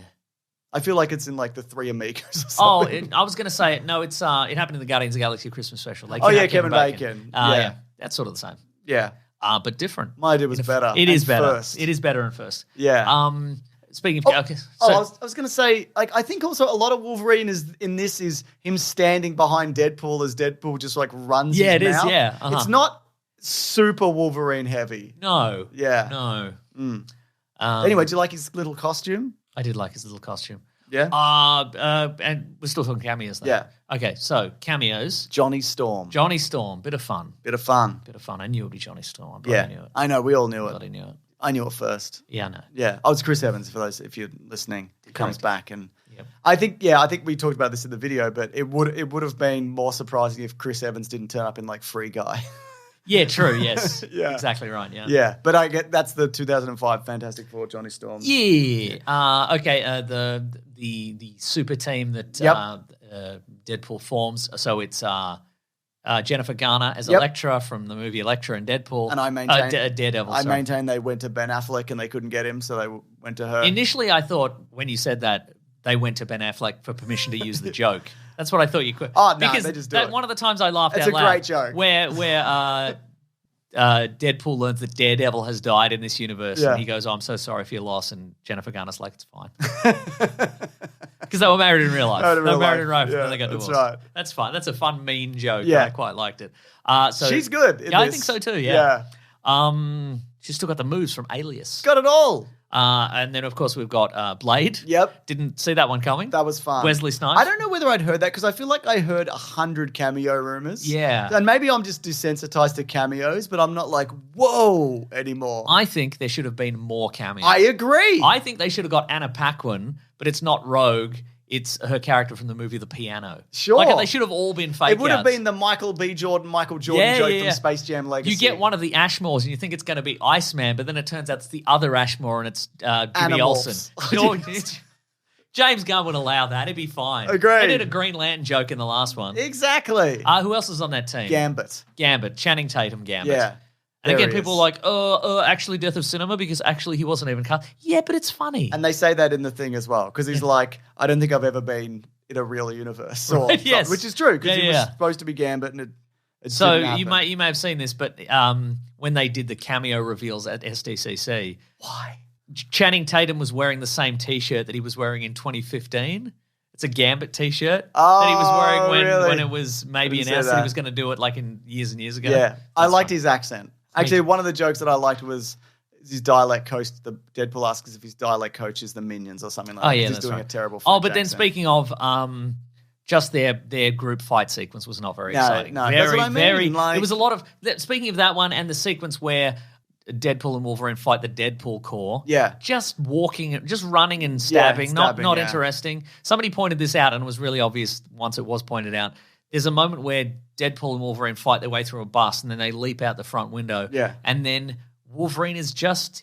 Speaker 1: I feel like it's in like the Three Amigos or something.
Speaker 2: I was going to say it. No, it happened in the Guardians of the Galaxy Christmas special. They
Speaker 1: Kevin Bacon.
Speaker 2: Yeah, that's sort of the same.
Speaker 1: Yeah.
Speaker 2: But different.
Speaker 1: My idea was better.
Speaker 2: It is better.
Speaker 1: First.
Speaker 2: It is better in first.
Speaker 1: Yeah.
Speaker 2: Speaking of...
Speaker 1: I was going to say, like, I think also a lot of Wolverine is him standing behind Deadpool as Deadpool just like runs his mouth.
Speaker 2: it is, yeah.
Speaker 1: It's not super Wolverine heavy.
Speaker 2: No.
Speaker 1: Yeah.
Speaker 2: No.
Speaker 1: Anyway, do you like his little costume?
Speaker 2: I did like his little costume.
Speaker 1: Yeah.
Speaker 2: And we're still talking cameos, though.
Speaker 1: Yeah.
Speaker 2: Okay, so cameos.
Speaker 1: Johnny Storm.
Speaker 2: Johnny Storm, bit of fun.
Speaker 1: Bit of fun.
Speaker 2: I knew it would be Johnny Storm.
Speaker 1: Yeah.
Speaker 2: Knew it.
Speaker 1: I know. We all knew it.
Speaker 2: Bloody knew it.
Speaker 1: I knew it first.
Speaker 2: Yeah, I know.
Speaker 1: Yeah. Oh, it's Chris Evans, for those, if you're listening. He comes back and...
Speaker 2: Yep.
Speaker 1: I think we talked about this in the video, but it would have been more surprising if Chris Evans didn't turn up in like Free Guy.
Speaker 2: Yeah, true, yes.
Speaker 1: Yeah.
Speaker 2: Exactly right, yeah.
Speaker 1: Yeah, but I get that's the 2005 Fantastic Four Johnny Storm.
Speaker 2: Yeah. Okay, the super team that Deadpool forms. So it's Jennifer Garner as Elektra from the movie Elektra and Deadpool.
Speaker 1: And I maintain
Speaker 2: Daredevil.
Speaker 1: I maintain they went to Ben Affleck and they couldn't get him, so they went to her.
Speaker 2: Initially, I thought when you said that they went to Ben Affleck for permission to use the joke. That's what I thought you could.
Speaker 1: Oh, no,
Speaker 2: because
Speaker 1: they just do it.
Speaker 2: One of the times I laughed
Speaker 1: It's
Speaker 2: out loud.
Speaker 1: It's a great joke.
Speaker 2: Where Deadpool learns that Daredevil has died in this universe, and he goes, "Oh, I'm so sorry for your loss," and Jennifer Garner's like, "It's fine," because they were married in real life. They were married in real life, and then they got divorced.
Speaker 1: That's right.
Speaker 2: That's fine. That's a fun, mean joke.
Speaker 1: Yeah.
Speaker 2: I quite liked it. So
Speaker 1: she's good.
Speaker 2: Yeah, I think so too. Yeah. She's still got the moves from Alias.
Speaker 1: Got it all.
Speaker 2: And then, of course, we've got Blade.
Speaker 1: Yep.
Speaker 2: Didn't see that one coming.
Speaker 1: That was fun.
Speaker 2: Wesley Snipes.
Speaker 1: I don't know whether I'd heard that because I feel like I heard 100 cameo rumors.
Speaker 2: Yeah.
Speaker 1: And maybe I'm just desensitized to cameos, but I'm not like, whoa, anymore.
Speaker 2: I think there should have been more cameos.
Speaker 1: I agree.
Speaker 2: I think they should have got Anna Paquin, but it's not Rogue. It's her character from the movie The Piano.
Speaker 1: Sure.
Speaker 2: Like, they should have all been fake
Speaker 1: It would have
Speaker 2: outs.
Speaker 1: been the Michael Jordan joke from Space Jam Legacy.
Speaker 2: You get one of the Ashmores and you think it's going to be Iceman, but then it turns out it's the other Ashmore and it's Jimmy
Speaker 1: Animals.
Speaker 2: Olsen. James Gunn would allow that. It'd be fine.
Speaker 1: Agreed.
Speaker 2: They did a Green Lantern joke in the last one.
Speaker 1: Exactly.
Speaker 2: Who else is on that team?
Speaker 1: Gambit.
Speaker 2: Channing Tatum Gambit.
Speaker 1: Yeah.
Speaker 2: And again, people are like, actually Death of Cinema because actually he wasn't even cut. Yeah, but it's funny.
Speaker 1: And they say that in the thing as well because he's like, I don't think I've ever been in a real universe. Or
Speaker 2: Right, yes.
Speaker 1: Which is true because he was supposed to be Gambit and it
Speaker 2: so
Speaker 1: didn't happen.
Speaker 2: you may have seen this, but when they did the cameo reveals at SDCC,
Speaker 1: why?
Speaker 2: Channing Tatum was wearing the same T-shirt that he was wearing in 2015. It's a Gambit T-shirt that he was wearing when it was maybe announced that he was going to do it like in years and years ago.
Speaker 1: Yeah, I liked his accent. Actually, one of the jokes that I liked was his dialect coach. The Deadpool asks if his dialect coach is the Minions or something like that. He's doing a terrible French
Speaker 2: but then
Speaker 1: accent.
Speaker 2: Speaking of, just their group fight sequence was not very exciting.
Speaker 1: No, that's what I mean.
Speaker 2: It was a lot of. Speaking of that one and the sequence where Deadpool and Wolverine fight the Deadpool Corps.
Speaker 1: Yeah.
Speaker 2: Just walking, just running and stabbing, not
Speaker 1: yeah.
Speaker 2: interesting. Somebody pointed this out and it was really obvious once it was pointed out. There's a moment where Deadpool and Wolverine fight their way through a bus and then they leap out the front window.
Speaker 1: Yeah.
Speaker 2: And then Wolverine is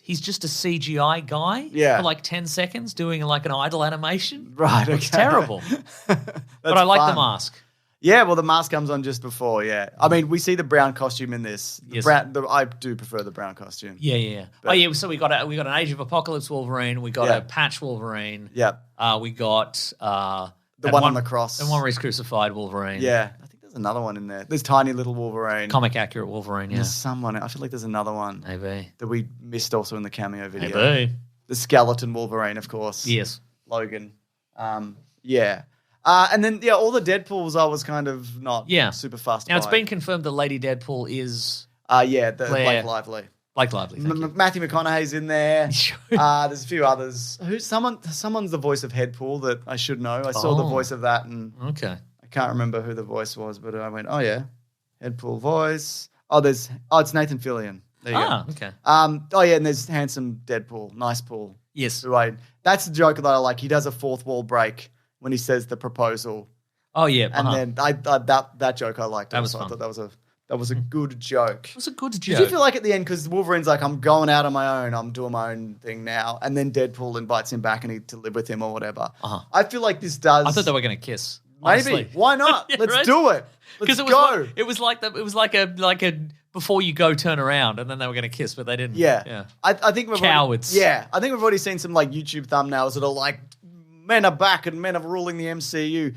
Speaker 2: he's just a CGI guy for like 10 seconds doing like an idle animation.
Speaker 1: Right.
Speaker 2: It's terrible. But I like the mask.
Speaker 1: Yeah, well, the mask comes on just before, yeah. I mean, we see the brown costume in this.
Speaker 2: Yes.
Speaker 1: I do prefer the brown costume.
Speaker 2: Yeah.
Speaker 1: But,
Speaker 2: so we got an Age of Apocalypse Wolverine. We got a Patch Wolverine.
Speaker 1: Yep.
Speaker 2: We got
Speaker 1: the one on the cross.
Speaker 2: And one where he's crucified Wolverine.
Speaker 1: Yeah. I think there's another one in there. There's tiny little Wolverine.
Speaker 2: Comic accurate Wolverine, yeah.
Speaker 1: There's someone. I feel like there's another one.
Speaker 2: Maybe.
Speaker 1: That we missed also in the cameo video.
Speaker 2: Maybe.
Speaker 1: The skeleton Wolverine, of course.
Speaker 2: Yes.
Speaker 1: Logan. Yeah. And then, all the Deadpools I was kind of not super fast
Speaker 2: Now, it's been confirmed that Lady Deadpool is...
Speaker 1: Blake Lively.
Speaker 2: Blake Lively, thank you.
Speaker 1: Matthew McConaughey's in there.
Speaker 2: Sure.
Speaker 1: There's a few others. Someone's the voice of Headpool that I should know. I saw the voice of that and
Speaker 2: okay.
Speaker 1: I can't remember who the voice was, but I went, oh, yeah, Headpool voice. It's Nathan Fillion. There you go.
Speaker 2: Okay.
Speaker 1: And there's handsome Deadpool, nice Pool.
Speaker 2: Yes.
Speaker 1: Right. That's the joke that I like. He does a fourth wall break when he says the proposal.
Speaker 2: Oh yeah,
Speaker 1: and then that joke I liked.
Speaker 2: That was fun.
Speaker 1: I thought that was a good joke.
Speaker 2: It was a good joke.
Speaker 1: Did you feel like at the end because Wolverine's like, I'm going out on my own, I'm doing my own thing now, and then Deadpool invites him back and to live with him or whatever. I feel like this does.
Speaker 2: I thought they were going to kiss.
Speaker 1: Maybe.
Speaker 2: Honestly.
Speaker 1: Why not?
Speaker 2: Yeah,
Speaker 1: Let's
Speaker 2: right?
Speaker 1: do it. Let's go.
Speaker 2: It was like a before you go turn around, and then they were going to kiss, but they didn't.
Speaker 1: Yeah. I think we've
Speaker 2: cowards.
Speaker 1: I think we've already seen some like YouTube thumbnails that are like men are back and men are ruling the MCU.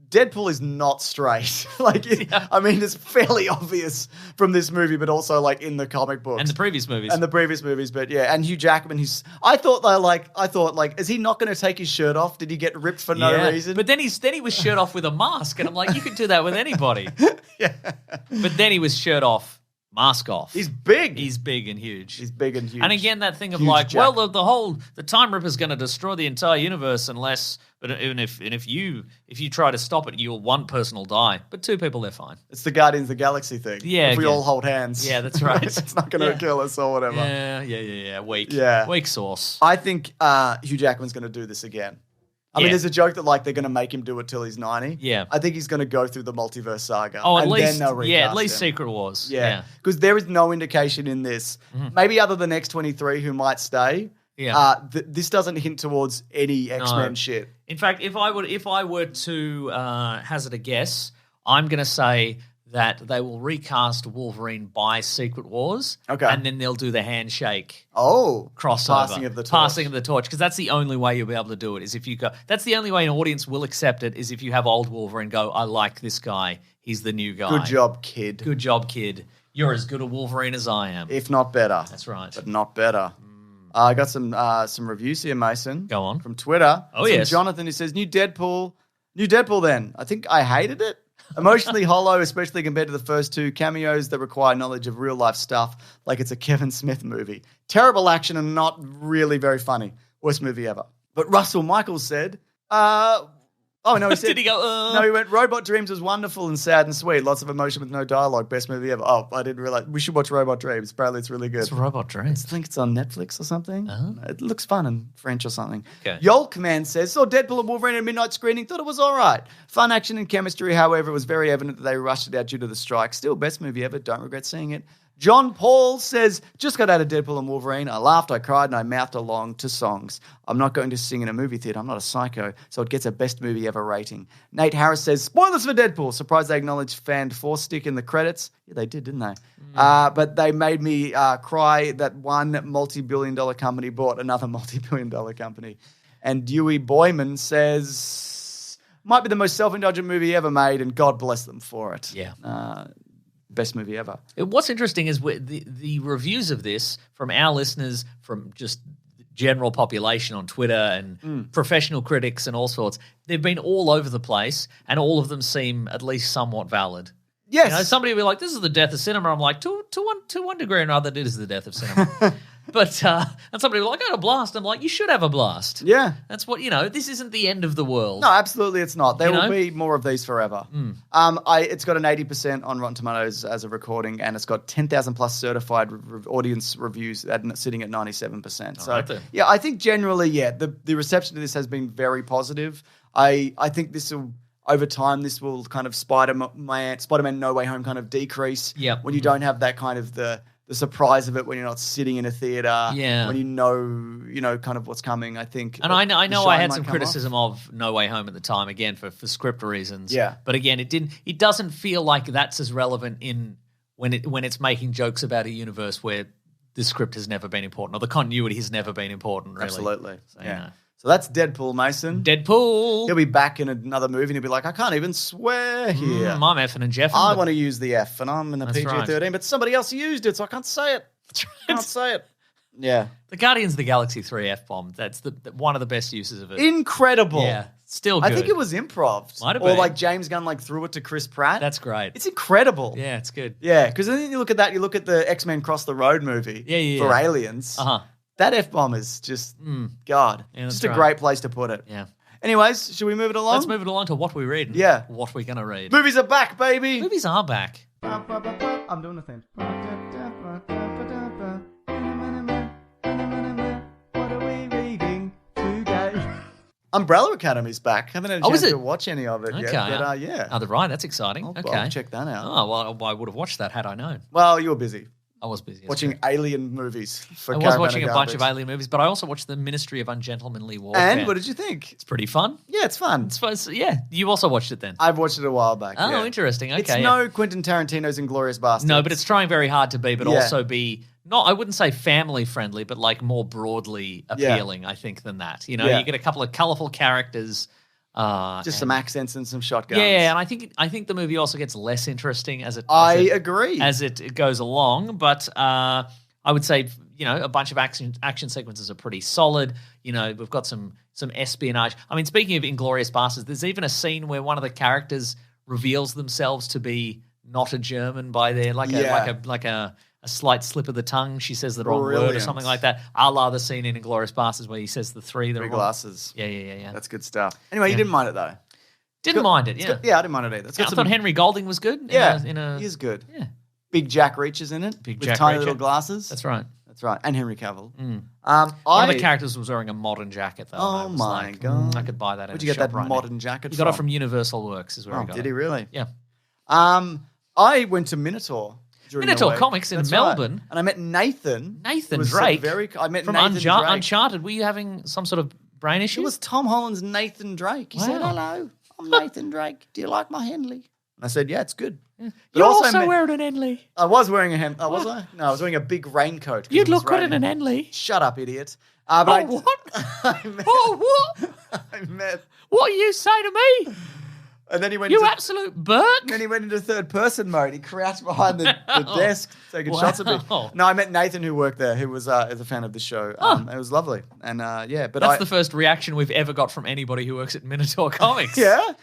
Speaker 1: Deadpool is not straight. I mean, it's fairly obvious from this movie, but also like in the comic books
Speaker 2: and the previous movies.
Speaker 1: But and Hugh Jackman. I thought, is he not going to take his shirt off? Did he get ripped for no reason?
Speaker 2: But then he was shirt off with a mask, and I'm like, you could do that with anybody.
Speaker 1: Yeah.
Speaker 2: But then he was shirt off mask off.
Speaker 1: He's big.
Speaker 2: He's big and huge.
Speaker 1: He's big and huge.
Speaker 2: And again, that thing of
Speaker 1: Huge
Speaker 2: like,
Speaker 1: Jack.
Speaker 2: well, the Time Ripper's going to destroy the entire universe unless, but even if you try to stop it, one person will die, but two people, they're fine.
Speaker 1: It's the Guardians of the Galaxy thing.
Speaker 2: Yeah,
Speaker 1: if we
Speaker 2: again.
Speaker 1: all hold hands.
Speaker 2: Yeah, that's right.
Speaker 1: It's not going to kill us or whatever.
Speaker 2: Yeah. Weak.
Speaker 1: Yeah.
Speaker 2: Weak sauce.
Speaker 1: I think Hugh Jackman's going to do this again. I mean, there's a joke that like they're going to make him do it till he's 90.
Speaker 2: Yeah.
Speaker 1: I think he's going to go through the multiverse saga.
Speaker 2: Oh, at
Speaker 1: and
Speaker 2: least,
Speaker 1: then they'll recast
Speaker 2: at least
Speaker 1: him.
Speaker 2: Secret Wars.
Speaker 1: Yeah, because there is no indication in this. Maybe other than X-23 who might stay.
Speaker 2: Yeah.
Speaker 1: This doesn't hint towards any X-Men shit.
Speaker 2: In fact, if I were to hazard a guess, I'm going to say that they will recast Wolverine by Secret Wars.
Speaker 1: Okay.
Speaker 2: And then they'll do the handshake
Speaker 1: Oh,
Speaker 2: crossover.
Speaker 1: Passing of the torch.
Speaker 2: Passing of the torch, because that's the only way you'll be able to do it, is if you go. That's the only way an audience will accept it, is if you have old Wolverine go, I like this guy. He's the new guy.
Speaker 1: Good job, kid.
Speaker 2: Good job, kid. You're as good a Wolverine as I am.
Speaker 1: If not better.
Speaker 2: That's right.
Speaker 1: But not better. I got some reviews here, Mason.
Speaker 2: Go on.
Speaker 1: From Twitter.
Speaker 2: Oh,
Speaker 1: From
Speaker 2: yes.
Speaker 1: Jonathan, who says, New Deadpool then. I think I hated it. Emotionally hollow, especially compared to the first two. Cameos that require knowledge of real-life stuff, like it's a Kevin Smith movie. Terrible action and not really very funny. Worst movie ever. But Russell Michaels said, oh, no, he said...
Speaker 2: Did he go,
Speaker 1: No, he went, Robot Dreams was wonderful and sad and sweet. Lots of emotion with no dialogue. Best movie ever. Oh, I didn't realize. We should watch Robot Dreams. Apparently it's really good.
Speaker 2: It's Robot Dreams.
Speaker 1: I think it's on Netflix or something. It looks fun and French or something.
Speaker 2: Okay.
Speaker 1: Yolk Man says, saw Deadpool and Wolverine at a midnight screening, thought it was all right. Fun action and chemistry, however, it was very evident that they rushed it out due to the strike. Still, best movie ever. Don't regret seeing it. John Paul says, just got out of Deadpool and Wolverine. I laughed, I cried, and I mouthed along to songs. I'm not going to sing in a movie theater. I'm not a psycho, so it gets a best movie ever rating. Nate Harris says, spoilers for Deadpool. Surprised they acknowledged fanned Force Stick in the credits. Yeah, they did, didn't they? But they made me cry that one multi-billion-dollar company bought another multi-billion-dollar company. And Dewey Boyman says, might be the most self-indulgent movie ever made, and God bless them for it.
Speaker 2: Yeah.
Speaker 1: Best movie ever.
Speaker 2: What's interesting is the reviews of this from our listeners, from just general population on Twitter and professional critics and all sorts, they've been all over the place, and all of them seem at least somewhat valid.
Speaker 1: Yes.
Speaker 2: You know, somebody will be like, this is the death of cinema. I'm like, to one degree or another, it is the death of cinema. But, and somebody will be like, I had a blast. I'm like, you should have a blast.
Speaker 1: Yeah.
Speaker 2: That's what, this isn't the end of the world.
Speaker 1: No, absolutely it's not. There
Speaker 2: You
Speaker 1: will
Speaker 2: know?
Speaker 1: be more of these forever. It's got an 80% on Rotten Tomatoes as a recording, and it's got 10,000 plus certified audience reviews sitting at 97%. So,
Speaker 2: right there.
Speaker 1: yeah, I think generally, the reception to this has been very positive. I think this will... Over time, this will kind of Spider-Man No Way Home kind of decrease.
Speaker 2: Yep.
Speaker 1: When you don't have that kind of the surprise of it, when you're not sitting in a theater.
Speaker 2: Yeah.
Speaker 1: When you know kind of what's coming, I think.
Speaker 2: And I know
Speaker 1: the
Speaker 2: I
Speaker 1: shine
Speaker 2: had
Speaker 1: might
Speaker 2: some
Speaker 1: come
Speaker 2: criticism of No Way Home at the time, again, for script reasons.
Speaker 1: Yeah.
Speaker 2: But again, it doesn't feel like that's as relevant when it's making jokes about a universe where the script has never been important, or the continuity has never been important, really.
Speaker 1: Absolutely.
Speaker 2: So,
Speaker 1: Yeah. So that's Deadpool, Mason.
Speaker 2: Deadpool.
Speaker 1: He'll be back in another movie and he'll be like, I can't even swear here.
Speaker 2: I'm effing and Jeffing.
Speaker 1: I want to use the F and I'm in the
Speaker 2: That's
Speaker 1: PG-13,
Speaker 2: right.
Speaker 1: but somebody else used it, so I can't say it. Can't say it. Yeah.
Speaker 2: The Guardians of the Galaxy 3 F-bomb, that's one of the best uses of it.
Speaker 1: Incredible.
Speaker 2: Yeah. Still good.
Speaker 1: I think it was improv.
Speaker 2: Might have
Speaker 1: or
Speaker 2: been.
Speaker 1: like James Gunn threw it to Chris Pratt.
Speaker 2: That's great.
Speaker 1: It's incredible.
Speaker 2: Yeah, it's good.
Speaker 1: Yeah, because then you look at that, you look at the X-Men Cross the Road movie for aliens.
Speaker 2: Uh-huh.
Speaker 1: That F-bomb is just, God,
Speaker 2: Yeah, that's
Speaker 1: just a
Speaker 2: right.
Speaker 1: great place to put it.
Speaker 2: Yeah.
Speaker 1: Anyways, should we move it along?
Speaker 2: Let's move it along to what we read.
Speaker 1: Yeah.
Speaker 2: What we're going to read.
Speaker 1: Movies are back, baby.
Speaker 2: Movies are back.
Speaker 1: I'm doing the thing. What are we reading today? Umbrella Academy's back. Haven't had a chance
Speaker 2: is it?
Speaker 1: to watch any of it yet.
Speaker 2: Okay.
Speaker 1: But yeah.
Speaker 2: Oh, right. That's exciting.
Speaker 1: I'll
Speaker 2: Okay.
Speaker 1: check that out.
Speaker 2: Oh, well, I would have watched that had I known.
Speaker 1: Well, you were busy
Speaker 2: I was busy. that's
Speaker 1: watching
Speaker 2: true.
Speaker 1: alien movies for
Speaker 2: I was
Speaker 1: Caravan
Speaker 2: watching
Speaker 1: of
Speaker 2: a bunch of
Speaker 1: Garbage.
Speaker 2: alien movies, but I also watched The Ministry of Ungentlemanly Warfare.
Speaker 1: And what did you think?
Speaker 2: It's pretty fun.
Speaker 1: Yeah, it's fun.
Speaker 2: Yeah, you also watched it then.
Speaker 1: I've watched it a while back.
Speaker 2: Oh,
Speaker 1: yeah.
Speaker 2: interesting. Okay.
Speaker 1: It's
Speaker 2: yeah.
Speaker 1: no Quentin Tarantino's Inglourious Basterds.
Speaker 2: No, but it's trying very hard to be, but
Speaker 1: Yeah.
Speaker 2: also be not. I wouldn't say family friendly, but like more broadly appealing. I think than that. You
Speaker 1: Yeah.
Speaker 2: you get a couple of colorful characters.
Speaker 1: just some accents and some shotguns.
Speaker 2: Yeah, and I think the movie also gets less interesting as it.
Speaker 1: I
Speaker 2: as it,
Speaker 1: agree.
Speaker 2: as it goes along, but I would say a bunch of action sequences are pretty solid. We've got some espionage. I mean, speaking of Inglourious Basterds, there's even a scene where one of the characters reveals themselves to be not a German by there, like a slight slip of the tongue. She says the wrong word or something like that. A la the scene in Inglourious Basterds where he says the three
Speaker 1: glasses.
Speaker 2: Yeah.
Speaker 1: That's good stuff. Anyway, you didn't mind it though.
Speaker 2: Didn't mind it. Yeah,
Speaker 1: yeah, I didn't mind it either.
Speaker 2: I thought Henry Golding was good.
Speaker 1: He is good.
Speaker 2: Yeah,
Speaker 1: Big Jack Reacher's in it. With tiny little glasses.
Speaker 2: That's right.
Speaker 1: And Henry Cavill.
Speaker 2: One of the characters was wearing a modern jacket, though.
Speaker 1: Oh, my God.
Speaker 2: I could buy that.
Speaker 1: Where'd you get that modern jacket
Speaker 2: from? You got it from Universal Works, is where I got it.
Speaker 1: Did he really?
Speaker 2: Yeah.
Speaker 1: I went to Minotaur.
Speaker 2: Minotaur Comics in Melbourne.
Speaker 1: Right. And I met Nathan.
Speaker 2: Nathan Drake.
Speaker 1: I met
Speaker 2: from
Speaker 1: Nathan Drake.
Speaker 2: Uncharted. Were you having some sort of brain issue?
Speaker 1: It was Tom Holland's Nathan Drake. He said, hello, I'm Nathan Drake. Do you like my Henley? And I said, yeah, it's good.
Speaker 2: Yeah. You're also wearing an Henley.
Speaker 1: I was wearing a Henley. Oh, was I? No, I was wearing a big raincoat.
Speaker 2: You'd look good in an Henley.
Speaker 1: Shut up, idiot.
Speaker 2: What?
Speaker 1: What? I met...
Speaker 2: What you say to me?
Speaker 1: And then he went
Speaker 2: You absolute Burke.
Speaker 1: And then he went into third person mode. He crouched behind the desk taking shots of me. No, I met Nathan who worked there, who was a fan of the show. It was lovely. And but
Speaker 2: that's the first reaction we've ever got from anybody who works at Minotaur Comics.
Speaker 1: Yeah?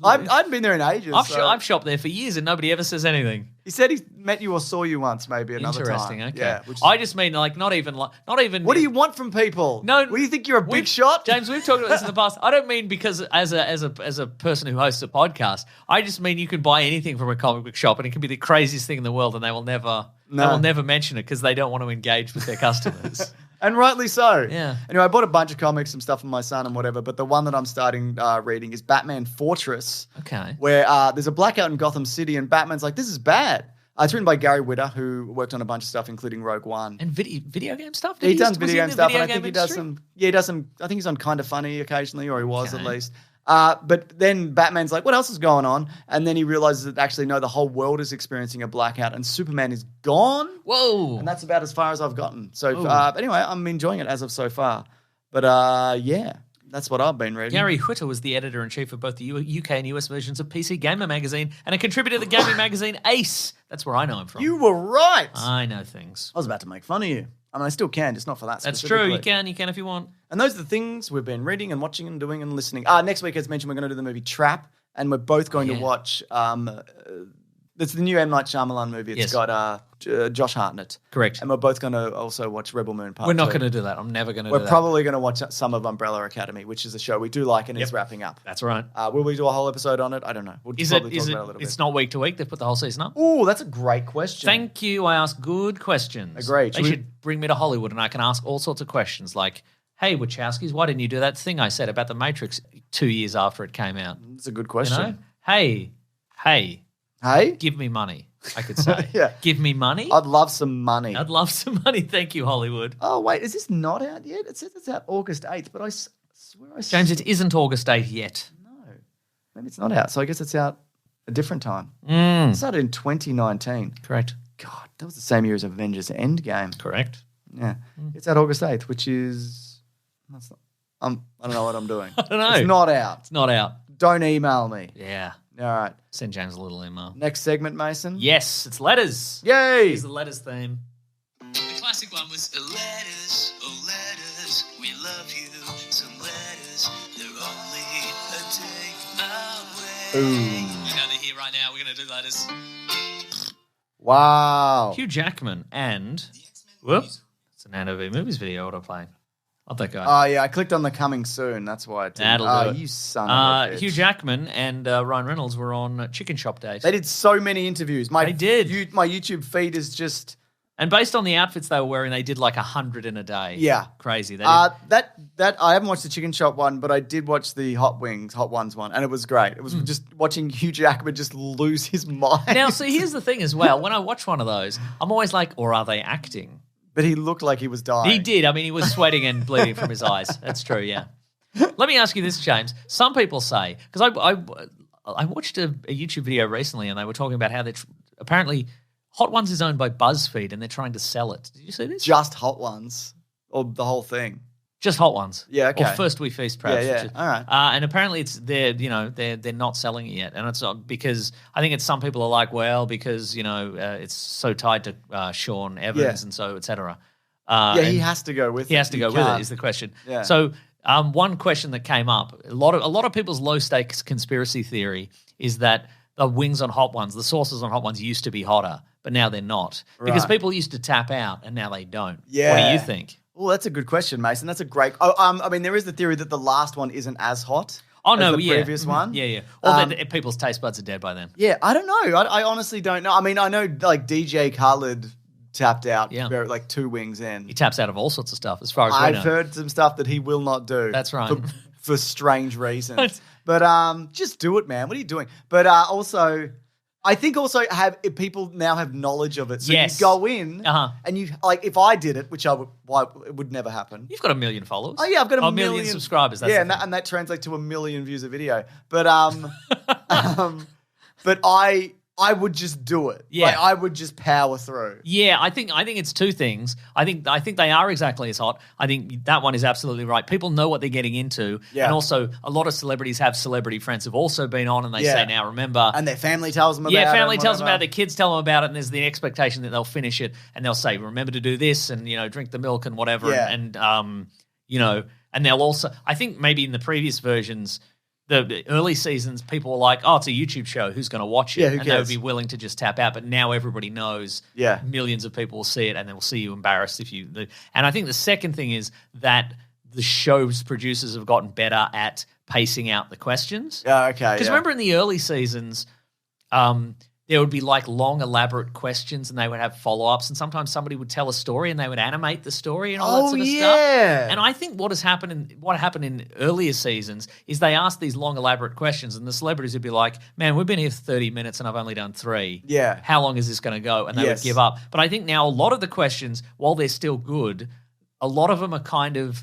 Speaker 1: I hadn't been there in ages.
Speaker 2: I've shopped there for years and nobody ever says anything.
Speaker 1: He said he met you or saw you once, maybe another
Speaker 2: Interesting,
Speaker 1: time.
Speaker 2: Okay.
Speaker 1: Yeah,
Speaker 2: I just mean not even. What
Speaker 1: do you want from people?
Speaker 2: No,
Speaker 1: what do you think you're a big shot,
Speaker 2: James? We've talked about this in the past. I don't mean because as a person who hosts a podcast. I just mean you can buy anything from a comic book shop and it can be the craziest thing in the world, and they will never mention it because they don't want to engage with their customers.
Speaker 1: And rightly so.
Speaker 2: Yeah.
Speaker 1: Anyway, I bought a bunch of comics and stuff for my son and whatever, but the one that I'm starting reading is Batman Fortress.
Speaker 2: Okay.
Speaker 1: Where there's a blackout in Gotham City and Batman's like, this is bad. It's written by Gary Whitta, who worked on a bunch of stuff, including Rogue One.
Speaker 2: And video game stuff?
Speaker 1: He does video game stuff, and I think he does some... Yeah, he does some... I think he's on Kinda Funny occasionally, or he was at least. But then Batman's like, what else is going on? And then he realizes that actually, no, the whole world is experiencing a blackout and Superman is gone.
Speaker 2: Whoa.
Speaker 1: And that's about as far as I've gotten. So anyway, I'm enjoying it as of so far. But yeah, that's what I've been reading.
Speaker 2: Gary Whitta was the editor-in-chief of both the UK and US versions of PC Gamer magazine and a contributor to the gaming magazine Ace. That's where I know him from.
Speaker 1: You were right.
Speaker 2: I know things.
Speaker 1: I was about to make fun of you. I mean, I still can, just not for that.
Speaker 2: That's true. You can if you want.
Speaker 1: And those are the things we've been reading and watching and doing and listening. Next week, as mentioned, we're going to do the movie Trap, and we're both going to watch. It's the new M. Night Shyamalan movie. It's got Josh Hartnett.
Speaker 2: Correct.
Speaker 1: And we're both going to also watch Rebel Moon Part 2.
Speaker 2: We're not going to do that. I'm never going to do that.
Speaker 1: We're probably going to watch some of Umbrella Academy, which is a show we do like and is wrapping up.
Speaker 2: That's right.
Speaker 1: Will we do a whole episode on it? I don't know. We'll talk about it a little bit.
Speaker 2: It's not week to week. They've put the whole season up.
Speaker 1: Oh, that's a great question.
Speaker 2: Thank you. I ask good questions.
Speaker 1: Agreed.
Speaker 2: They should bring me to Hollywood and I can ask all sorts of questions like, hey, Wachowskis, why didn't you do that thing I said about The Matrix 2 years after it came out?
Speaker 1: That's a good question.
Speaker 2: You know? Hey, give me money, I could say. Give me money?
Speaker 1: I'd love some money.
Speaker 2: I'd love some money. Thank you, Hollywood.
Speaker 1: Oh, wait, is this not out yet? It says it's out August 8th, but I swear I saw...
Speaker 2: James, it isn't August 8th yet.
Speaker 1: No. Maybe it's not out, so I guess it's out a different time. It started in 2019.
Speaker 2: Correct.
Speaker 1: God, that was the same year as Avengers Endgame.
Speaker 2: Correct.
Speaker 1: Yeah. It's out August 8th, which is... That's not, I don't know what I'm doing.
Speaker 2: I don't know.
Speaker 1: It's not out.
Speaker 2: It's not out.
Speaker 1: Don't email me.
Speaker 2: Yeah.
Speaker 1: All right.
Speaker 2: Send James a little email.
Speaker 1: Next segment, Mason.
Speaker 2: Yes, it's letters.
Speaker 1: Yay!
Speaker 2: Here's the letters theme.
Speaker 3: The classic one was letters, oh letters, we love you. Some letters, they're only a day away.
Speaker 1: Boom.
Speaker 3: You know they're here right now. We're going to do letters.
Speaker 1: Wow.
Speaker 2: Hugh Jackman and... Whoop. It's an Nano V Movies video autoplaying. Not that guy.
Speaker 1: Oh, yeah, I clicked on the coming soon. That's why it didn't.
Speaker 2: That'll do it.
Speaker 1: You son of a bitch.
Speaker 2: Hugh Jackman and Ryan Reynolds were on Chicken Shop Date.
Speaker 1: They did so many interviews.
Speaker 2: They did.
Speaker 1: My YouTube feed is just...
Speaker 2: And based on the outfits they were wearing, they did like 100 in a day.
Speaker 1: Yeah.
Speaker 2: Crazy.
Speaker 1: That I haven't watched the Chicken Shop one, but I did watch the Hot Ones one, and it was great. It was just watching Hugh Jackman just lose his mind.
Speaker 2: Now, see, here's the thing as well. When I watch one of those, I'm always like, or are they acting?
Speaker 1: But he looked like he was dying.
Speaker 2: He did. I mean, he was sweating and bleeding from his eyes. That's true, yeah. Let me ask you this, James. Some people say, because I watched a YouTube video recently and they were talking about how they're apparently Hot Ones is owned by BuzzFeed and they're trying to sell it. Did you see this?
Speaker 1: Just Hot Ones or the whole thing?
Speaker 2: Just Hot Ones.
Speaker 1: Yeah, okay.
Speaker 2: Or First We Feast, perhaps.
Speaker 1: Yeah. All right.
Speaker 2: And apparently they're not selling it yet. And it's because I think some people are like, well, because, it's so tied to Sean Evans and so et cetera.
Speaker 1: He has to go with it.
Speaker 2: He has to go with it is the question.
Speaker 1: Yeah.
Speaker 2: So one question that came up, a lot of people's low stakes conspiracy theory is that the wings on hot ones, the sauces on hot ones used to be hotter, but now they're not. Because
Speaker 1: Right.
Speaker 2: people used to tap out and now they don't.
Speaker 1: Yeah.
Speaker 2: What do you think?
Speaker 1: Oh, that's a good question, Mason. That's a great. I mean, there is the theory that the last one isn't as hot.
Speaker 2: Oh, no,
Speaker 1: as the
Speaker 2: yeah.
Speaker 1: previous one.
Speaker 2: Yeah, yeah. Or that people's taste buds are dead by then.
Speaker 1: Yeah, I don't know. I honestly don't know. I mean, I know like DJ Khaled tapped out like 2 wings in.
Speaker 2: He taps out of all sorts of stuff as far as we
Speaker 1: I've
Speaker 2: know.
Speaker 1: heard some stuff that he will not do.
Speaker 2: That's right.
Speaker 1: For strange reasons. But just do it, man. What are you doing? But also, I think if people now have knowledge of it. So
Speaker 2: Yes.
Speaker 1: you go in and you like if I did it, which it would never happen.
Speaker 2: You've got 1 million followers.
Speaker 1: Oh yeah, I've got a
Speaker 2: million subscribers. That's
Speaker 1: yeah,
Speaker 2: the thing.
Speaker 1: and that translates to 1 million views a video. But but I would just do it.
Speaker 2: Yeah.
Speaker 1: Like, I would just power through.
Speaker 2: Yeah, I think it's 2 things. I think they are exactly as hot. I think that one is absolutely right. People know what they're getting into,
Speaker 1: Yeah.
Speaker 2: and also a lot of celebrities have celebrity friends who've also been on, and they say, "Now remember."
Speaker 1: And their family tells them about it.
Speaker 2: Yeah, family
Speaker 1: and
Speaker 2: tells them
Speaker 1: whatever.
Speaker 2: about it, their kids tell them about it, and there's the expectation that they'll finish it, and they'll say, "Remember to do this," and drink the milk and whatever,
Speaker 1: Yeah.
Speaker 2: and and they'll also. I think maybe in the previous versions. The early seasons, people were like, "Oh, it's a YouTube show. Who's going to watch it?"
Speaker 1: Yeah, who
Speaker 2: and they would
Speaker 1: cares?
Speaker 2: be willing to just tap out. But now everybody knows.
Speaker 1: Yeah.
Speaker 2: Millions of people will see it, and they will see you embarrassed if you. And I think the second thing is that the show's producers have gotten better at pacing out the questions.
Speaker 1: Yeah, okay.
Speaker 2: Because remember in the early seasons, there would be like long, elaborate questions, and they would have follow-ups, and sometimes somebody would tell a story, and they would animate the story and all that sort of stuff. And I think what happened in earlier seasons is they asked these long, elaborate questions, and the celebrities would be like, "Man, we've been here for 30 minutes, and I've only done 3.
Speaker 1: Yeah.
Speaker 2: How long is this going to go?" And they would give up. But I think now a lot of the questions, while they're still good, a lot of them are kind of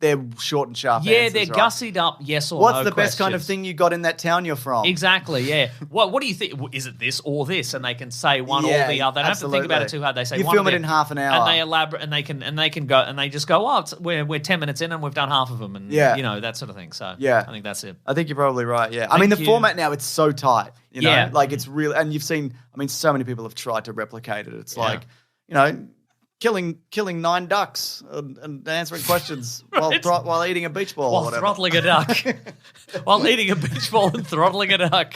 Speaker 1: they're short and sharp.
Speaker 2: yeah,
Speaker 1: answers,
Speaker 2: they're
Speaker 1: right?
Speaker 2: gussied up. Yes or
Speaker 1: What's
Speaker 2: no
Speaker 1: the best kind of
Speaker 2: questions.
Speaker 1: thing you got in that town you're from?
Speaker 2: Exactly, yeah. What do you think? Is it this or this? And they can say one or
Speaker 1: Yeah,
Speaker 2: the other. They don't have to think about it too hard. They say
Speaker 1: You
Speaker 2: one
Speaker 1: film
Speaker 2: or
Speaker 1: it
Speaker 2: the-
Speaker 1: in half an hour.
Speaker 2: and they elaborate, and they can go, and they just go, "Oh, we're 10 minutes in, and we've done half of them," and that sort of thing. So
Speaker 1: Yeah.
Speaker 2: I think that's it.
Speaker 1: I think you're probably right, yeah. I mean, the
Speaker 2: you.
Speaker 1: format now, it's so tight,
Speaker 2: Yeah.
Speaker 1: Like, it's real. And you've seen, I mean, so many people have tried to replicate it. It's
Speaker 2: Yeah.
Speaker 1: like, killing 9 ducks and answering questions
Speaker 2: Right.
Speaker 1: while eating a beach ball or
Speaker 2: While
Speaker 1: whatever.
Speaker 2: throttling a duck, while eating a beach ball and throttling a duck.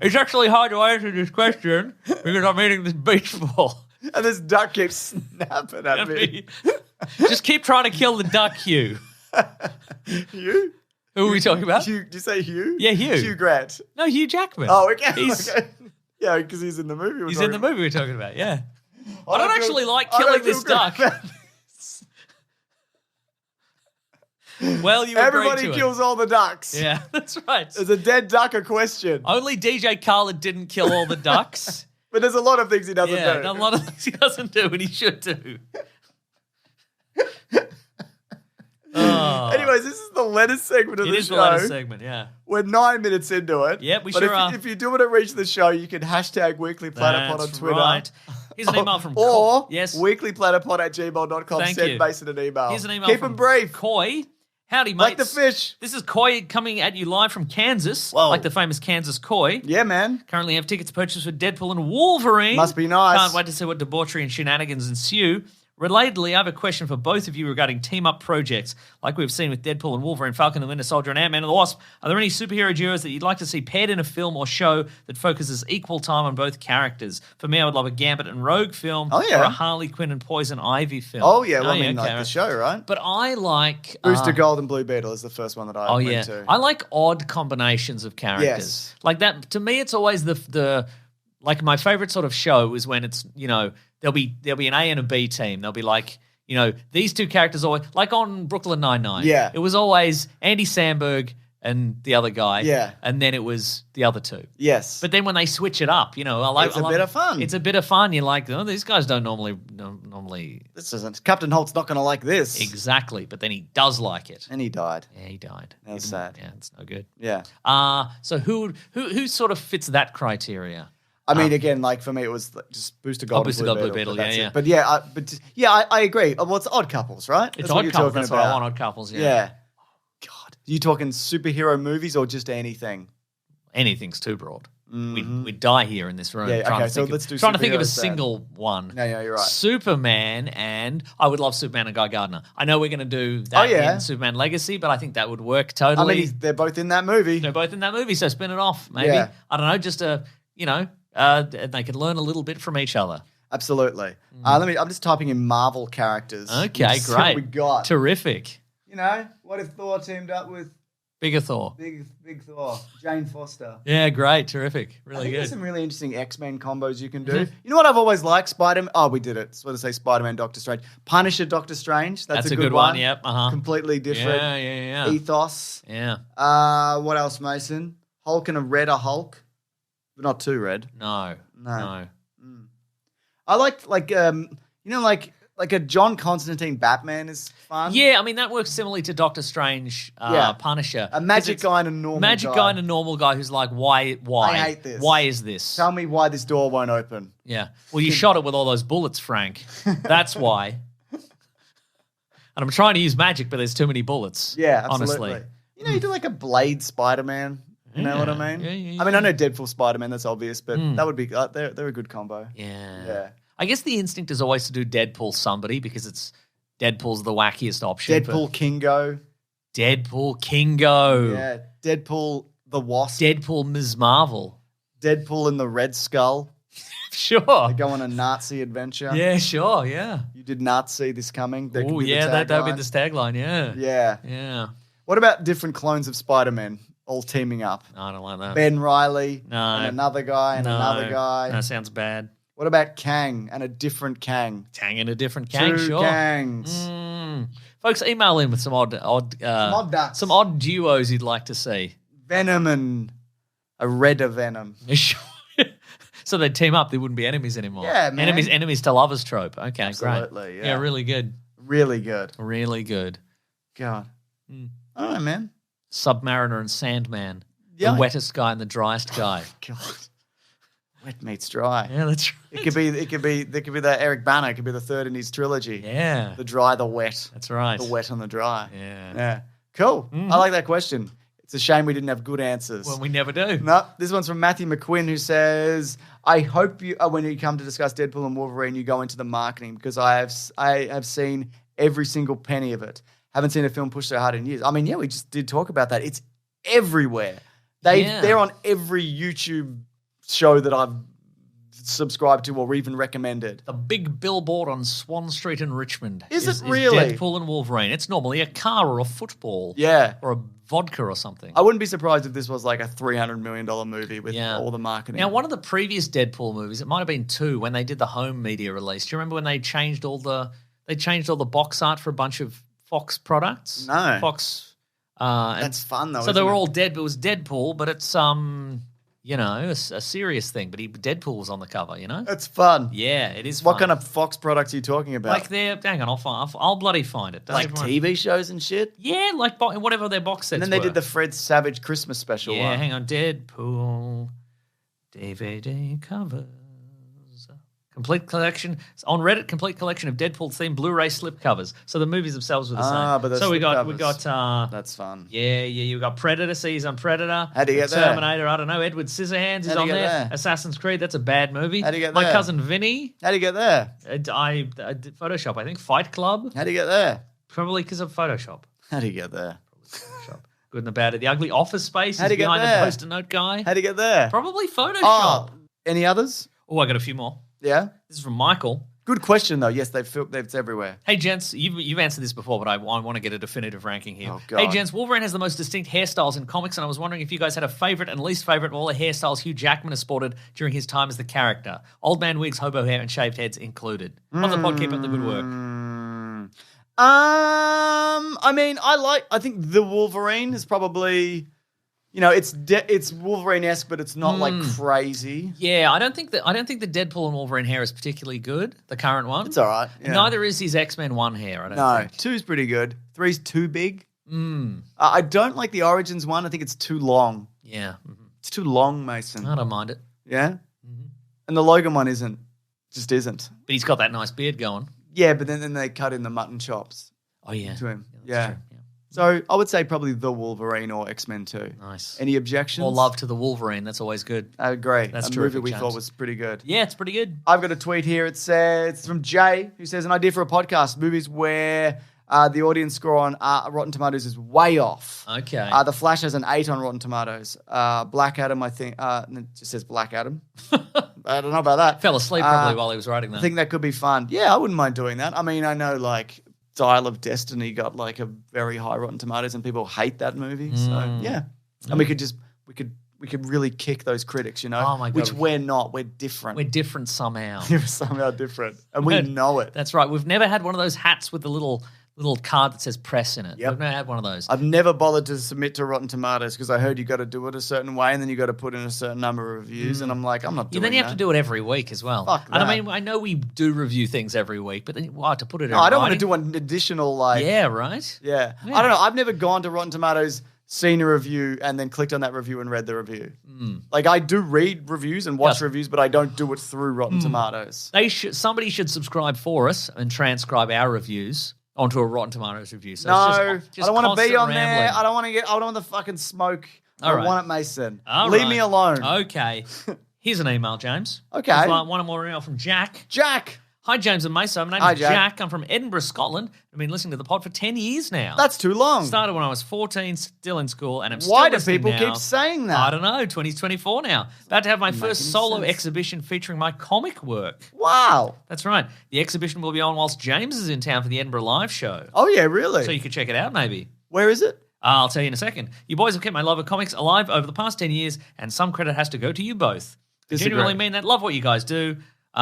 Speaker 2: It's actually hard to answer this question because I'm eating this beach ball.
Speaker 1: And this duck keeps snapping at me.
Speaker 2: Just keep trying to kill the duck, Hugh.
Speaker 1: Hugh?
Speaker 2: Who are we talking about?
Speaker 1: Hugh, did you say Hugh?
Speaker 2: Yeah, Hugh.
Speaker 1: Hugh Grant.
Speaker 2: No, Hugh Jackman.
Speaker 1: Oh, okay.
Speaker 2: He's,
Speaker 1: okay. Yeah, because he's in the movie.
Speaker 2: he's in the movie we're talking about, yeah. I don't actually like killing this duck. Well, you
Speaker 1: Everybody
Speaker 2: agreed to
Speaker 1: kills all the ducks.
Speaker 2: it. Yeah, that's right.
Speaker 1: There's a dead duck a question.
Speaker 2: Only DJ Khaled didn't kill all the ducks.
Speaker 1: But there's a lot of things he doesn't
Speaker 2: Yeah,
Speaker 1: do.
Speaker 2: a lot of things he doesn't do, and he should do. Oh.
Speaker 1: Anyways, this is the lettuce segment of
Speaker 2: It
Speaker 1: the
Speaker 2: is
Speaker 1: show.
Speaker 2: the latest segment, yeah.
Speaker 1: We're 9 minutes into it.
Speaker 2: Yep, we
Speaker 1: but
Speaker 2: sure
Speaker 1: if,
Speaker 2: are.
Speaker 1: If you do want to reach the show, you can hashtag weeklyplatypod on
Speaker 2: That's
Speaker 1: Twitter.
Speaker 2: right. Here's an email from
Speaker 1: Or
Speaker 2: Yes.
Speaker 1: weeklyplatypod@gmail.com.
Speaker 2: Thank
Speaker 1: Send
Speaker 2: you.
Speaker 1: Mason an email.
Speaker 2: Here's an email
Speaker 1: Keep
Speaker 2: from
Speaker 1: them brief.
Speaker 2: Coy. Howdy, mates.
Speaker 1: Like the fish.
Speaker 2: This is Coy coming at you live from Kansas,
Speaker 1: Whoa.
Speaker 2: like the famous Kansas Coy.
Speaker 1: Yeah, man.
Speaker 2: Currently have tickets purchased for Deadpool and Wolverine.
Speaker 1: Must be nice.
Speaker 2: Can't wait to see what debauchery and shenanigans ensue. Relatedly, I have a question for both of you regarding team-up projects. Like we've seen with Deadpool and Wolverine, Falcon and the Winter Soldier, and Ant-Man and the Wasp, are there any superhero duos that you'd like to see paired in a film or show that focuses equal time on both characters? For me, I would love a Gambit and Rogue film,
Speaker 1: Oh, yeah.
Speaker 2: or a Harley Quinn and Poison Ivy film.
Speaker 1: Oh, yeah. Well, I mean,
Speaker 2: okay.
Speaker 1: like the show, right?
Speaker 2: But I like...
Speaker 1: Booster Gold and Blue Beetle is the first one that I went to.
Speaker 2: I like odd combinations of characters.
Speaker 1: Yes.
Speaker 2: Like that, to me, it's always the like my favorite sort of show is when it's, there'll be an A and a B team. They'll be like, these two characters always, like on Brooklyn Nine-Nine.
Speaker 1: Yeah.
Speaker 2: It was always Andy Samberg and the other guy.
Speaker 1: Yeah.
Speaker 2: And then it was the other two.
Speaker 1: Yes.
Speaker 2: But then when they switch it up,
Speaker 1: It's a bit of fun.
Speaker 2: It's a bit of fun. You're like, oh, these guys don't normally
Speaker 1: This isn't. Captain Holt's not going to like this.
Speaker 2: exactly, but then he does like it.
Speaker 1: And he died.
Speaker 2: Yeah, he died.
Speaker 1: That's
Speaker 2: He
Speaker 1: sad.
Speaker 2: Yeah, it's no good.
Speaker 1: Yeah.
Speaker 2: So who sort of fits that criteria?
Speaker 1: I mean, again, like for me, it was like just Booster Gold,
Speaker 2: Booster
Speaker 1: and
Speaker 2: Gold,
Speaker 1: Blue Beetle.
Speaker 2: Blue Beetle,
Speaker 1: but
Speaker 2: yeah,
Speaker 1: that's it. But yeah, I agree. Well, it's Odd Couples, right?
Speaker 2: It's
Speaker 1: That's what
Speaker 2: Odd
Speaker 1: you're
Speaker 2: Couples.
Speaker 1: talking
Speaker 2: That's what I
Speaker 1: about.
Speaker 2: want. Odd Couples. Yeah.
Speaker 1: Yeah. God, are you talking superhero movies or just anything?
Speaker 2: Anything's too broad. we'd die here in this room.
Speaker 1: Yeah,
Speaker 2: trying
Speaker 1: okay,
Speaker 2: to
Speaker 1: so
Speaker 2: think
Speaker 1: let's do
Speaker 2: trying to think of a
Speaker 1: superheroes then.
Speaker 2: single one.
Speaker 1: Yeah, you're right.
Speaker 2: Superman, and I would love Superman and Guy Gardner. I know we're going to do that in Superman Legacy, but I think that would work totally.
Speaker 1: I mean, they're both in that movie.
Speaker 2: They're both in that movie, so spin it off, maybe.
Speaker 1: Yeah.
Speaker 2: I don't know, just they can learn a little bit from each other.
Speaker 1: Absolutely. I'm just typing in Marvel characters.
Speaker 2: Okay,
Speaker 1: See
Speaker 2: great.
Speaker 1: what we got.
Speaker 2: Terrific.
Speaker 1: What if Thor teamed up with
Speaker 2: Bigger Thor.
Speaker 1: Big Thor, Jane Foster?
Speaker 2: Yeah, great. Terrific.
Speaker 1: I
Speaker 2: Really
Speaker 1: think
Speaker 2: good.
Speaker 1: there's some really interesting X-Men combos you can do. You know what I've always liked? Spider-Man. Oh, we did it. So to say Spider-Man, Doctor Strange. Punisher, Doctor Strange. That's a good one.
Speaker 2: Yep. Uh-huh.
Speaker 1: Completely different
Speaker 2: Yeah.
Speaker 1: ethos.
Speaker 2: Yeah.
Speaker 1: What else, Mason? Hulk and a redder Hulk. But not too red.
Speaker 2: No.
Speaker 1: I like a John Constantine Batman is fun.
Speaker 2: Yeah, I mean, that works similarly to Doctor Strange, Punisher.
Speaker 1: A magic guy and a normal guy.
Speaker 2: Magic guy and a normal guy who's like, why?
Speaker 1: I hate this.
Speaker 2: Why is this?
Speaker 1: Tell me why this door won't open.
Speaker 2: Yeah. Well, you shot it with all those bullets, Frank. That's why. And I'm trying to use magic, but there's too many bullets.
Speaker 1: Yeah, absolutely.
Speaker 2: Honestly.
Speaker 1: You do like a Blade Spider-Man. You know what I mean?
Speaker 2: Yeah.
Speaker 1: I mean, I know Deadpool Spider-Man, that's obvious, but that would be, they're a good combo.
Speaker 2: Yeah. I guess the instinct is always to do Deadpool somebody because Deadpool's the wackiest option.
Speaker 1: Deadpool Kingo.
Speaker 2: Deadpool Kingo.
Speaker 1: Yeah. Deadpool the Wasp.
Speaker 2: Deadpool Ms. Marvel.
Speaker 1: Deadpool and the Red Skull.
Speaker 2: Sure.
Speaker 1: They go on a Nazi adventure.
Speaker 2: Yeah, sure, yeah.
Speaker 1: You did not see this coming.
Speaker 2: Oh, yeah, that would be the tagline, yeah.
Speaker 1: Yeah.
Speaker 2: Yeah.
Speaker 1: What about different clones of Spider-Man all teaming up?
Speaker 2: No, I don't like that.
Speaker 1: Ben Reilly
Speaker 2: No.
Speaker 1: and another guy and another guy.
Speaker 2: That sounds bad.
Speaker 1: What about Kang and a different Kang?
Speaker 2: Kang and a different Kang,
Speaker 1: Two
Speaker 2: sure.
Speaker 1: Kangs.
Speaker 2: Folks, email in with some odd
Speaker 1: ducks.
Speaker 2: some odd duos you'd like to see.
Speaker 1: Venom and a redder Venom.
Speaker 2: So they'd team up, they wouldn't be enemies anymore.
Speaker 1: Yeah, man.
Speaker 2: Enemies to lovers trope. Okay,
Speaker 1: Absolutely,
Speaker 2: great.
Speaker 1: yeah.
Speaker 2: Really good.
Speaker 1: Really good.
Speaker 2: Really good.
Speaker 1: God. All right, man.
Speaker 2: Submariner and Sandman.
Speaker 1: Yeah.
Speaker 2: The wettest guy and the driest guy.
Speaker 1: God. Wet meets dry.
Speaker 2: Yeah, that's right.
Speaker 1: There could be the Eric Bana. It could be the third in his trilogy.
Speaker 2: Yeah.
Speaker 1: The dry, the wet.
Speaker 2: That's right.
Speaker 1: The wet and the dry.
Speaker 2: Yeah.
Speaker 1: Yeah. Cool. I like that question. It's a shame we didn't have good answers.
Speaker 2: Well, we never do.
Speaker 1: No, this one's from Matthew McQuinn, who says, I hope you, when you come to discuss Deadpool and Wolverine, you go into the marketing because I have seen every single penny of it. Haven't seen a film pushed so hard in years. I mean, yeah, we just did talk about that. It's everywhere. They're on every YouTube show that I've subscribed to or even recommended.
Speaker 2: The big billboard on Swan Street in Richmond.
Speaker 1: Is it really?
Speaker 2: Deadpool and Wolverine. It's normally a car or a football.
Speaker 1: Yeah.
Speaker 2: Or a vodka or something.
Speaker 1: I wouldn't be surprised if this was like a $300 million movie with all the marketing.
Speaker 2: Now, one of the previous Deadpool movies, it might have been 2, when they did the home media release. Do you remember when they changed all the box art for a bunch of Fox products?
Speaker 1: No.
Speaker 2: Fox.
Speaker 1: That's fun though.
Speaker 2: So they were all dead. It was Deadpool, but it's a serious thing. But Deadpool was on the cover.
Speaker 1: It's fun.
Speaker 2: Yeah, it is.
Speaker 1: What
Speaker 2: fun.
Speaker 1: kind of Fox products are you talking about?
Speaker 2: Like hang on, I'll bloody find it.
Speaker 1: Like TV shows and shit.
Speaker 2: Yeah, like whatever their box sets.
Speaker 1: And then they
Speaker 2: were.
Speaker 1: did the Fred Savage Christmas special one.
Speaker 2: Yeah, hang on, Deadpool DVD covers. Complete collection on Reddit. Complete collection of Deadpool themed Blu-ray slip covers. So the movies themselves were the same.
Speaker 1: But
Speaker 2: so we got
Speaker 1: that's fun.
Speaker 2: Yeah. You got Predator. See, he's on Predator.
Speaker 1: How do you get there?
Speaker 2: Terminator. I don't know. Edward Scissorhands is on there. Assassin's Creed. That's a bad movie.
Speaker 1: How do you get
Speaker 2: My
Speaker 1: there?
Speaker 2: cousin Vinny.
Speaker 1: How do you get there?
Speaker 2: I did Photoshop. I think Fight Club.
Speaker 1: How do you get there?
Speaker 2: Probably because of Photoshop.
Speaker 1: How do you get there?
Speaker 2: Photoshop. Good and the bad. The ugly Office Space.
Speaker 1: How do you get
Speaker 2: behind
Speaker 1: there?
Speaker 2: the Post-it note guy.
Speaker 1: How do you get there?
Speaker 2: Probably Photoshop.
Speaker 1: Oh, any others?
Speaker 2: Oh, I got a few more.
Speaker 1: Yeah.
Speaker 2: This is from Michael.
Speaker 1: Good question though. Yes, it's everywhere.
Speaker 2: Hey, gents, you've answered this before, but I want to get a definitive ranking here.
Speaker 1: Oh, God.
Speaker 2: Hey, gents, Wolverine has the most distinct hairstyles in comics, and I was wondering if you guys had a favorite and least favorite of all the hairstyles Hugh Jackman has sported during his time as the character. Old man wigs, hobo hair, and shaved heads included. On the pod, keep up the good work.
Speaker 1: I mean, I think the Wolverine is probably, it's Wolverine-esque, but it's not like crazy.
Speaker 2: Yeah, I don't think the Deadpool and Wolverine hair is particularly good. The current one,
Speaker 1: It's all right. Yeah.
Speaker 2: Neither is his X-Men 1 hair. I don't think.
Speaker 1: 2's pretty good. 3's too big. I don't like the Origins one. I think it's too long.
Speaker 2: Yeah,
Speaker 1: It's too long, Mason.
Speaker 2: I don't mind it.
Speaker 1: Yeah? And the Logan one just isn't.
Speaker 2: But he's got that nice beard going.
Speaker 1: Yeah, but then they cut in the mutton chops
Speaker 2: Oh yeah,
Speaker 1: to him.
Speaker 2: that's
Speaker 1: Yeah.
Speaker 2: true.
Speaker 1: So I would say probably The Wolverine or X-Men 2.
Speaker 2: Nice.
Speaker 1: Any objections?
Speaker 2: More love to the Wolverine. That's always good.
Speaker 1: I agree.
Speaker 2: That's
Speaker 1: a
Speaker 2: terrific,
Speaker 1: movie we
Speaker 2: James.
Speaker 1: thought was pretty good.
Speaker 2: Yeah, it's pretty good.
Speaker 1: I've got a tweet here. It says, it's from Jay, who says, an idea for a podcast, movies where the audience score on Rotten Tomatoes is way off.
Speaker 2: Okay.
Speaker 1: The Flash has an 8 on Rotten Tomatoes. Black Adam, I think, it just says Black Adam. I don't know about that.
Speaker 2: Fell asleep probably while he was writing that.
Speaker 1: I think that could be fun. Yeah, I wouldn't mind doing that. I mean, I know like Dial of Destiny got like a very high Rotten Tomatoes and people hate that movie. So yeah. And we could really kick those critics, you know?
Speaker 2: Oh my God.
Speaker 1: Which we're not. We're different.
Speaker 2: We're different somehow.
Speaker 1: We're somehow different. And we know it.
Speaker 2: That's right. We've never had one of those hats with the little card that says press in it.
Speaker 1: Yep.
Speaker 2: We've never had one of those.
Speaker 1: I've never bothered to submit to Rotten Tomatoes because I heard you got to do it a certain way and then you got to put in a certain number of reviews. And I'm like, I'm not doing that.
Speaker 2: Then you have to do it every week as well.
Speaker 1: Fuck
Speaker 2: And I
Speaker 1: that.
Speaker 2: mean, I know we do review things every week, but then to put it in
Speaker 1: No, I don't want to
Speaker 2: writing?
Speaker 1: do an additional like.
Speaker 2: Yeah, right?
Speaker 1: Yeah.
Speaker 2: Yeah.
Speaker 1: I don't know. I've never gone to Rotten Tomatoes, seen a review, and then clicked on that review and read the review. Like I do read reviews and watch
Speaker 2: Yes.
Speaker 1: reviews, but I don't do it through Rotten Tomatoes.
Speaker 2: Somebody should subscribe for us and transcribe our reviews onto a Rotten Tomatoes review. So
Speaker 1: No,
Speaker 2: it's just
Speaker 1: I don't want to be
Speaker 2: constant
Speaker 1: on there.
Speaker 2: rambling.
Speaker 1: I don't want the fucking smoke.
Speaker 2: All
Speaker 1: I
Speaker 2: right.
Speaker 1: want it, Mason.
Speaker 2: All
Speaker 1: Leave
Speaker 2: right.
Speaker 1: me alone.
Speaker 2: Okay. Here's an email, James.
Speaker 1: Okay.
Speaker 2: Here's one more email from Jack.
Speaker 1: Jack,
Speaker 2: Hi, James and Maso. My
Speaker 1: Hi,
Speaker 2: name's
Speaker 1: Jack.
Speaker 2: Jack. I'm from Edinburgh, Scotland. I've been listening to the pod for 10 years now.
Speaker 1: that's too long.
Speaker 2: Started when I was 14, still in school, and I'm still
Speaker 1: Why do
Speaker 2: listening
Speaker 1: people
Speaker 2: now.
Speaker 1: keep saying that?
Speaker 2: I don't know. 2024 now. About to have my
Speaker 1: Doesn't
Speaker 2: first
Speaker 1: make any
Speaker 2: solo
Speaker 1: sense.
Speaker 2: exhibition featuring my comic work.
Speaker 1: Wow.
Speaker 2: That's right. The exhibition will be on whilst James is in town for the Edinburgh Live show.
Speaker 1: Oh yeah, really?
Speaker 2: So you could check it out, maybe.
Speaker 1: Where is it?
Speaker 2: I'll tell you in a second. You boys have kept my love of comics alive over the past 10 years, and some credit has to go to you both. I
Speaker 1: Disagree.
Speaker 2: genuinely mean that. Love what you guys do.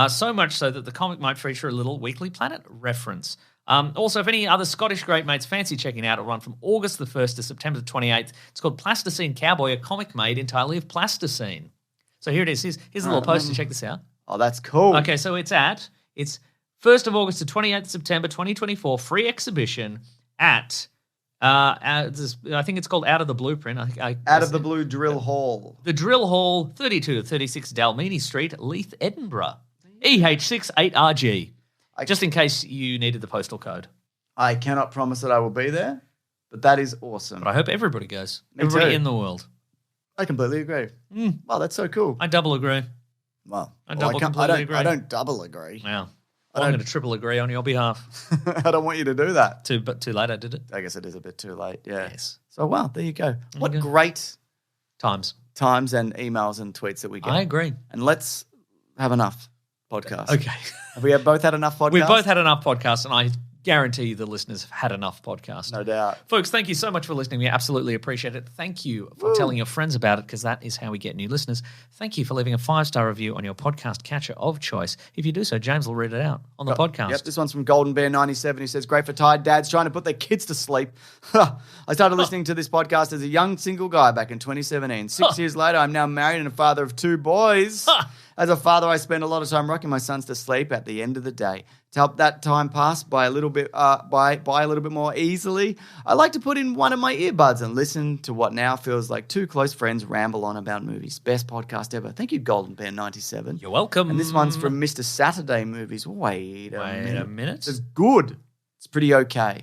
Speaker 2: So much so that the comic might feature a little Weekly Planet reference. Also, if any other Scottish great mates fancy checking out, it'll run from August the 1st to September the 28th. It's called Plasticine Cowboy, a comic made entirely of plasticine. So here it is. Here's a little poster. Check this out.
Speaker 1: Oh, that's cool.
Speaker 2: Okay, so it's 1st of August to 28th September 2024, free exhibition at, I think it's called Out of the Blueprint.
Speaker 1: Out of the Blue Drill Hall.
Speaker 2: The Drill Hall, 32 to 36 Dalmeny Street, Leith, Edinburgh. EH68RG. Just in case you needed the postal code.
Speaker 1: I cannot promise that I will be there, but that is awesome.
Speaker 2: But I hope everybody goes.
Speaker 1: Me
Speaker 2: Everybody
Speaker 1: too.
Speaker 2: in the world.
Speaker 1: I completely agree. Wow, that's so cool.
Speaker 2: I double agree.
Speaker 1: Wow.
Speaker 2: I double
Speaker 1: can't-
Speaker 2: completely agree.
Speaker 1: I don't double agree.
Speaker 2: Wow. I'm going to triple agree on your behalf.
Speaker 1: I don't want you to do that.
Speaker 2: But too late I did it.
Speaker 1: I guess it is a bit too late. Yeah.
Speaker 2: Yes.
Speaker 1: So wow, there you go. What
Speaker 2: Okay.
Speaker 1: great
Speaker 2: Times.
Speaker 1: times and emails and tweets that we get.
Speaker 2: I agree.
Speaker 1: And let's have enough podcasts.
Speaker 2: Okay.
Speaker 1: Have we both had enough podcasts?
Speaker 2: We've both had enough podcasts, and I guarantee you the listeners have had enough podcasts.
Speaker 1: No doubt.
Speaker 2: Folks, thank you so much for listening. We absolutely appreciate it. Thank you for telling your friends about it, because that is how we get new listeners. Thank you for leaving a 5-star review on your podcast catcher of choice. If you do so, James will read it out on the podcast.
Speaker 1: Yep, this one's from Golden Bear 97 who says, great for tired dads trying to put their kids to sleep. I started listening to this podcast as a young single guy back in 2017. 6 years later, I'm now married and a father of 2 boys. As a father, I spend a lot of time rocking my sons to sleep at the end of the day. To help that time pass by a little bit by a little bit more easily, I like to put in one of my earbuds and listen to what now feels like 2 close friends ramble on about movies. Best podcast ever. Thank you, Golden Bear 97.
Speaker 2: You're welcome.
Speaker 1: And this one's from Mr. Saturday Movies. Wait a minute.
Speaker 2: It's
Speaker 1: It's good. It's pretty okay.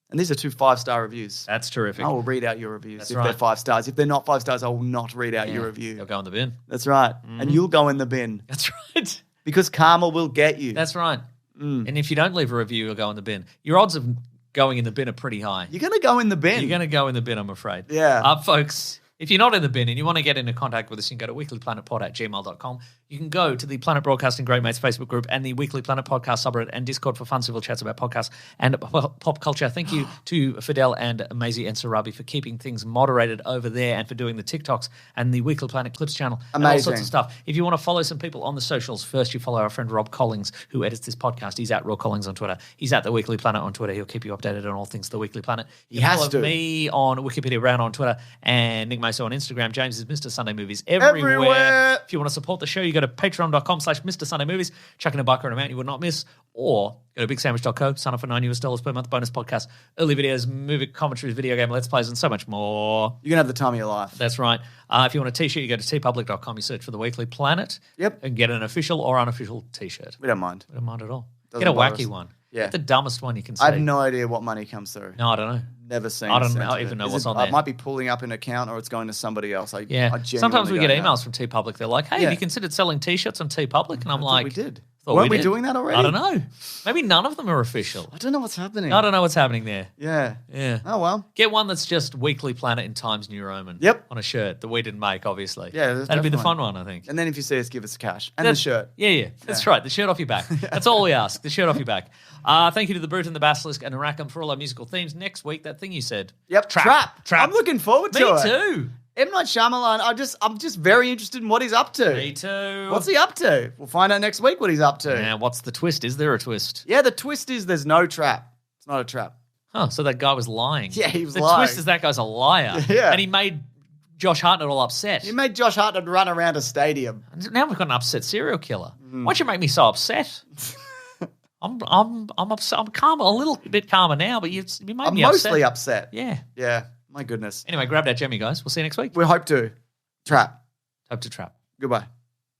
Speaker 1: And these are 2 5-star reviews.
Speaker 2: That's terrific.
Speaker 1: I will read out your reviews
Speaker 2: That's
Speaker 1: if
Speaker 2: right.
Speaker 1: they're 5 stars. If they're not 5 stars, I will not read out your
Speaker 2: You'll
Speaker 1: review.
Speaker 2: go in the bin.
Speaker 1: That's right. And you'll go in the bin
Speaker 2: That's right.
Speaker 1: because karma will get you.
Speaker 2: That's right. And if you don't leave a review, you'll go in the bin. Your odds of going in the bin are pretty high.
Speaker 1: You're going to go in the bin.
Speaker 2: You're going to go in the bin, I'm afraid.
Speaker 1: Yeah.
Speaker 2: Folks, if you're not in the bin and you want to get into contact with us, you can go to weeklyplanetpod@gmail.com. You can go to the Planet Broadcasting Great Mates Facebook group and the Weekly Planet Podcast subreddit and Discord for fun civil chats about podcasts and pop culture. Thank you to Fidel and Maisie and Sarabi for keeping things moderated over there and for doing the TikToks and the Weekly Planet Clips channel and all sorts
Speaker 1: Amazing.
Speaker 2: of stuff. If you want to follow some people on the socials, first you follow our friend Rob Collings, who edits this podcast. He's at Rob Collings on Twitter. He's at The Weekly Planet on Twitter. He'll keep you updated on all things The Weekly Planet. You
Speaker 1: He has
Speaker 2: follow
Speaker 1: to.
Speaker 2: me on Wikipedia Brown on Twitter and Nick Maso on Instagram. James is Mr. Sunday Movies everywhere.
Speaker 1: Everywhere.
Speaker 2: If you want to support the show, you go to patreon.com/Mr. Sunday Movies. Chuck in a buck or an amount you would not miss. Or go to bigsandwich.co, sign up for $9 per month, bonus podcast, early videos, movie commentaries, video game let's plays, and so much more.
Speaker 1: You're going to have the time of your life.
Speaker 2: That's right. If you want a t-shirt, you go to tpublic.com, you search for The Weekly Planet.
Speaker 1: Yep.
Speaker 2: And get an official or unofficial t-shirt.
Speaker 1: We don't mind.
Speaker 2: We don't mind at all.
Speaker 1: Doesn't
Speaker 2: Get a
Speaker 1: bother
Speaker 2: wacky
Speaker 1: us.
Speaker 2: one.
Speaker 1: Yeah.
Speaker 2: The dumbest one you can see.
Speaker 1: I have no idea what money comes through.
Speaker 2: No, I don't know.
Speaker 1: Never seen.
Speaker 2: I don't
Speaker 1: a cent
Speaker 2: know,
Speaker 1: of
Speaker 2: even
Speaker 1: it.
Speaker 2: know
Speaker 1: Is
Speaker 2: what's
Speaker 1: it-
Speaker 2: on there.
Speaker 1: I might be pulling up an account or it's going to somebody else. I
Speaker 2: Yeah.
Speaker 1: genuinely
Speaker 2: Sometimes we get
Speaker 1: don't know.
Speaker 2: emails from TeePublic. They're like, hey, have you considered selling T-shirts on TeePublic? And I'm like,
Speaker 1: we did.
Speaker 2: thought
Speaker 1: Weren't we
Speaker 2: did.
Speaker 1: doing that already?
Speaker 2: I don't know. Maybe none of them are official.
Speaker 1: I don't know what's happening.
Speaker 2: I don't know what's happening there.
Speaker 1: Yeah.
Speaker 2: Yeah.
Speaker 1: Oh, well.
Speaker 2: Get one that's just Weekly Planet in Times New Roman.
Speaker 1: Yep.
Speaker 2: On a shirt that we didn't make, obviously.
Speaker 1: Yeah,
Speaker 2: that'd be the
Speaker 1: definitely.
Speaker 2: fun one, I think.
Speaker 1: And then if you see us, give us cash. And the shirt.
Speaker 2: Yeah. That's right. The shirt off your back. That's all we ask. The shirt off your back. Thank you to the Brute and the Basilisk and Arachem for all our musical themes. Next week, that thing you said.
Speaker 1: Yep. Trap. I'm looking forward to
Speaker 2: Me
Speaker 1: it.
Speaker 2: too.
Speaker 1: M. Night Shyamalan, I'm just very interested in what he's up to.
Speaker 2: Me too.
Speaker 1: What's he up to? We'll find out next week what he's up to.
Speaker 2: Yeah, what's the twist? Is there a twist?
Speaker 1: Yeah, the twist is there's no trap. It's not a trap.
Speaker 2: Huh, so that guy was lying.
Speaker 1: Yeah, he was
Speaker 2: the
Speaker 1: lying.
Speaker 2: twist is that guy's a liar.
Speaker 1: Yeah.
Speaker 2: And he made Josh Hartnett all upset.
Speaker 1: He made Josh Hartnett run around a stadium.
Speaker 2: Now we've got an upset serial killer. Why'd you make me so upset? I'm upset. I'm calm, a little bit calmer now, but you made
Speaker 1: I'm
Speaker 2: me
Speaker 1: mostly upset.
Speaker 2: Yeah.
Speaker 1: Yeah. My goodness.
Speaker 2: Anyway, grab that Jemmy, guys. We'll see you next week.
Speaker 1: We hope to. Trap.
Speaker 2: Hope to trap.
Speaker 1: Goodbye.